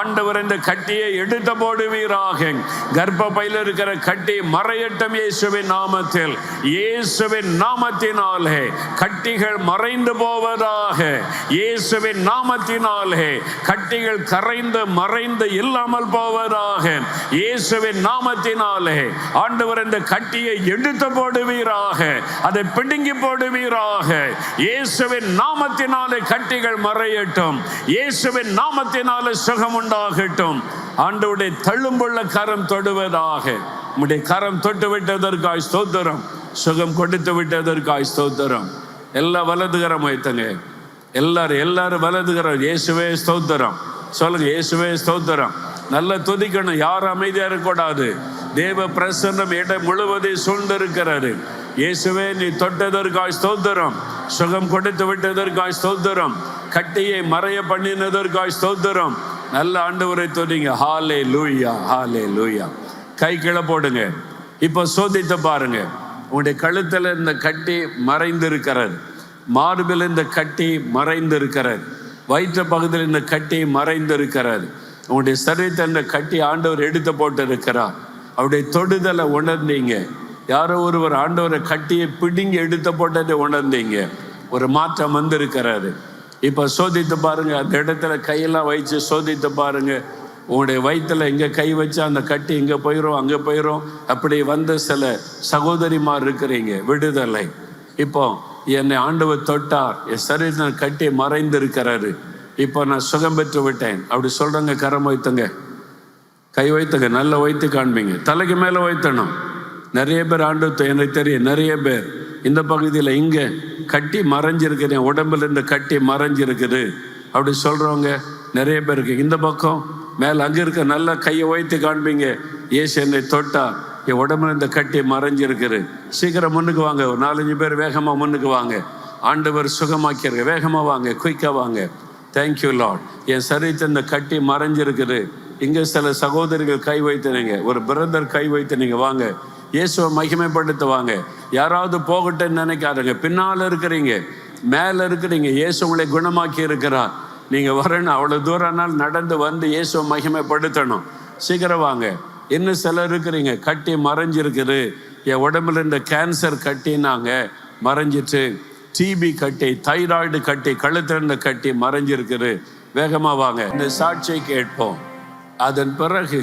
ஆண்டவர் இந்த கட்டியை எடுத்து போடுவீராக. கர்ப்பப்பையில் இருக்கிற கட்டி மறையட்டும் இயேசுவின் நாமத்தில். இயேசுவின் நாமத்தினாலே கட்டிகள் மறைந்து போவதாக. இயேசுவின் நாமத்தினாலே கட்டிகள் கரைந்து மறைந்து இல்லாமல் போவதாக. இயேசுவின் நாமத்தினாலே ஆண்டவர் இந்த கட்டியை எடுத்து போடுவீராக. அதை பிடுங்கி போடுவீராக. இயேசுவின் நாமத்தினாலே கட்டிகள் மறையட்டும். இயேசுவின் நாமத்தினாலே சுகம் உண்டாகட்டும். ஆண்டவருடைய தழும்புள்ள கரம் தொடுவதாக. உம்முடைய கரம் தொட்டு விட்டதற்காய் ஸ்தோத்திரம். சுகம் கொடுத்து விட்டதற்காய் ஸ்தோத்திரம். எல்லா வலதுகரம் வைத்தங்க. எல்லாரும் வலதுகரம். இயேசுவே ஸ்தோத்திரம் சொல்லுங்க. இயேசுவே ஸ்தோத்திரம். நல்லா துதிக்கணும். யாரும் அமைதியா இருக்கக்கூடாது. தேவ பிரசன்னம் இடம் முழுவதையும் சூழ்ந்திருக்கிறாரு. இயேசுவே நீ தொட்டதற்காய் ஸ்தோத்திரம். சுகம் கொடுத்து விட்டதற்காய் ஸ்தோத்திரம். கட்டியை மறைய பண்ணினதற்காய் ஸ்தோத்திரம். நல்ல ஆண்டவரை துதிங்க. ஹல்லேலூயா, ஹல்லேலூயா. கை கீழே போடுங்க. இப்போ சோதித்து பாருங்க. உங்களுடைய கழுத்தில் இந்த கட்டி மறைந்திருக்கிறது. மார்பில் இந்த கட்டி மறைந்திருக்கிறது. வயிற்று பகுதியில் இந்த கட்டி மறைந்திருக்கிறது. உங்களுடைய சரீரத்தை இந்த கட்டி ஆண்டவர் எடுத்து போட்டு இருக்கிறார். அவருடைய தொடுதலை உணர்ந்தீங்க. யாரோ ஒருவர் ஆண்டவரை கட்டியை பிடுங்கி எடுத்து போட்டதை உணர்ந்தீங்க. ஒரு மாற்றம் வந்திருக்கிறது. இப்போ சோதித்து பாருங்க. அந்த இடத்துல கையெல்லாம் வச்சு சோதித்து பாருங்க. உங்களுடைய வயிற்றில் எங்கே கை வச்சா அந்த கட்டி இங்கே போயிடும், அங்கே போயிடும். அப்படி வந்த சில சகோதரிமார் இருக்கிறீங்க. விடுதலை. இப்போ என்னை ஆண்டவர் தொட்டார். என் சரீரத்தில் கட்டி மறைந்து இருக்கிறாரு. இப்போ நான் சுகம் பெற்று விட்டேன் அப்படி சொல்கிறவங்க கரம் வைத்துங்க. கை வைத்துங்க. நல்லா வைத்து காண்பீங்க. தலைக்கு மேலே வைத்தணும். நிறைய பேர் ஆண்டவர் எனக்கு தெரியும். நிறைய பேர் இந்த பகுதியில் இங்கே கட்டி மறைஞ்சிருக்குது. என் உடம்புல இந்த கட்டி மறைஞ்சிருக்குது அப்படி சொல்கிறவங்க நிறைய பேர் இருக்கு. இந்த பக்கம் மேலே அங்கே இருக்க நல்லா கையை வைத்து காண்பீங்க. இயேசு என்னை தொட்டா. என் உடம்புல இந்த கட்டி மறைஞ்சிருக்குது. சீக்கிரம் முன்னுக்கு வாங்க. ஒரு 4-5 பேர் வேகமாக முன்னுக்கு வாங்க. ஆண்டவர் சுகமாக்கியிருக்க. வேகமாக வாங்க. குயிக்காக வாங்க. Thank you Lord. என் சரீரத்தில் இந்த கட்டி மறைஞ்சிருக்குது. இங்கே சில சகோதரிகள் கை வைத்தினீங்க. ஒரு பிரதர் கை வைத்தினீங்க. வாங்க. இயேசுவை மகிமைப்படுத்துவாங்க. யாராவது போகட்டும்னு நினைக்காதுங்க. பின்னால் இருக்கிறீங்க, மேலே இருக்கிறீங்க. இயேசு உங்களை குணமாக்கி இருக்கிறார். நீங்கள் வரணும். அவ்வளோ தூரம்னால் நடந்து வந்து இயேசுவை மகிமைப்படுத்தணும். சீக்கிரம் வாங்க. இன்னும் சிலர் இருக்கிறீங்க. கட்டி மறைஞ்சிருக்குது. என் உடம்புல இந்த கேன்சர் கட்டினாங்க மறைஞ்சிட்டு. டிபி கட்டி, தைராய்டு கட்டி, கழுத்திருந்த கட்டி மறைஞ்சிருக்குது. வேகமாக வாங்க. இந்த சாட்சியை கேட்போம். அதன் பிறகு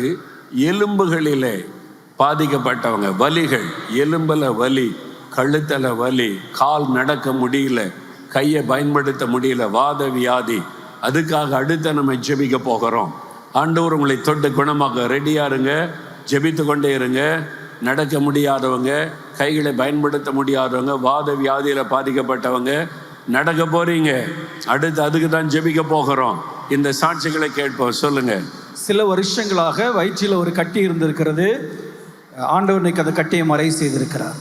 எலும்புகளிலே பாதிக்கப்பட்டவங்க, வலிகள், எலும்பில் வலி, கழுத்தல வலி, கால் நடக்க முடியல, கையை பயன்படுத்த முடியல, வாத வியாதி, அதுக்காக அடுத்த நம்ம ஜெபிக்க போகிறோம். ஆண்டவர் உங்களை தொட்டு குணமாக ரெடியா இருங்க, ஜெபித்து கொண்டே இருங்க. நடக்க முடியாதவங்க, கைகளை பயன்படுத்த முடியாதவங்க, வாத வியாதியில பாதிக்கப்பட்டவங்க நடக்க போறீங்க. அடுத்து அதுக்கு தான் ஜெபிக்க போகிறோம். இந்த சாட்சிகளை கேட்போம். சொல்லுங்க. சில வருஷங்களாக வயிற்றில் ஒரு கட்டி இருந்திருக்கிறது. ஆண்டவர் இன்னைக்கு அந்த கட்டியை மறை செய்திருக்கிறார்.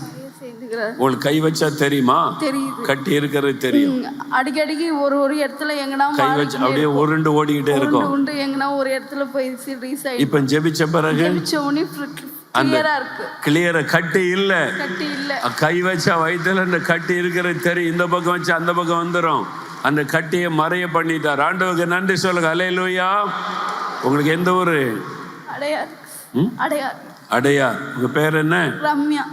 உங்களுக்கு கை வச்சா தெரியுமா? தெரியுது. கட்டி இருக்கிறது தெரியும். அடிக்கடிக்கு ஒரு இடத்துல எங்கன்னா கை வச்சு அப்படியே உருண்டு ஓடிக்கிட்டே இருக்கும். உண்டு எங்கன்னா ஒரு இடத்துல போய் ரீசைட். இப்ப ஜெபிச்ச பிறகு அந்த கிளியரா கட்டி இல்ல, கை வச்சா வயிற்றுல அந்த கட்டி இருக்கிறது தெரியும். இந்த பக்கம் வச்சு அந்த பக்கம் வந்துடும். அந்த கட்டியை மறைய பண்ணிட்டார். ஆண்டவருக்கு நன்றி சொல்லுங்க. அல்லேலூயா. உங்களுக்கு எந்த ஊரு? அடையார். உங்க பேர் என்ன? Ramya.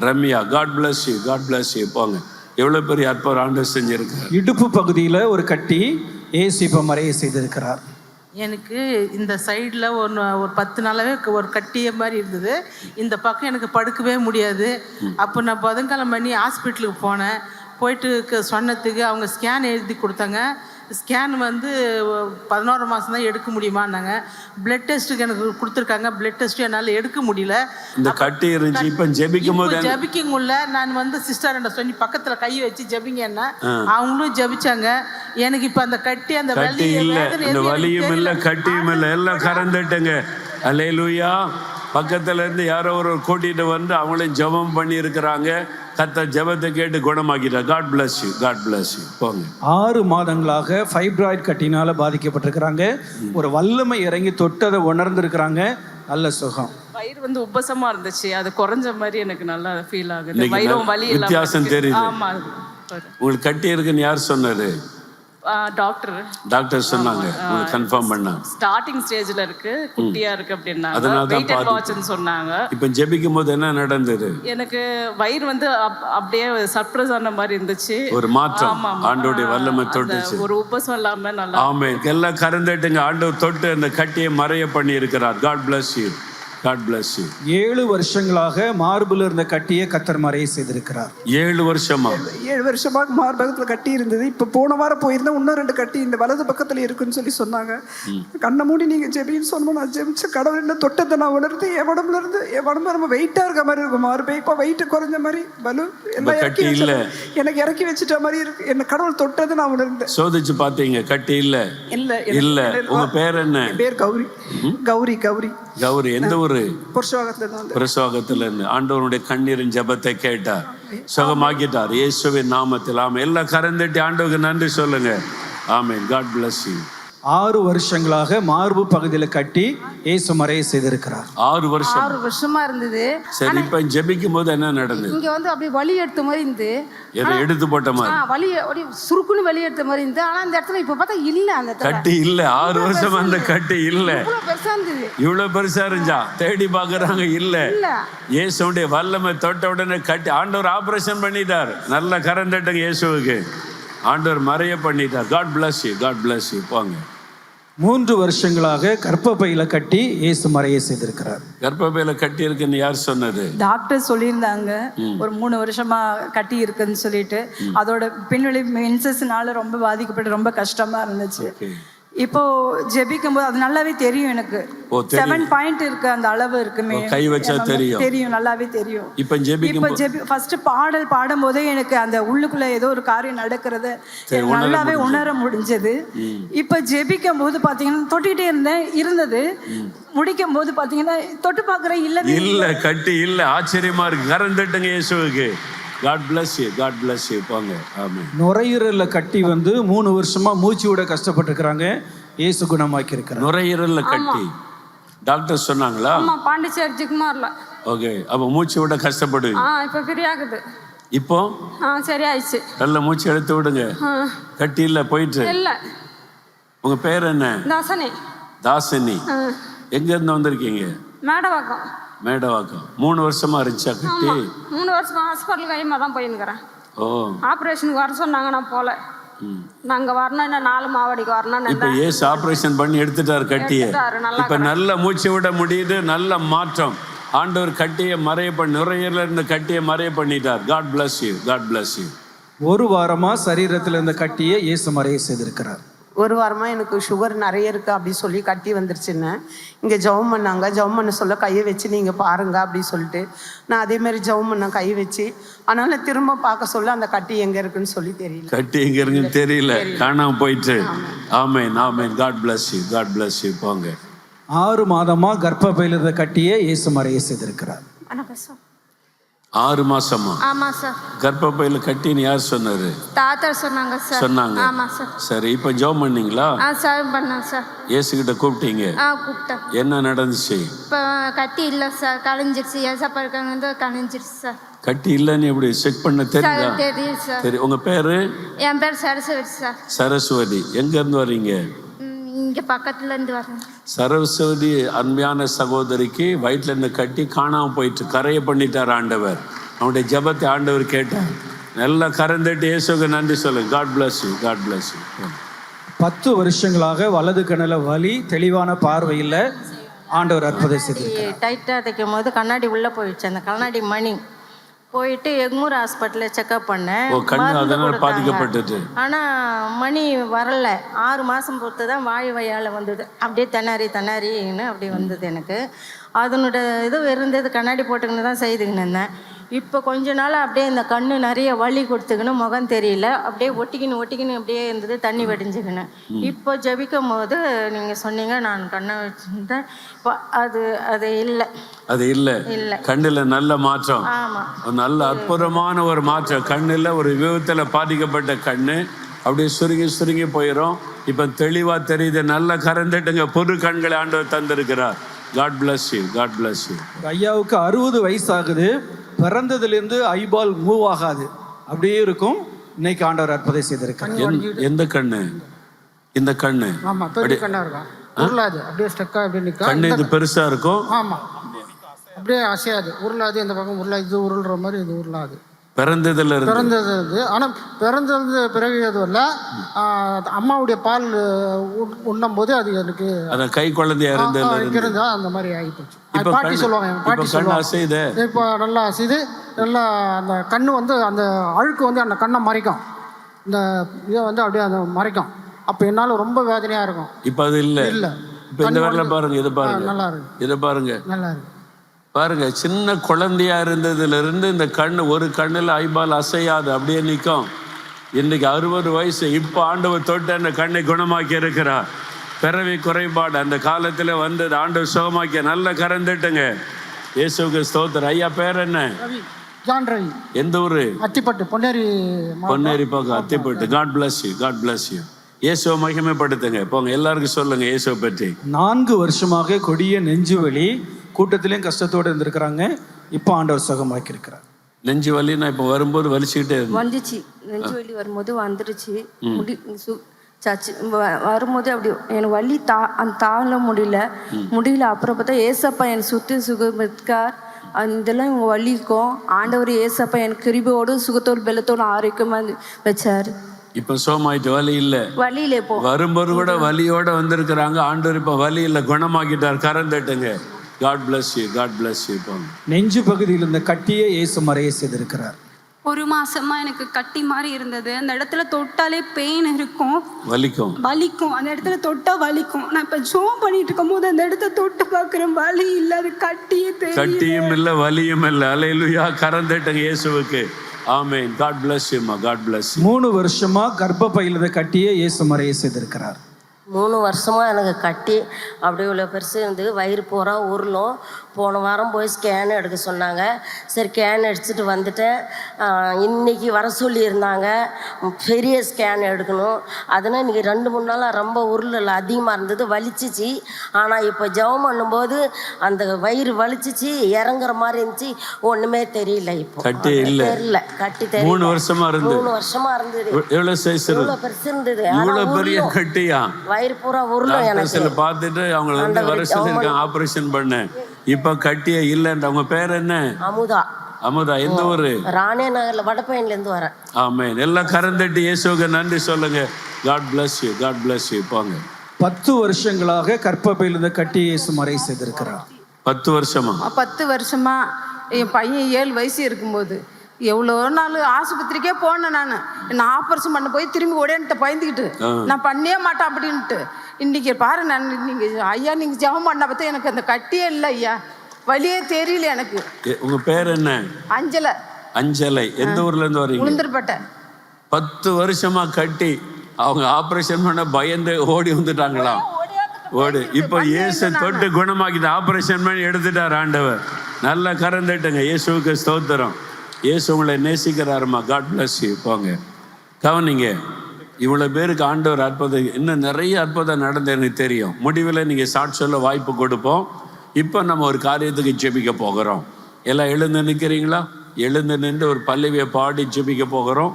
Ramya. God bless you, God bless you. போங்க. எவ்வளவு பெரிய அற்புதம் ஆண்டவர் செஞ்சிருக்கார். இடுப்பு பகுதியில் ஒரு கட்டி இயேசு இப்ப மறைய செய்திருக்கிறார். எனக்கு இந்த சைடில் ஒரு 10 நாளாகவே ஒரு கட்டிய மாதிரி இருந்தது. இந்த பக்கம் எனக்கு படுக்கவே முடியாது. அப்போ நான் புதன்கிழமை பண்ணி ஹாஸ்பிட்டலுக்கு போனேன். போயிட்டு சொன்னதுக்கு அவங்க ஸ்கேன் எழுதி கொடுத்தாங்க. ஸ்கேன் வந்து 11 மாதம் தான் எடுக்க முடியுமான்னாங்க. பிளட் டெஸ்ட்டுக்கு எனக்கு கொடுத்துருக்காங்க. பிளட் டெஸ்ட்டு என்னால் எடுக்க முடியல. இந்த கட்டி இருந்துச்சு. இப்போ ஜெபிக்கும் ஜெபிக்குள்ள நான் வந்து சிஸ்டர் என்ன சொல்லி பக்கத்தில் கை வச்சு ஜெபிங்கன்னா அவங்களும் ஜெபிச்சாங்க. எனக்கு இப்போ அந்த கட்டி அந்த கட்டி இல்லை, இந்த வலியும் இல்லை, கட்டியும் இல்லை, எல்லாம் கறந்துட்டுங்க. அல்லேலூயா. பக்கத்துல இருந்து யாரோ ஒரு கூட்டிட்டு வந்து அவங்களையும் ஜெபம் பண்ணி இருக்கிறாங்க. கர்த்தர் ஜெபத்தை கேட்டு குணமாக்கிட்டார். God bless you, God bless you. போங்க. 6 மாதங்களாக ஃபைப்ராய்டு கட்டினால பாதிக்கப்பட்டிருக்கிறாங்க. ஒரு வல்லமை இறங்கி தொட்டதை உணர்ந்திருக்கிறாங்க. நல்ல சுகம். வயிறு வந்து உப்பசமா இருந்துச்சு, அது குறைஞ்ச மாதிரி எனக்கு நல்லா ஃபீல் ஆகுது. வயிறும் வலி வித்தியாசம் தெரியுது. ஆமா. உங்களுக்கு கட்டி இருக்குன்னு யார் சொன்னாரு? டாக்டர் சொன்னாங்க. உங்களுக்கு கன்ஃபார்ம் பண்ணாங்க. ஸ்டார்டிங் ஸ்டேஜ்ல இருக்கு, குட்டியா இருக்கு அப்படின்னாங்க. வெயிட் அண்ட் வாட்ச்னு சொன்னாங்க. இப்போ ஜெபிக்கும் போது என்ன நடந்தது? எனக்கு வயிறு வந்து அப்படியே சர்ப்ரைஸ் ஆன மாதிரி இருந்துச்சு. ஒரு மாற்றம். ஆண்டவருடைய வல்லமை தொட்டுச்சு. ஒரு உபசம் இல்லாம நல்லா. ஆமென். எல்லாம் கறந்துட்டுங்க. ஆண்டவர் தொட்டு அந்த கட்டியை மறைய பண்ணி இருக்கிறார். God bless you, God bless you. 7 வருஷங்களாக மார்புல இருந்த கட்டியை கர்த்தர் மறைய செய்திருக்கிறார். 7 வருஷமா? 7 வருஷமாக மார்பகத்துல கட்டி இருந்தது. இப்போ போன வாரம் போயிருந்தேன். இன்னும் 2 கட்டி இந்த வலது பக்கத்துல இருக்குன்னு சொல்லி சொன்னாங்க. கண்ணை மூடி நீங்க ஜெபின்னு சொன்னோம். நான் ஜெபிச்ச கடவுள் என்ன தொட்டத்தை நான் உணர்ந்து என் உடம்புல இருந்து என் உடம்பு நம்ம வெயிட்டா இருக்க மாதிரி இருக்கும். மார்பை இப்போ வெயிட் குறைஞ்ச மாதிரி பலு எல்லாம் இறக்கி வச்சு எனக்கு இறக்கி வச்சுட்ட மாதிரி இருக்கு. என்ன கடவுள் தொட்டதை நான் உணர்ந்தேன். சோதிச்சு பார்த்தீங்க? கட்டி இல்ல. இல்ல. உங்க பேர் என்ன? பேர் கௌரி. கௌரி. கௌரி. கௌரி. எந்த ஊரு? பிரசவாகத்துல இருந்து. ஆண்டவருடைய கண்ணீரின் ஜெபத்தை கேட்டார், சுகமாக்கிட்டார் இயேசுவின் நாமத்தில். ஆமென். எல்லாம் கறந்துட்டு ஆண்டவருக்கு நன்றி சொல்லுங்க. ஆமென். God bless you. 6 வருஷங்களாக மார்பு பகுதியில கட்டி இயேசு மறைய செய்திருக்கிறார். 6 வருஷமா இருந்தது. சரி, இப்ப ஜெபிக்கும் போது என்ன நடந்தது? இங்க வந்து அப்படியே வலி எடுத்த மாதிரி இருந்து, எடுத்து போட்ட மாதிரி வலி அப்படியே சுருக்குன்னு வலி எடுத்த மாதிரி இருந்து. ஆனா அந்த இடத்துல இப்ப பார்த்தா இல்ல, அந்த கட்டி இல்ல. 6 வருஷம் அந்த கட்டி இல்ல. இவ்வளவு பெருசா இருந்தது. இவ்வளவு பெருசா இருந்துச்சா? தேடி பாக்குறாங்க, இல்ல. இயேசுடைய வல்லமை தொட்ட உடனே கட்டி. ஆண்டவர் ஆபரேஷன் பண்ணிட்டார். நல்லா கறந்துட்டுங்க இயேசுவுக்கு. ஆண்டவர் மறைய பண்ணிட்டார். God bless you, God bless you. போங்க. 3 வருஷங்களாக கர்ப்பப்பையில கட்டி இயேசு மறைய செய்திருக்கிறார். கர்ப்பப்பையில கட்டி இருக்குன்னு யார் சொன்னது? டாக்டர் சொல்லியிருந்தாங்க. ஒரு 3 வருஷமா கட்டி இருக்குன்னு சொல்லிட்டு. அதோட பின்வெளி மென்சஸ்னால ரொம்ப பாதிக்கப்பட்டு ரொம்ப கஷ்டமா இருந்துச்சு. இப்போ ஜெபிக்கும் போது அது நல்லாவே தெரியும் எனக்கு. 7 பாயிண்ட் இருக்கு, அந்த அளவு இருக்குமே. கை வச்சா தெரியும், நல்லாவே தெரியும். இப்போ ஃபர்ஸ்ட் பாடல் பாடும்போதே எனக்கு அந்த உள்ளுக்குள்ள ஏதோ ஒரு காரியம் நடக்கிறது நல்லாவே உணர முடிஞ்சது. இப்போ ஜெபிக்கும் போது பாத்தீங்கன்னா தொட்டிகிட்டே இருந்தது. முடிக்கும் போது பாத்தீங்கன்னா தொட்டு பாக்குறேன், இல்ல கட்டி இல்ல. ஆச்சரியமா இருக்கு. கறந்துட்டுங்க இயேசுவுக்கு. God bless you, God bless you. போங்க. ஆமென். நுரையீரல்ல கட்டி வந்து 3 வருஷமா மூச்சு விட கஷ்டப்பட்டிருக்காங்க. இயேசு குணமாக்கி இருக்கிறார். நுரையீரல்ல கட்டி டாக்டர் சொன்னாங்களா? ஆமா, பாண்டிச்சேரி ஜிக்மார்ல. ஓகே. அப்ப மூச்சு விட கஷ்டப்படுவீங்க. இப்போ ஃப்ரீ ஆகுது. இப்போ சரியாயிடுச்சு. நல்ல மூச்சு எடுத்து விடுங்க. கட்டி இல்ல, போயிட்டு இல்ல. உங்க பேர் என்ன? தாசனி. தாசனி. எங்க இருந்து வந்திருக்கீங்க? மேடவாக்கம். மேடவாக்கம். 3 வருஷமா இருந்துச்சா கட்டி? 3 வருஷமா ஹாஸ்பிட்டல் கைமா தான் போயிருக்கிறேன். ஓ. ஆப்ரேஷனுக்கு வர சொன்னாங்க, நான் போல. நாங்க வரணும், இன்னும் 4 மாவடிக்கு வரணும். இப்ப ஏசு ஆபரேஷன் பண்ணி எடுத்துட்டாரு கட்டியை. இப்ப நல்ல மூச்சு விட முடியுது. நல்ல மாற்றம். ஆண்டவர் கட்டியை நுரையீரல இருந்த கட்டியை மறைய பண்ணிட்டார். God bless you. God bless you. ஒரு வாரமா சரீரத்தில் இருந்த கட்டியை இயேசு மறைய செய்திருக்கிறார். ஒரு வாரமாக எனக்கு சுகர் நிறைய இருக்குது அப்படி சொல்லி கட்டி வந்துருச்சுன்னு இங்கே ஜெபம் பண்ணாங்க. ஜெபம் பண்ண சொல்ல கையை வச்சு நீங்கள் பாருங்க அப்படி சொல்லிட்டு நான் அதேமாரி ஜெபம் பண்ண கையை வச்சு. அதனால திரும்ப பார்க்க சொல்ல அந்த கட்டி எங்கே இருக்குன்னு சொல்லி தெரியல. கட்டி எங்க இருக்குன்னு தெரியல, காணாம போயிட்டு. ஆமென் ஆமென். God bless you. God bless you. போங்க. 6 மாதமா கர்ப்பப்பையில் இருந்த கட்டியை இயேசு மறைய செய்திருக்கிறார். 6 மாசமா? ஆமா சார். கர்ப்பப்பையில கட்டின்னு யார் சொன்னாரு? தாத்தா சொன்னாங்க சார். சொன்னாங்க. ஆமா சார். சரி, இப்ப ஜெபம் பண்ணீங்களா? சார் பண்ணேன் சார். இயேசு கிட்ட கூப்பிட்டீங்க? கூப்பிட்டேன். என்ன நடந்துச்சு? இப்போ கட்டி இல்லை சார், கலைஞ்சிருச்சு. ஏசப்பா இருக்காங்க கலைஞ்சிருச்சு சார். கட்டி இல்லைன்னு எப்படி செக் பண்ண தெரியுதா? தெரியும் சார். சரி, உங்க பேரு? என் பேர் சரஸ்வதி சார். சரஸ்வதி. எங்க இருந்து வர்றீங்க? இங்க பக்கத்துல இருந்து வரேன். சரஸ்வதி அன்பான சகோதரிக்கு வயிற்றுல இருந்து கட்டி காணாம போயிட்டு கரைய பண்ணிட்டார் ஆண்டவர். அவனுடைய ஜெபத்தை ஆண்டவர் கேட்டார். நல்லா கரந்தட்டு இயேசுவுக்கு நன்றி சொல்லுங்க. God bless you. God bless you. 10 வருஷங்களாக வலது கண்ணில் வலி, தெளிவான பார்வையில் ஆண்டவர் அற்புதம் செய்திருக்கிறார். டைட்டாக தைக்கும் போது கண்ணாடி உள்ளே போயிடுச்சு. அந்த கண்ணாடி மணி போயிட்டு எக்மூர் ஹாஸ்பிட்டலில் செக்அப் பண்ணேன். பாதிக்கப்பட்டது. ஆனால் மணி வரல. 6 மாதம் பொறுத்து தான் வாய் வயால் வந்தது. அப்படியே திணறின்னு அப்படி வந்தது எனக்கு. அதனோட இது இருந்தது. கண்ணாடி போட்டுக்கின்னு தான் செய்துக்கின்னு இருந்தேன். இப்போ கொஞ்ச நாள் அப்படியே இந்த கண்ணு நிறைய வலி கொடுத்துக்கின்னு முகம் தெரியல. அப்படியே ஒட்டிக்கின்னு அப்படியே இருந்தது. தண்ணி வடிஞ்சுக்கின்னு. இப்போ ஜபிக்கும் போது நீங்கள் சொன்னீங்க நான் கண்ணை வச்சுருந்தேன். இப்போ அது இல்லை. அது இல்லை. கண்ணில் நல்ல மாற்றம். ஆமாம், நல்ல அற்புதமான ஒரு மாற்றம். கண்ணில் ஒரு விபத்தில் பாதிக்கப்பட்ட கண்ணு அப்படியே சுருங்கி போயிடும். இப்போ தெளிவாக தெரியுது. நல்ல கறந்துட்டுங்க. பொது கண்களை ஆண்டவர் தந்திருக்கிறார். God bless you. God bless you. ஐயாவுக்கு 60 வயசு ஆகுது. பிறந்ததுலேருந்து ஐபால் மூவ் ஆகாது, அப்படியே இருக்கும். இன்னைக்கு ஆண்டவர் அற்புதம் செய்திருக்கார். எந்த கண்ணு? இந்த கண்ணு. ஆமா, பெரிய கண்ணா இருக்கும். உருளாது, அப்படியே ஸ்டக்கா அப்படியே நிற்கும். கண்ணு இது பெருசா இருக்கும். ஆமா, அப்படியே அசையாது, உருளாது. இந்த பக்கம் உருளாது, இது உருள்ற மாதிரி இது உருளாது. பிறந்தது. ஆனால் பிறந்தது பிறகு எதுவும் இல்லை. அம்மாவுடைய பால் உண்ணும் போது அது எனக்கு கை குழந்தையா இருந்தா அந்த மாதிரி ஆகிப்போச்சு. பாட்டி சொல்லுவாங்க. இப்போ நல்லா அசைது, நல்லா அந்த கண்ணு வந்து அந்த அழுக்கு வந்து அந்த கண்ணை மறைக்கும். இந்த இதை வந்து அப்படியே அந்த மறைக்கும். அப்போ என்னால் ரொம்ப வேதனையாக இருக்கும். இப்போ அது இல்லை. இப்போ இந்த வரல பாருங்க. இதை பாருங்க. நல்லா இருக்கு. இதை பாருங்க. நல்லா இருக்கு. பாருங்க, சின்ன குழந்தையா இருந்ததுல இருந்து இந்த கண்ணு ஒரு கண்ணில் ஐபால் அசையாது, அப்படியே நிற்கும். இன்னைக்கு 60 வயசு. இப்போ ஆண்டவர் தொட்டு அந்த கண்ணை குணமாக்கி இருக்கிறார். பிறவி குறைபாடு அந்த காலத்தில் வந்தது ஆண்டவர் சுகமாக்கிய. நல்ல கறந்துட்டுங்க. இயேசுவுக்கு ஸ்தோத்திரம். ஐயா பேர் என்ன? ஜான் ரவி. எந்த ஊரு? அத்திப்பட்டு, பொன்னேரி பக்கம் Attipattu. God bless you. God bless you. இயேசுவை மகிமைப்படுத்துங்க. போங்க, எல்லாருக்கும் சொல்லுங்க இயேசுவை பற்றி. 4 வருஷமாக கொடிய நெஞ்சு வலி, கூட்டத்திலையும் கஷ்டத்தோடு இருந்திருக்கிறாங்க. இப்போ ஆண்டவர் சுகமாக்கி இருக்கிறார். நெஞ்சு வலி நான் இப்போ வரும்போது வலிச்சுக்கிட்டே வந்துச்சு. நெஞ்சு வலி வரும்போது வந்துருச்சு. சர்ச்சு வரும்போது அப்படி எனக்கு வலி தாழ முடியல. அப்புறம் பார்த்தா ஏசப்பா என் சுற்றி சுகமிருக்கார். இதெல்லாம் இவங்க வலிக்கும். ஆண்டவர் ஏசப்பா என் கிருபையோடு சுகத்தோடு பெலத்தோடு ஆரோக்கியமாக வச்சார். இப்ப சோமாயிட்டு வலி இல்லை. இப்போ வரும்போது கூட வலியோட வந்திருக்கிறாங்க. ஆண்டவர் இப்ப வலி இல்லை, குணமாக்கிட்டார். கறந்துட்டுங்க. God bless you. God bless you. நெஞ்சு பகுதியில் இந்த கட்டியை இயேசு மறைய செய்திருக்கிறார். 1 மாசமா எனக்கு கட்டி மாதிரி இருந்தது. அந்த இடத்துல தொட்டாலே பெயின் இருக்கும், வலிக்கும். அந்த இடத்துல தொட்டா வலிக்கும். நான் இப்ப ஜோம் பண்ணிட்டு இருக்கும் போது அந்த இடத்த தொட்டு பார்க்கிறேன், வலி இல்லை. அது கட்டியும் இல்லை, வலியும் இல்லை. அல்லேலூயா. கறந்துட்டுங்க இயேசுவுக்கு. ஆமென். God bless you. God bless you. 3 வருஷமா கர்ப்பப்பையில் இருந்த கட்டியை இயேசு மறைய செய்திருக்கிறார். 3 வருஷமாக எனக்கு கட்டி அப்படியே இவ்வளோ பெருசு இருந்து வயிறு பூரா உருளும். போன வாரம் போய் ஸ்கேன் எடுக்க சொன்னாங்க. சரி, ஸ்கேன் எடுத்துகிட்டு வந்துட்டேன். இன்றைக்கி வர சொல்லியிருந்தாங்க, பெரிய ஸ்கேன் எடுக்கணும். அதனால் இன்றைக்கி 2-3 நாளாக ரொம்ப உருளல் அதிகமாக இருந்தது, வலிச்சிச்சு. ஆனால் இப்போ ஜெபம் பண்ணும்போது அந்த வயிறு வலிச்சிச்சு, இறங்குற மாதிரி இருந்துச்சு. ஒன்றுமே தெரியல. இப்போ தெரியல. கட்டி தெரியல. 3 வருஷமா இருந்தது. 3 வருஷமா இருந்தது. எவ்வளோ சைஸ்? இவ்வளோ பெருசு இருந்தது. இவ்வளோ பெரிய கட்டியா? வயிறு பூரா உருளும். எனக்கு பார்த்துட்டு அவங்களை வந்து வர சொல்லியிருக்காங்க, ஆப்ரேஷன் பண்ண. இப்ப கட்டியே இல்லைன்ற. அவங்க பேர் என்ன? அமுதா. எந்த ஊரு? ராணே நகர்ல, வடபழனில இருந்து வரேன். ஆமென். எல்லாம் கரந்தட்டி இயேசுவுக்கு நன்றி சொல்லுங்க. God bless you. God bless you. போங்க. 10 வருஷங்களாக கர்ப்பப்பையில் இருந்த கட்டி இயேசு மறை செய்திருக்கிறார். 10 வருஷமா? 10 வருஷமா. என் பையன் 7 வயசு இருக்கும்போது எவ்வளோ நாள் ஆஸ்பத்திரிக்கே போனேன். நான் ஆப்ரேஷன் பண்ண போய் திரும்பி ஓடேன்ட்டு பயந்துக்கிட்டு நான் பண்ணவே மாட்டேன் அப்படின்ட்டு. இன்னைக்கு பாரு, நான் நீங்கள் ஐயா நீங்கள் ஜெபம் பண்ண பார்த்தா எனக்கு அந்த கட்டியே இல்லை ஐயா, வழியே தெரியல எனக்கு. உங்க பேர் என்ன? அஞ்சலை. அஞ்சலை. எந்த ஊர்ல இருந்து வரீங்க? உளுந்தூர்பேட்டை. 10 வருஷமா கட்டி அவங்க ஆபரேஷன் பண்ண பயந்து ஓடி வந்துட்டாங்களாம். இப்போ இயேசு தொட்டு குணமாக்கிது, ஆபரேஷன் பண்ணி எடுத்துட்டார் ஆண்டவர். நல்லா கறந்துட்டுங்க. இயேசுவுக்கு ஸ்தோத்திரம். இயேசு உங்களை நேசிக்கிறாருமா. God bless you. போங்க கவனிங்க. இவ்வளோ பேருக்கு ஆண்டவர் அற்புதம், இன்னும் நிறைய அற்புதம் நடந்து எனக்கு தெரியும். முடிவில் நீங்கள் சாட்சி சொல்ல வாய்ப்பு கொடுப்போம். இப்போ நம்ம ஒரு காரியத்துக்கு ஜெபிக்க போகிறோம். எல்லாம் எழுந்து நிற்கிறீங்களா? எழுந்து நின்று ஒரு பல்லவியை பாடி ஜெபிக்க போகிறோம்.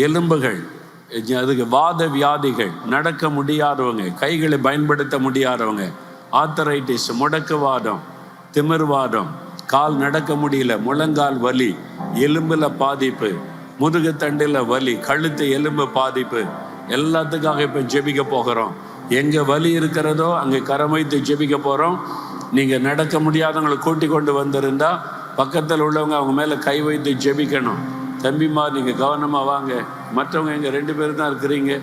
எலும்புகள் அதுக்கு வாத வியாதிகள், நடக்க முடியாதவங்க, கைகளை பயன்படுத்த முடியாதவங்க, ஆத்தரைட்டிஸ், முடக்குவாதம், திமிர்வாதம், கால் நடக்க முடியல, முழங்கால் வலி, எலும்பில் பாதிப்பு, முதுகுத்தண்டில் வலி, கழுத்து எலும்பு பாதிப்பு, எல்லாத்துக்காக இப்போ ஜெபிக்க போகிறோம். எங்கே வலி இருக்கிறதோ அங்கே கரம் வைத்து ஜெபிக்க போகிறோம். நீங்கள் நடக்க முடியாதவங்களை கூட்டி கொண்டு வந்திருந்தா பக்கத்தில் உள்ளவங்க அவங்க மேலே கை வைத்து ஜெபிக்கணும். தம்பிமா நீங்கள் கவனமாக வாங்க. மற்றவங்க எங்கள் 2 பேர் தான் இருக்கிறீங்க.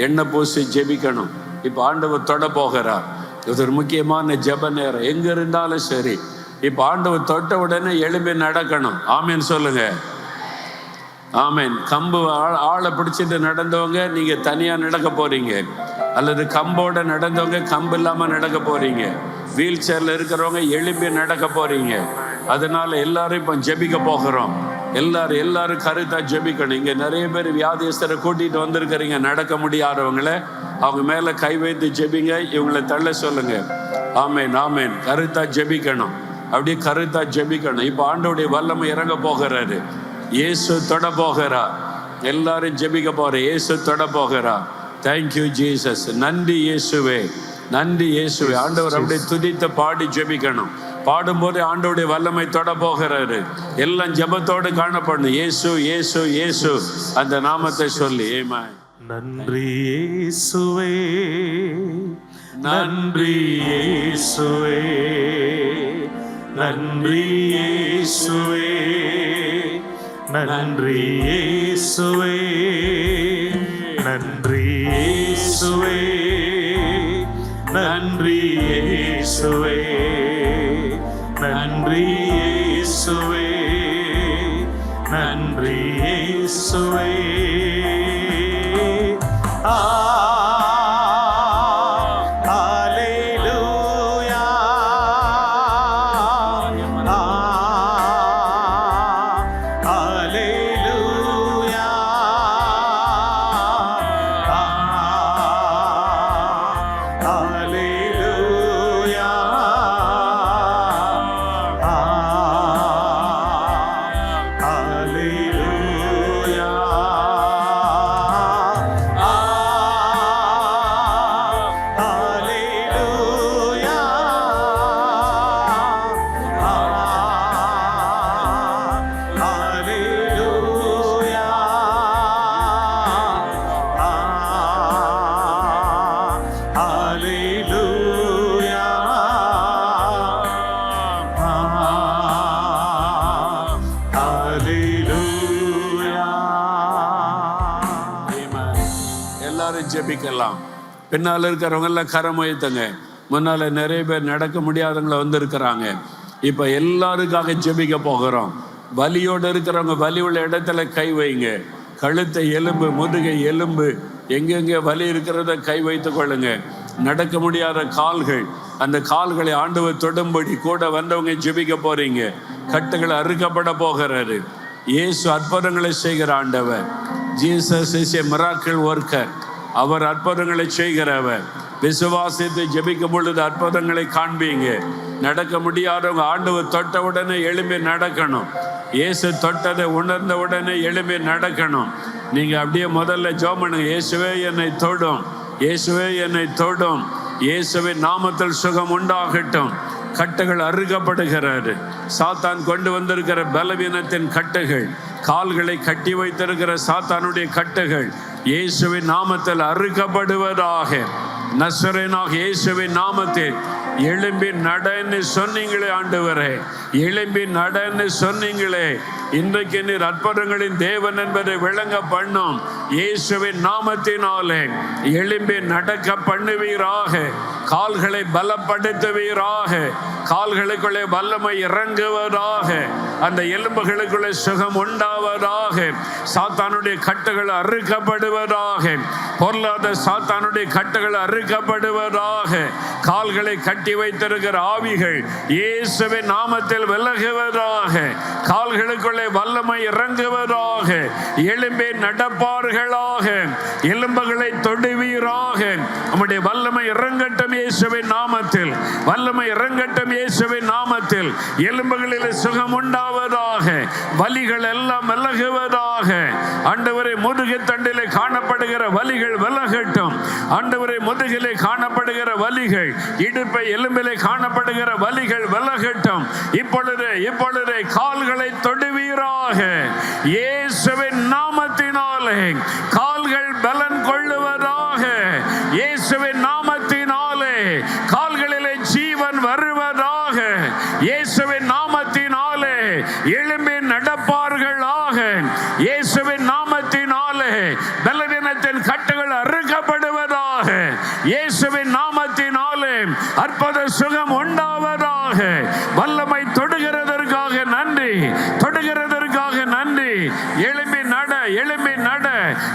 எண்ணெய் பூசி ஜெபிக்கணும். இப்போ ஆண்டவர் தொட போகிறார். இது ஒரு முக்கியமான ஜெப நேரம். எங்கே இருந்தாலும் சரி, இப்போ ஆண்டவர் தொட்ட உடனே எழும்பி நடக்கணும். ஆமேன் சொல்லுங்க. ஆமேன். கம்பு ஆளை பிடிச்சிட்டு நடந்தவங்க நீங்கள் தனியாக நடக்க போகிறீங்க, அல்லது கம்போட நடந்தவங்க கம்பு இல்லாமல் நடக்க போகிறீங்க, வீல் சேரில் இருக்கிறவங்க எழும்பி நடக்க போகிறீங்க. அதனால எல்லாரும் இப்போ ஜெபிக்க போகிறோம். எல்லாரும் கருத்தாக ஜெபிக்கணும். இங்கே நிறைய பேர் வியாதியஸ்தரை கூட்டிகிட்டு வந்திருக்கிறீங்க. நடக்க முடியாதவங்கள அவங்க மேலே கை வைத்து ஜெபிங்க. இவங்களை தள்ள சொல்லுங்க. ஆமேன் ஆமேன். கருத்தாக ஜெபிக்கணும். அப்படியே கருத்தாக ஜெபிக்கணும். இப்போ ஆண்டவருடைய வல்லமை இறங்க போகிறாரு. இயேசு தொட போகிறார். எல்லாரும் ஜெபிக்க போகிற. இயேசு தொட போகிறார். Thank you Jesus. நன்றி இயேசுவே, நன்றி இயேசுவே. ஆண்டவர் அப்படியே துதித்து பாடி ஜெபிக்கணும். பாடும்போது ஆண்டவருடைய வல்லமை தொட போகிறாரு. எல்லாம் ஜெபத்தோடு காணப்படணும். இயேசு இயேசு இயேசு அந்த நாமத்தை சொல்லி. ஆமென். நன்றி இயேசுவே, நன்றி இயேசுவே, நன்றி இயேசுவே, நன்றி இயேசுவே, நன்றி இயேசுவே, நன்றி இயேசுவே, நன்றி இயேசுவே, நன்றி இயேசுவே. ஜெபிக்கலாம். பின்னால் இருக்கிறவங்க எல்லாம் கரம் உயர்த்துங்க. முன்னால் நிறைய பேர் நடக்க முடியாதவங்கள வந்திருக்கிறாங்க. இப்போ எல்லாருக்காக ஜெபிக்க போகிறோம். வலியோடு இருக்கிறவங்க வலி உள்ள இடத்துல கை வைங்க. கழுத்தை எலும்பு, முதுகை எலும்பு, எங்கெங்கே வலி இருக்கிறத கை வைத்து கொள்ளுங்க. நடக்க முடியாத கால்கள், அந்த கால்களை ஆண்டவர் தொடும்படி கூட வந்தவங்க ஜெபிக்க போறீங்க. கட்டுகளை அறுக்கப்பட போகிறாரு. இயேசு அற்புதங்களை செய்கிற ஆண்டவர். Jesus is a miracle worker. அவர் அற்புதங்களை செய்கிறவர். விசுவாசித்து ஜெபிக்கும் பொழுது அற்புதங்களை காண்பீங்க. நடக்க முடியாதவங்க ஆண்டவர் தொட்ட உடனே எழும்பி நடக்கணும். இயேசு தொட்டதை உணர்ந்த உடனே எழும்பி நடக்கணும். நீங்க அப்படியே முதல்ல ஜெபம் பண்ணுங்க. இயேசுவே என்னை தொடும், இயேசுவே என்னை தொடும், இயேசுவின் நாமத்தில் சுகம் உண்டாகட்டும். கட்டுகள் அறுக்கப்படுகிறாரு. சாத்தான் கொண்டு வந்திருக்கிற பலவீனத்தின் கட்டுகள், கால்களை கட்டி வைத்திருக்கிற சாத்தானுடைய கட்டுகள் இயேசுவின் நாமத்தில் அறுக்கப்படுவதாக. நசரேனாகிய இயேசுவின் நாமத்தில் எழும்பி நடன்னு சொன்னீங்களே ஆண்டவரே, எழும்பி நடன்னு சொன்னீங்களே. இன்றைக்கு நீர் அற்புதங்களின் தேவன் என்பதை விளங்க பண்ணும் இயேசுவின் நாமத்தினாலே எழும்பி நடக்க பண்ணுவீராக. கால்களை பலப்படுத்துவீராக. கால்களுக்குள்ளே வல்லமை இறங்குவதாக. அந்த எலும்புகளுக்குள்ளே சுகம் உண்டாவதாக. சாத்தானுடைய கட்டுகள் அறுக்கப்படுவதாக. பொருளாத சாத்தானுடைய கட்டுகள் அறுக்கப்படுவதாக. கால்களை கட்டி வைத்திருக்கிற ஆவிகள் இயேசுவின் நாமத்தில் விலகுவதாக. கால்களுக்குள்ளே வல்லமை இறங்குவதாக. எழும்பி நடப்பார்களாக. எலும்புகளை தொடுவீராக. நம்முடைய வல்லமை இறங்கட்டும் இயேசுவின் நாமத்தில். வல்லமை இறங்கட்டும் இயேசுவின் நாமத்தில். எலும்புகளில் சுகம் உண்டாவதாக. வலிகள் எல்லாம் விலகுவதாக. ஆண்டவரே, முதுகு தண்டிலே காணப்படுகிற வலிகள் விலகட்டும். ஆண்டவரே, முதுகிலே காணப்படுகிற வலிகள், இடுப்பை எலும்பிலே காணப்படுகிற வலிகள் விலகட்டும். இப்பொழுதே கால்களை தொடுவீராக. இயேசுவின் நாமத்தினாலே கால்கள் பலன் கொள்ளுவதாக. இயேசுவின் நாமத்தினாலே கால்களிலே ஜீவன் வருவதாக. இயேசுவின் நாமத்தினாலே எழும்பி நடப்பார்களாக. இயேசுவின் நாமத்தினாலே பலவீனத்தின் கட்டுகள் அறுக்கப்படுவதாக. இயேசுவின் நாமத்தினாலே அற்புத சுகம் உண்டாவதாக. வல்லமை தொடுகிறதற்காக நன்றி, தொடுகிறதற்காக நன்றி. எழும்பி நட, எழும்பி நட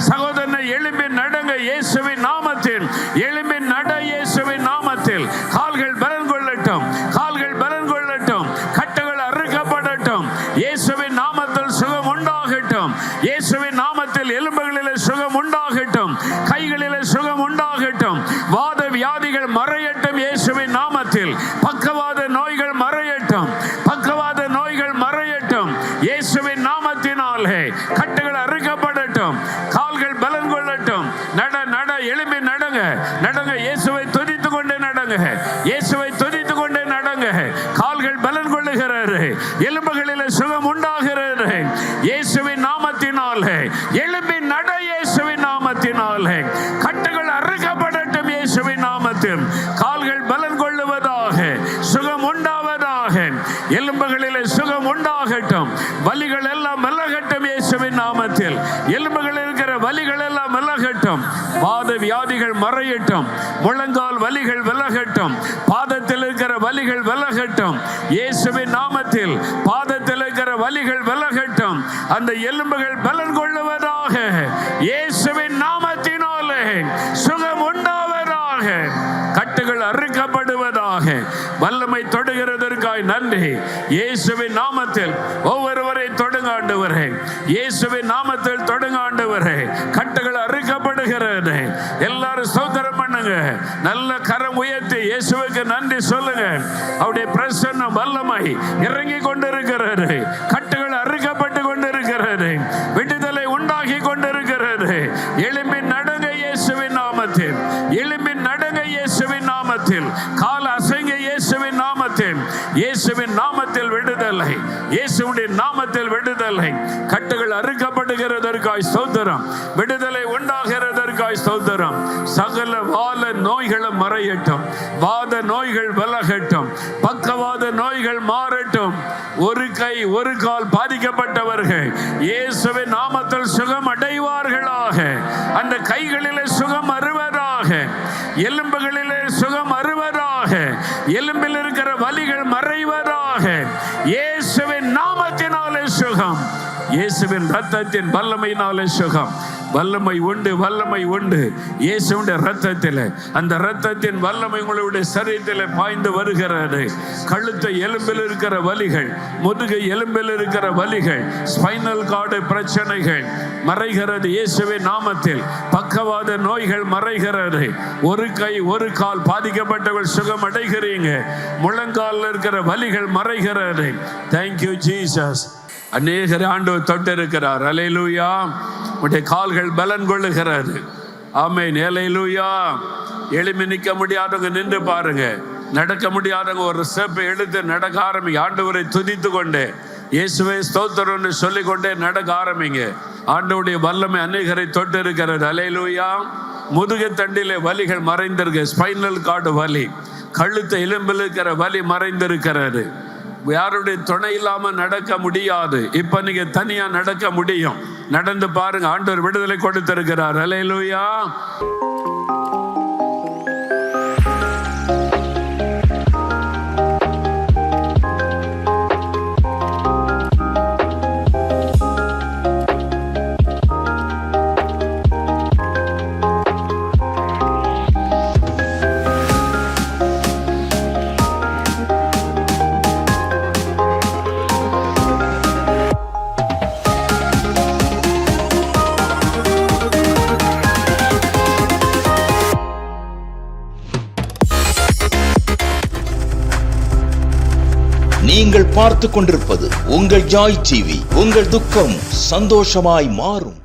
சகோதரனை, எழும்பி நடங்க இயேசுவின் நாமத்தில். எழும்பி நட இயேசுவின் நாமத்தில். கால்கள் பலன் கொள்ளட்டும், கால்கள் பலன் கொள்ளட்டும். கட்டுகள் அறுக்கப்படட்டும். இயேசுவின் நாமத்தில் சுகம் உண்டாகட்டும். இயேசுவின் நாமத்தில் எலும்புகளிலே சுகம் உண்டாகட்டும். கைகளிலே சுகம் உண்டாகட்டும். வாத வியாதிகள் மறையட்டும் இயேசுவின் நாமத்தில். பக்கவாத நோய்கள் மறையட்டும். பக்கவாத நோய்கள் மறையட்டும் இயேசுவின் நாமத்தினாலே. கட்டுகள் அறுக்கப்படட்டும். கால்கள் பலன் கொள்ளட்டும். நட நட, எழும்பி நடங்க, நடங்க. இயேசுவை துதித்து கொண்டே நடங்க. இயேசுவை துதித்து கொண்டே நடங்க. கால்கள் பலன் கொள்ளுகிறது. எலும்புகளிலே சுகம் உண்டாகிறது இயேசுவின் நாமத்தினாலே. எழும்பி நட இயேசுவின் நாமத்தினாலே. கட்டுகள் அறுக்கப்படட்டும் இயேசுவின் நாமத்தில். கால்கள் பலன் கொள்ளுவதாக. சுகம் உண்டாவதாக. எலும்புகளிலே சுகம் உண்டாகட்டும். வலிகள் எல்லாம் விலகட்டும் இயேசுவின் நாமத்தில். எலும்புகளில் இருக்கிற வலிகள் எல்லாம் விலகட்டும். வாத வியாதிகள் மறையட்டும். முழங்கால் வலிகள் விலகட்டும். பாதத்தில் இருக்கிற வலிகள் விலகட்டும் இயேசுவின் நாமத்தில். பாதத்தில் இருக்கிற வலிகள் விலகட்டும். அந்த எலும்புகள் பலன் கொள்ளுவதாக. இயேசுவின் நாமத்தினாலே சுகம் உண்டாவதாக. கட்டுகள் அறுக்கப்படுவதாக. வல்லமை தொடுகிறதற்காய் நன்றி. இயேசுவின் நாமத்தில் ஒவ்வொருவரை தொடுங்க ஆண்டவரே. இயேசுவின் நாமத்தில் தொடுங்க ஆண்டவரே. கட்டுகள் அறுக்கப்படுகிறது. எல்லாரும் ஸ்தோத்திரம் பண்ணுங்க. நல்ல கரம் உயர்த்தி இயேசுவுக்கு நன்றி சொல்லுங்க. அவருடைய பிரசன்னம் வல்லமை இறங்கி கொண்டிருக்கிறது. கட்டுகள் அறுக்கப்பட்டு கொண்டிருக்கிறது. விடுதலை உண்டாகி கொண்டிருக்கிறது. எழும்பி நடங்க இயேசுவின் நாமத்தில். எழும்பி நடங்க இயேசுவின் நாமத்தில். கால் அசைங்க இயேசுவின் நாமத்தில். இயேசுவின் நாமத்தில் விடுதலை. இயேசுவின் நாமத்தில் விடுதலை. கட்டுகள் அறுக்கப்படுகிறதற்காய் ஸ்தோத்திரம். விடுதலை உண்டாகிறதற்காய் ஸ்தோத்திரம். சகல வாத நோய்களும் மறையட்டும். வாத நோய்கள் விலகட்டும். பக்கவாத நோய்கள் மாறட்டும். ஒரு கை ஒரு கால் பாதிக்கப்பட்டவர்கள் இயேசுவின் நாமத்தில் சுகம் அடைவார்களாக. அந்த கைகளிலே சுகம் அறுவதாக. எலும்புகளிலே சுகம் அறுவதாக. எலும்பில் இருக்கிற வலிகள் மறைவதாக. இயேசுவின் நாமத்தினாலே சுகம். இயேசுவின் ரத்தத்தின் வல்லமையினாலே சுகம். வல்லமை உண்டு, வல்லமை உண்டு இயேசுவின் ரத்தத்தில். அந்த ரத்தத்தின் வல்லமை உங்களுடைய சரீரத்தில் பாய்ந்து வருகிறது. கழுத்து எலும்பில் இருக்கிற வலிகள், முதுகு எலும்பில் இருக்கிற வலிகள், ஸ்பைனல் கார்டு பிரச்சனைகள் மறைகிறது இயேசுவின் நாமத்தில். பக்கவாத நோய்கள் மறைகிறது. ஒரு கை ஒரு கால் பாதிக்கப்பட்டவர்கள் சுகம் அடைகிறீங்க. முழங்காலில் இருக்கிற வலிகள் மறைகிறது. Thank you Jesus. அநேகர் ஆண்டவர் தொட்டிருக்கிறார். அல்லேலூயா. உடைய கால்கள் பலன் கொள்ளுகிறது. ஆமென். அல்லேலூயா. எழுப்பி நிற்க முடியாதவங்க நின்று பாருங்க. நடக்க முடியாதவங்க ஒரு ஸ்டெப்பை எடுத்து நடக்க ஆரம்பிங்க. ஆண்டவரை துதித்து கொண்டே இயேசுவே ஸ்தோத்திரம்னு சொல்லிக்கொண்டே நடக்க ஆரம்பிங்க. ஆண்டவருடைய வல்லமை அநேகரை தொட்டு இருக்கிறது. அல்லேலூயா. முதுகு தண்டிலே வலிகள் மறைந்திருக்கு. ஸ்பைனல் கார்டு வலி, கழுத்து எலும்பில் இருக்கிற வலி மறைந்திருக்கிறது. யாருடைய துணை இல்லாம நடக்க முடியாது. இப்ப நீங்க தனியா நடக்க முடியும். நடந்து பாருங்க, ஆண்டவர் விடுதலை கொடுத்திருக்கிறார். அல்லேலூயா. நீங்கள் பார்த்து கொண்டிருப்பது உங்கள் ஜாய் டிவி. உங்கள் துக்கம் சந்தோஷமாய் மாறும்.